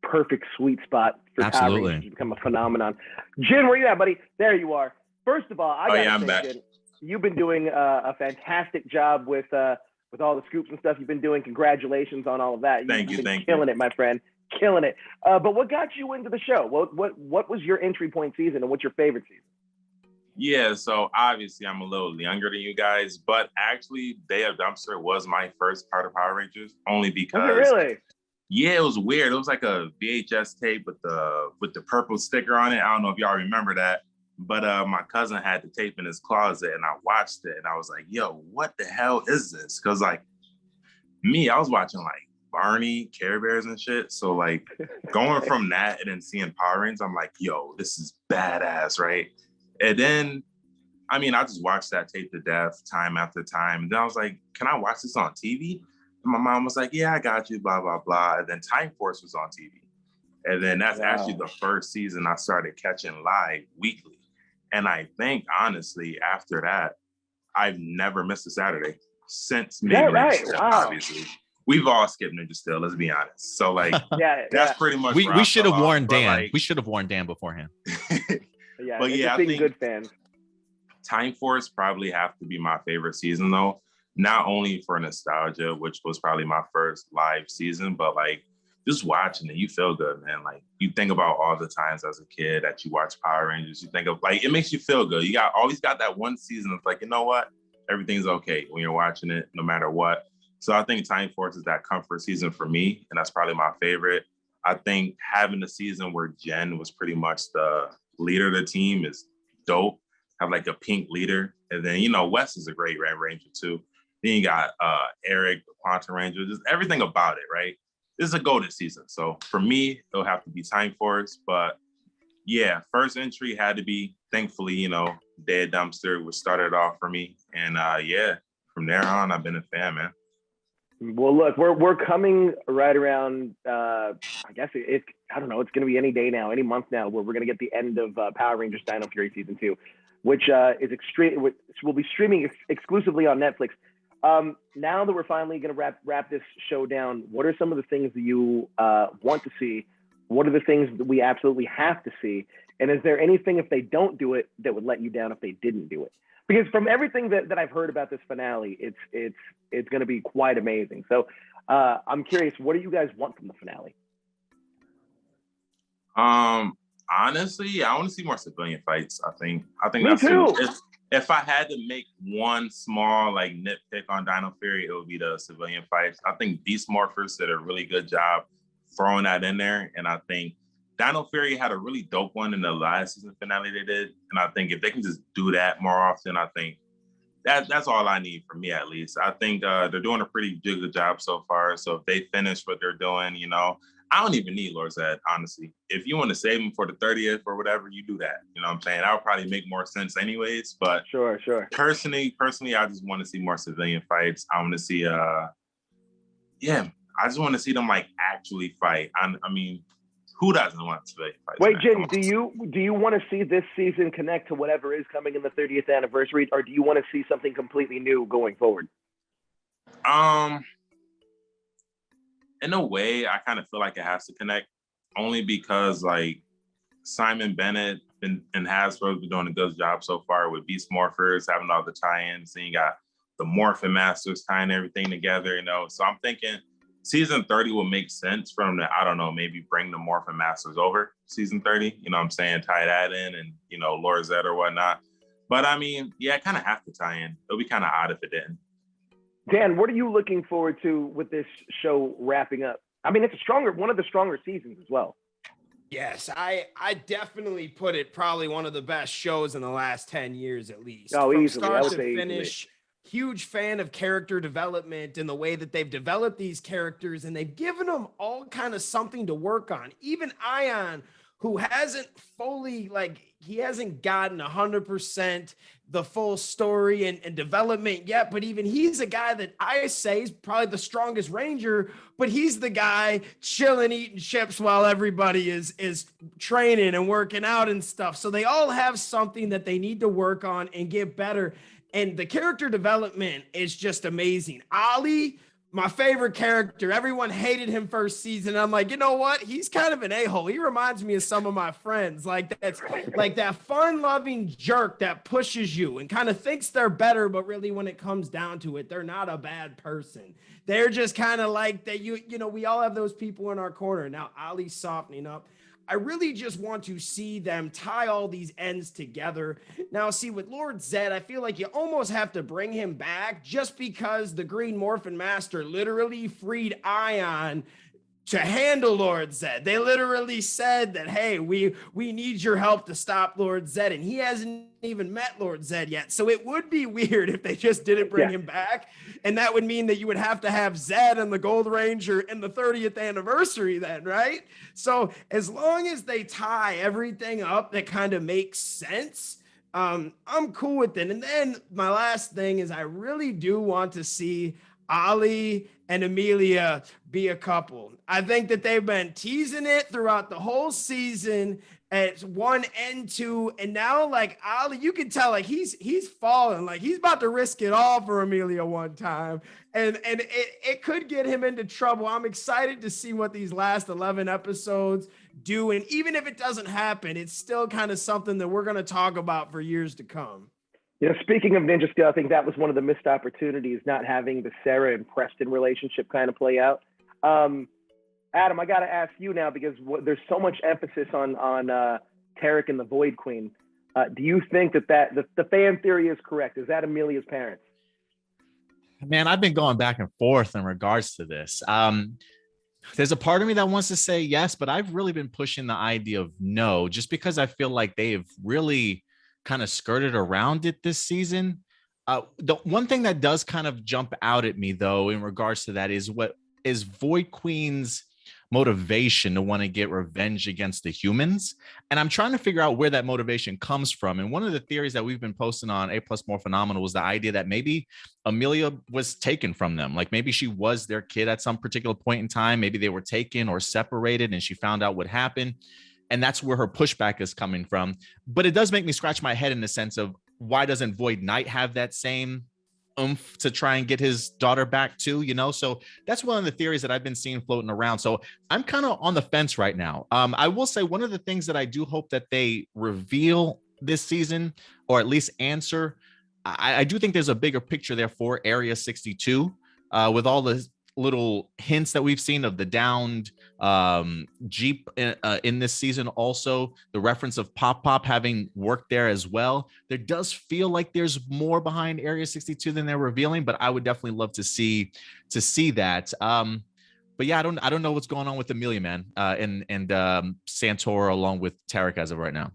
perfect sweet spot for Power Rangers to become a phenomenon. Jin, where you at, buddy? There you are. First of all, I'm back. Jin, you've been doing a fantastic job with all the scoops and stuff you've been doing. Congratulations on all of that. You've been killing it, my friend. Killing it. But what got you into the show? What was your entry point season, and what's your favorite season? Yeah, so obviously I'm a little younger than you guys, but actually Day of Dumpster was my first part of Power Rangers, only because really? Yeah, it was weird. It was like a VHS tape with the purple sticker on it. I don't know if y'all remember that, but my cousin had the tape in his closet, and I watched it, and I was like, yo, what the hell is this? Because like me, I was watching like Barney, Care Bears and shit. So like going from that and then seeing Power Rangers, I'm like, yo, this is badass, right? And then, I mean, I just watched that tape to death time after time. And then I was like, can I watch this on TV? And my mom was like, yeah, I got you, blah, blah, blah. And then Time Force was on TV. And then that's actually the first season I started catching live weekly. And I think, honestly, after that, I've never missed a Saturday since maybe Ninja Steel, obviously. We've all skipped Ninja Steel, let's be honest. So, like, that's pretty much we should have warned Dan. We should have warned Dan beforehand. Yeah, but yeah, I think good fans. Time Force probably have to be my favorite season, though. Not only for nostalgia, which was probably my first live season, but like just watching it, you feel good, man. Like you think about all the times as a kid that you watch Power Rangers. You think of like it makes you feel good. You always got that one season. It's like, you know what, everything's okay when you're watching it, no matter what. So I think Time Force is that comfort season for me, and that's probably my favorite. I think having a season where Jen was pretty much the leader of the team is dope. Have like a pink leader. And then, Wes is a great Red Ranger too. Then you got Eric, the Quantum Ranger, just everything about it, right? This is a golden season. So for me, it'll have to be Time Force. But yeah, first entry had to be, thankfully, Day of Dumpster, which started off for me. And yeah, from there on, I've been a fan, man. Well, look, we're coming right around. I guess I don't know. It's going to be any day now, any month now, where we're going to get the end of Power Rangers Dino Fury season 2, which will be streaming exclusively on Netflix. Now that we're finally going to wrap this show down, what are some of the things that you want to see? What are the things that we absolutely have to see? And is there anything, if they don't do it, that would let you down if they didn't do it? Because from everything that I've heard about this finale, it's going to be quite amazing. So I'm curious, what do you guys want from the finale? Honestly, I want to see more civilian fights. I think Me that's too. If I had to make one small like nitpick on Dino Fury, it would be the civilian fights. I think Beast Morphers did a really good job throwing that in there, and I think Dino Fury had a really dope one in the last season finale they did. And I think if they can just do that more often, I think that's all I need from me, at least. I think they're doing a pretty good job so far. So if they finish what they're doing, I don't even need Lord Zedd, honestly. If you want to save him for the 30th or whatever, you do that. You know what I'm saying? That would probably make more sense anyways. But sure. Personally, I just want to see more civilian fights. I want to see, I just want to see them like actually fight. I mean, Who doesn't want to fight? Wait, Jin, do you want to see this season connect to whatever is coming in the 30th anniversary, or do you want to see something completely new going forward? In a way, I kind of feel like it has to connect, only because like Simon Bennett and Hasbro's been doing a good job so far with Beast Morphers, having all the tie-ins, and you got the Morphin Masters tying everything together, you know. So I'm thinking season 30 will make sense from the, I don't know, maybe bring the Morphin Masters over season 30, you know what I'm saying, tie that in, and, you know, Lord Zedd or whatnot. But I mean, yeah, I kind of have to tie in. It'll be kind of odd if it didn't. Dan, what are you looking forward to with this show wrapping up? I mean, it's one of the stronger seasons as well. Yes, I definitely put it probably one of the best shows in the last 10 years at least. Oh, From easily. start to finish. Huge fan of character development and the way that they've developed these characters, and they've given them all kind of something to work on. Even Ion, who hasn't fully, like, he hasn't gotten 100% the full story and development yet, but even he's a guy that I say is probably the strongest Ranger, but he's the guy chilling, eating chips while everybody is training and working out and stuff. So they all have something that they need to work on and get better. And the character development is just amazing. Ali, my favorite character. Everyone hated him first season. I'm like, you know what? He's kind of an a-hole. He reminds me of some of my friends. Like that's like that fun-loving jerk that pushes you and kind of thinks they're better, but really when it comes down to it, they're not a bad person. They're just kind of like that. You know, we all have those people in our corner. Now Ali's softening up. I really just want to see them tie all these ends together. Now, see, with Lord Zedd, I feel like you almost have to bring him back just because the Green Morphin Master literally freed Ion to handle Lord Zedd. They literally said that, hey, we need your help to stop Lord Zedd, and he hasn't even met Lord Zedd yet. So it would be weird if they just didn't bring him back, and that would mean that you would have to have Zedd and the Gold Ranger in the 30th anniversary then, right? So as long as they tie everything up that kind of makes sense, I'm cool with it. And then my last thing is I really do want to see Ali and Amelia be a couple. I think that they've been teasing it throughout the whole season at 1 and 2, and now like Ali, you can tell like he's falling, like he's about to risk it all for Amelia one time, and it could get him into trouble. I'm excited to see what these last 11 episodes do, and even if it doesn't happen, it's still kind of something that we're going to talk about for years to come. You know, speaking of Ninja Steel, I think that was one of the missed opportunities, not having the Sarah and Preston relationship kind of play out. Adam, I got to ask you now, because there's so much emphasis on Tarek and the Void Queen. Do you think that the fan theory is correct? Is that Amelia's parents? Man, I've been going back and forth in regards to this. There's a part of me that wants to say yes, but I've really been pushing the idea of no, just because I feel like they've really kind of skirted around it this season. The one thing that does kind of jump out at me, though, in regards to that is what is Void Queen's motivation to want to get revenge against the humans. And I'm trying to figure out where that motivation comes from. And one of the theories that we've been posting on A Plus More Phenomenal was the idea that maybe Amelia was taken from them. Like maybe she was their kid at some particular point in time. Maybe they were taken or separated and she found out what happened. And that's where her pushback is coming from. But it does make me scratch my head in the sense of, why doesn't Void Knight have that same oomph to try and get his daughter back too, you know? So that's one of the theories that I've been seeing floating around. So I'm kind of on the fence right now. I will say one of the things that I do hope that they reveal this season, or at least answer, I do think there's a bigger picture there for Area 62, with all the little hints that we've seen of the downed Jeep in this season. Also the reference of Pop having worked there as well. There does feel like there's more behind Area 62 than they're revealing, but I would definitely love to see that. But yeah, I don't know what's going on with Amelia, man, and Santora along with Tarek as of right now.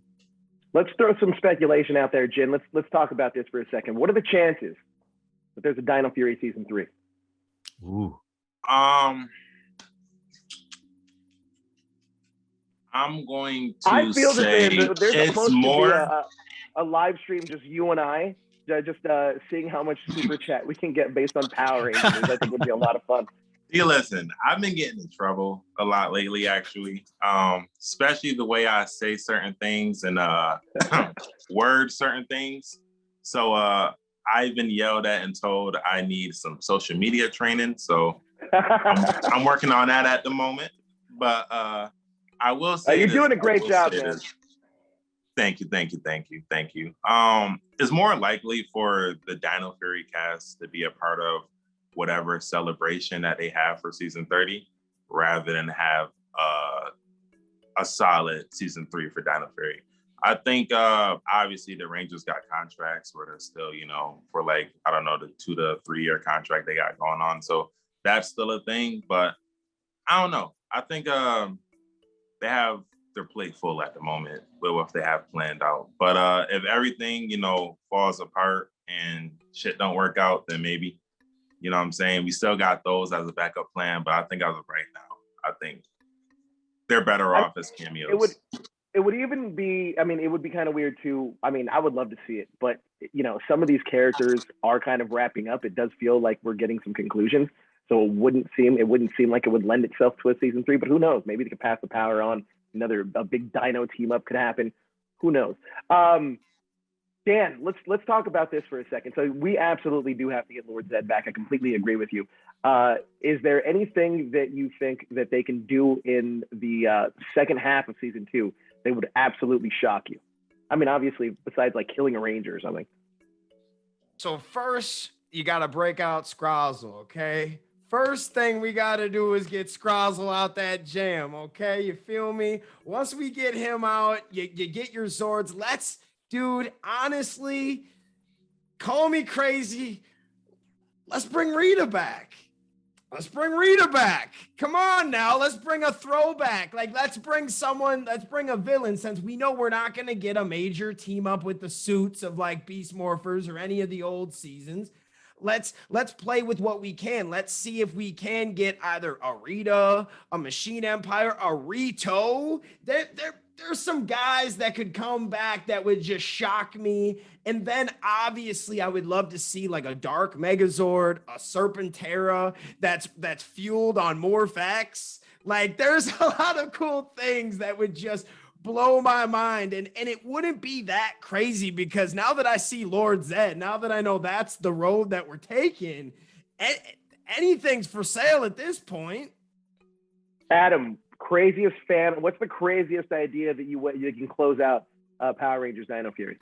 Let's throw some speculation out there, Jin. Let's talk about this for a second. What are the chances that there's a Dino Fury season 3? Ooh. I'm going to I feel say that there's it's supposed more to be a live stream, just you and I, just seeing how much super chat we can get based on Power Rangers. I think would be a lot of fun. Listen, I've been getting in trouble a lot lately, actually. Especially the way I say certain things and word certain things. So I've been yelled at and told I need some social media training. So I'm working on that at the moment. But I will say you're doing a great job, man. Thank you. It's more likely for the Dino Fury cast to be a part of whatever celebration that they have for season 30, rather than have a solid season 3 for Dino Fury. I think obviously the Rangers got contracts where they're still, for like, I don't know, the 2 to 3 year contract they got going on. So that's still a thing, but I don't know. I think they have their plate full at the moment with what they have planned out. But if everything, falls apart and shit don't work out, then maybe, you know what I'm saying? We still got those as a backup plan, but I think as of right now, I think they're better off as cameos. It would even be, it would be kind of weird too. I would love to see it, but some of these characters are kind of wrapping up. It does feel like we're getting some conclusions. So it wouldn't seem like it would lend itself to a season 3, but who knows? Maybe they could pass the power on. A big Dino team up could happen. Who knows? Dan, let's talk about this for a second. So we absolutely do have to get Lord Zedd back. I completely agree with you. Is there anything that you think that they can do in the second half of season 2 that would absolutely shock you? Obviously, besides like killing a ranger or something. So first, you got to break out Scrozzle, okay? First thing we got to do is get Scrozzle out that jam, okay? You feel me? Once we get him out, you get your Zords. Dude, honestly, call me crazy. Let's bring Rita back. Come on now. Let's bring a throwback. Let's bring a villain, since we know we're not going to get a major team up with the suits of like Beast Morphers or any of the old seasons. Let's play with what we can. Let's see if we can get either a Rita, a Machine Empire, a Rito. There's some guys that could come back that would just shock me. And then obviously I would love to see like a Dark Megazord, a Serpentera that's fueled on Morph-X. There's a lot of cool things that would just blow my mind, and it wouldn't be that crazy, because now that I see Lord Zedd, now that I know that's the road that we're taking, anything's for sale at this point. Adam, craziest fan, what's the craziest idea that you can close out Power Rangers Dino Fury?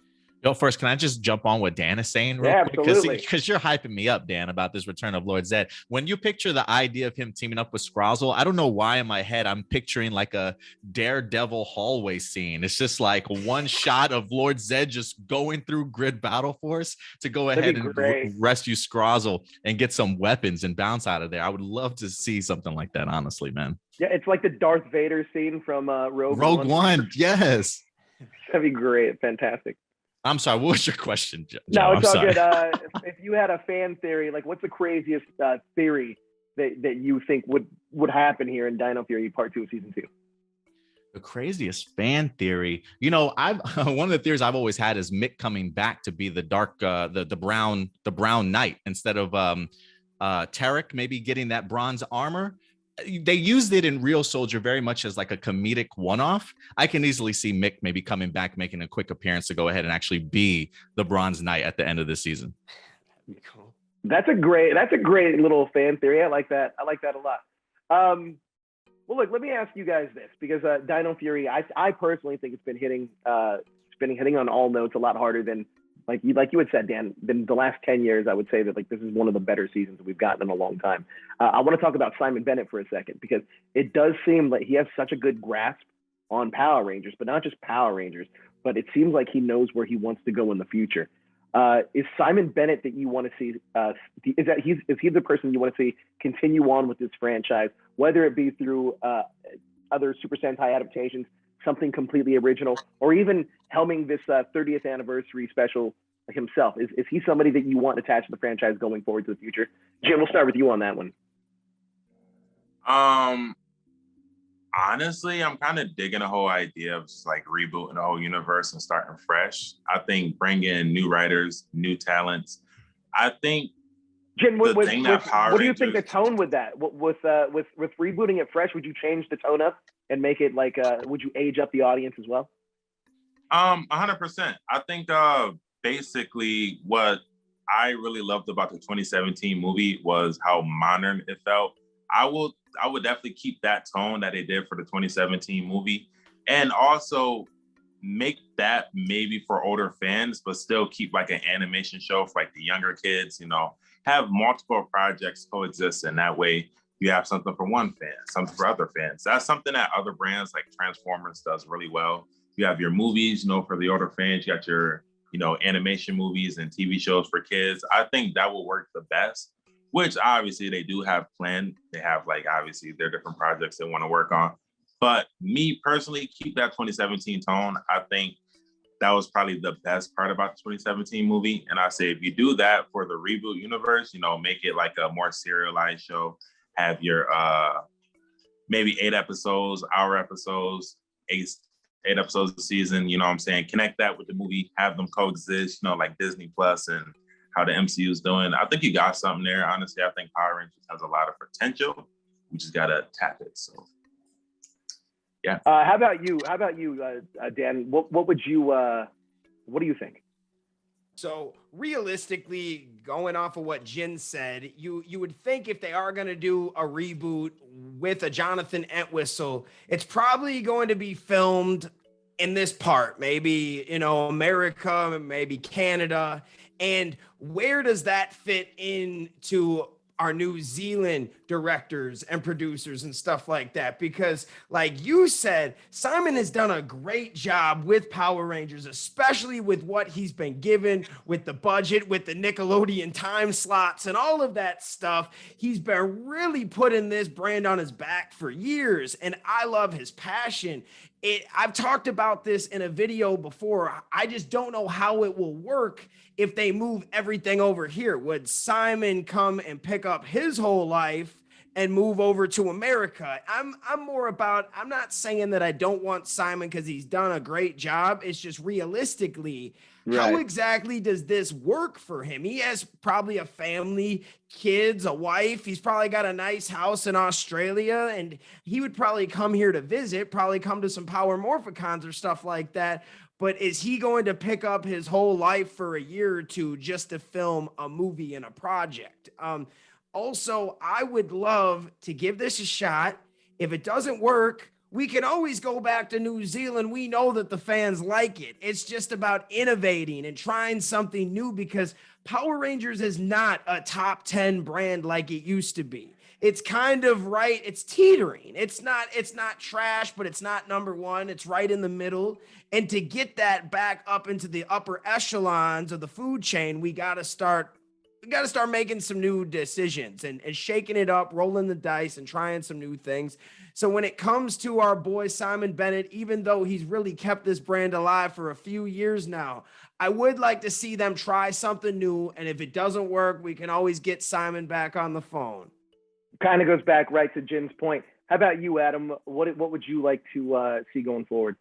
First, can I just jump on what Dan is saying real quick? Absolutely. Because you're hyping me up, Dan, about this return of Lord Zedd. When you picture the idea of him teaming up with Scrozzle, I don't know why in my head I'm picturing like a Daredevil hallway scene. It's just like one shot of Lord Zedd just going through Grid Battle Force to go ahead and rescue Scrozzle and get some weapons and bounce out of there. I would love to see something like that, honestly, man. Yeah, it's like the Darth Vader scene from Rogue One. Yes. That'd be great. Fantastic. I'm sorry, what was your question, Joe? No, it's all good. If you had a fan theory, like what's the craziest theory that you think would happen here in Dino Fury Part 2 of Season 2? The craziest fan theory, I've one of the theories I've always had is Mick coming back to be the dark, the brown knight instead of Tarek maybe getting that bronze armor. They used it in Real Soldier very much as like a comedic one-off. I can easily see Mick maybe coming back, making a quick appearance to go ahead and actually be the Bronze Knight at the end of the season. Cool. That's a great little fan theory. I like that a lot. Well, look, let me ask you guys this, because Dino Fury, I personally think it's been hitting on all notes a lot harder than like you had said, Dan, than the last 10 years. I would say that like this is one of the better seasons that we've gotten in a long time. I want to talk about Simon Bennett for a second, because it does seem like he has such a good grasp on Power Rangers, but not just Power Rangers, but it seems like he knows where he wants to go in the future. Is Simon Bennett that you want to see? Is he the person you want to see continue on with this franchise, whether it be through other Super Sentai adaptations, something completely original, or even helming this 30th anniversary special himself? Is he somebody that you want attached to the franchise going forward to the future? Jim, we'll start with you on that one. Honestly, I'm kind of digging the whole idea of just like rebooting the whole universe and starting fresh. I think bringing in new writers, new talents. I think Jin, the with, thing that Power what do you think the Rangers- tone with that? With rebooting it fresh, would you change the tone up and make it like? Would you age up the audience as well? 100%. I think basically what I really loved about the 2017 movie was how modern it felt. I would definitely keep that tone that they did for the 2017 movie, and also make that maybe for older fans, but still keep like an animation show for like the younger kids. You know, have multiple projects coexist, and that way you have something for one fan, something for other fans. That's something that other brands like Transformers does really well. You have your movies, you know, for the older fans. You got your, you know, animation movies and TV shows for kids. I think that will work the best, which obviously they do have planned. They have like, obviously their different projects they want to work on. But me personally, keep that 2017 tone. I think that was probably the best part about the 2017 movie. And I say, if you do that for the reboot universe, you know, make it like a more serialized show. Have your maybe 8 episodes, hour episodes, eight episodes a season, you know what I'm saying? Connect that with the movie, have them coexist, you know, like Disney Plus and how the MCU is doing. I think you got something there. Honestly, I think Power Rangers has a lot of potential. We just got to tap it. So, yeah. How about you, Dan? What do you think? So realistically, going off of what Jin said, you would think if they are going to do a reboot with a Jonathan Entwistle, it's probably going to be filmed in this part, maybe, you know, America, maybe Canada. And where does that fit into our New Zealand directors and producers and stuff like that? Because like you said, Simon has done a great job with Power Rangers, especially with what he's been given, with the budget, with the Nickelodeon time slots and all of that stuff. He's been really putting this brand on his back for years, and I love his passion. I've talked about this in a video before. I just don't know how it will work if they move everything over here. Would Simon come and pick up his whole life and move over to America? I'm not saying that I don't want Simon because he's done a great job. It's just realistically, how exactly does this work for him? He has probably a family, kids, a wife. He's probably got a nice house in Australia, and he would probably come here to visit, probably come to some Power Morphicons or stuff like that. But is he going to pick up his whole life for a year or two just to film a movie and a project? Also, I would love to give this a shot. If it doesn't work, we can always go back to New Zealand. We know that the fans like it. It's just about innovating and trying something new, because Power Rangers is not a top 10 brand like it used to be. It's kind of right. It's teetering. It's not trash, but it's not number one. It's right in the middle. And to get that back up into the upper echelons of the food chain, we got to start making some new decisions and shaking it up, rolling the dice and trying some new things. So when it comes to our boy Simon Bennett, even though he's really kept this brand alive for a few years now, I would like to see them try something new. And if it doesn't work, we can always get Simon back on the phone. Kind of goes back right to Jin's point. How about you, Adam? What would you like to see going forward?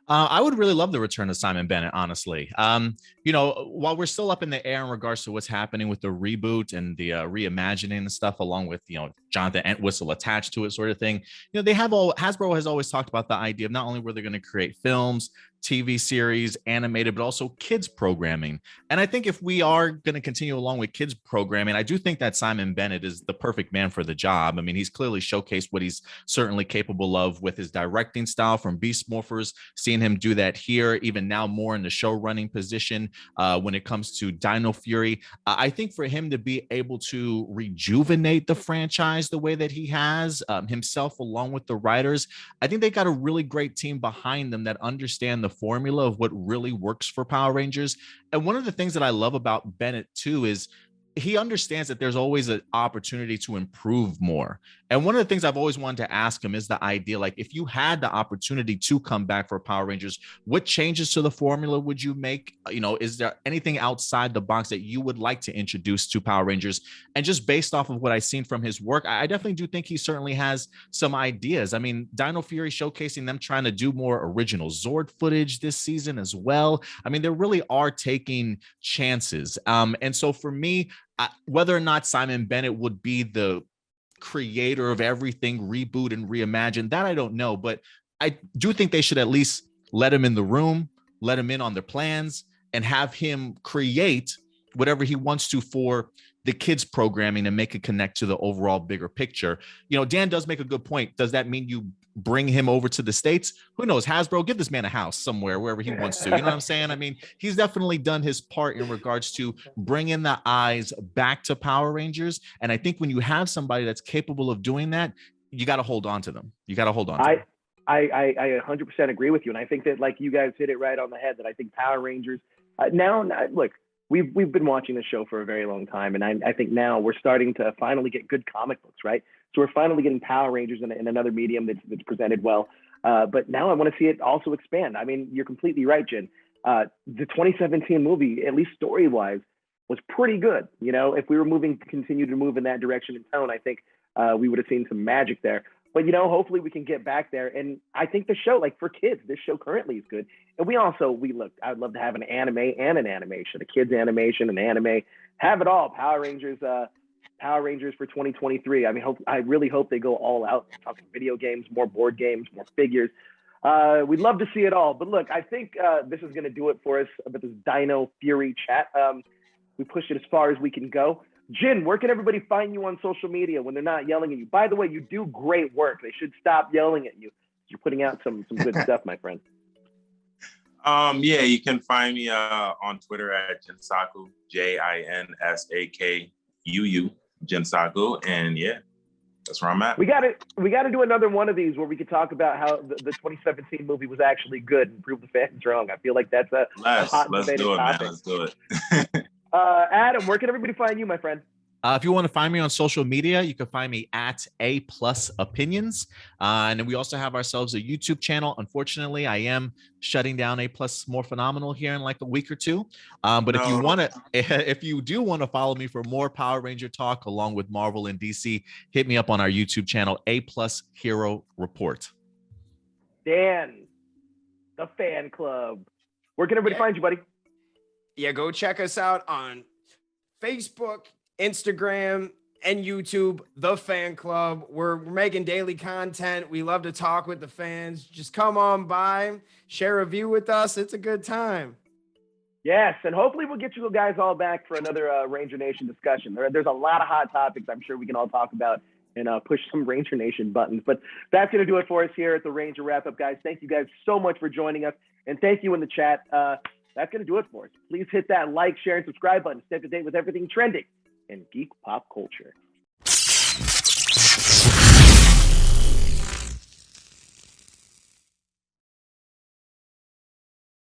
I would really love the return of Simon Bennett, honestly. You know, while we're still up in the air in regards to what's happening with the reboot and the reimagining and stuff, along with, you know, Jonathan Entwistle attached to it sort of thing, you know, Hasbro has always talked about the idea of not only were they going to create films, TV series, animated, but also kids programming. And I think if we are going to continue along with kids programming, I do think that Simon Bennett is the perfect man for the job. I mean, he's clearly showcased what he's certainly capable of with his directing style from Beast Morphers, seeing him do that here, even now more in the show running position when it comes to Dino Fury. I think for him to be able to rejuvenate the franchise the way that he has himself, along with the writers, I think they got a really great team behind them that understand the formula of what really works for Power Rangers. And one of the things that I love about Bennett too is he understands that there's always an opportunity to improve more. And one of the things I've always wanted to ask him is the idea, like, if you had the opportunity to come back for Power Rangers, what changes to the formula would you make? You know, is there anything outside the box that you would like to introduce to Power Rangers? And just based off of what I've seen from his work, I definitely do think he certainly has some ideas. I mean, Dino Fury showcasing them trying to do more original Zord footage this season as well. I mean, they really are taking chances. And so for me, whether or not Simon Bennett would be the creator of everything, reboot and reimagine, that I don't know. But I do think they should at least let him in the room, let him in on their plans, and have him create whatever he wants to for the kids programming and make it connect to the overall bigger picture. You know, Dan does make a good point. Does that mean you bring him over to the States? Who knows? Hasbro, give this man a house somewhere, wherever he wants to. You know what I'm saying? I mean, he's definitely done his part in regards to bringing the eyes back to Power Rangers. And I think when you have somebody that's capable of doing that, you got to hold on to them. You got to hold on to them. I 100% agree with you. And I think that, like, you guys hit it right on the head, that I think Power Rangers now, look, we've been watching the show for a very long time. And I think now we're starting to finally get good comic books, right? So we're finally getting Power Rangers in another medium that's presented well. But now I want to see it also expand. I mean, you're completely right, Jin. The 2017 movie, at least story-wise, was pretty good. You know, if we were continue to move in that direction in tone, I think we would have seen some magic there. But, you know, hopefully we can get back there. And I think the show, like, for kids, this show currently is good. And we look, I'd love to have an anime and an animation, a kids animation, an anime, have it all. Power Rangers for 2023. I mean, I really hope they go all out. I'm talking video games, more board games, more figures. We'd love to see it all. But look, I think this is going to do it for us with this Dino Fury chat. We pushed it as far as we can go. Jin, where can everybody find you on social media when they're not yelling at you? By the way, you do great work. They should stop yelling at you. You're putting out some good stuff, my friend. Yeah, you can find me on Twitter at Jinsakuu, Jinsakuu, Jinsakuu, and yeah, that's where I'm at. We got to do another one of these where we could talk about how the 2017 movie was actually good and prove the fans wrong. I feel like that's a hot let's debated do it, topic. man. Let's do it. Adam, where can everybody find you, my friend? If you want to find me on social media, you can find me at Aplusopinions. And then we also have ourselves a YouTube channel. Unfortunately, I am shutting down A+ More Phenomenal here in like a week or two. But if you do want to follow me for more Power Ranger talk along with Marvel and DC, hit me up on our YouTube channel, A+ Hero Report. Dan, the Fan Club. Where can everybody find you, buddy? Yeah, go check us out on Facebook, Instagram, and YouTube, The Fan Club. We're making daily content. We love to talk with the fans. Just come on by, share a view with us. It's a good time. Yes, and hopefully we'll get you guys all back for another Ranger Nation discussion. There's a lot of hot topics I'm sure we can all talk about and push some Ranger Nation buttons. But that's going to do it for us here at the Ranger Wrap-Up, guys. Thank you guys so much for joining us, and thank you in the chat. That's going to do it for us. Please hit that like, share, and subscribe button. Stay up to date with everything trending in geek pop culture.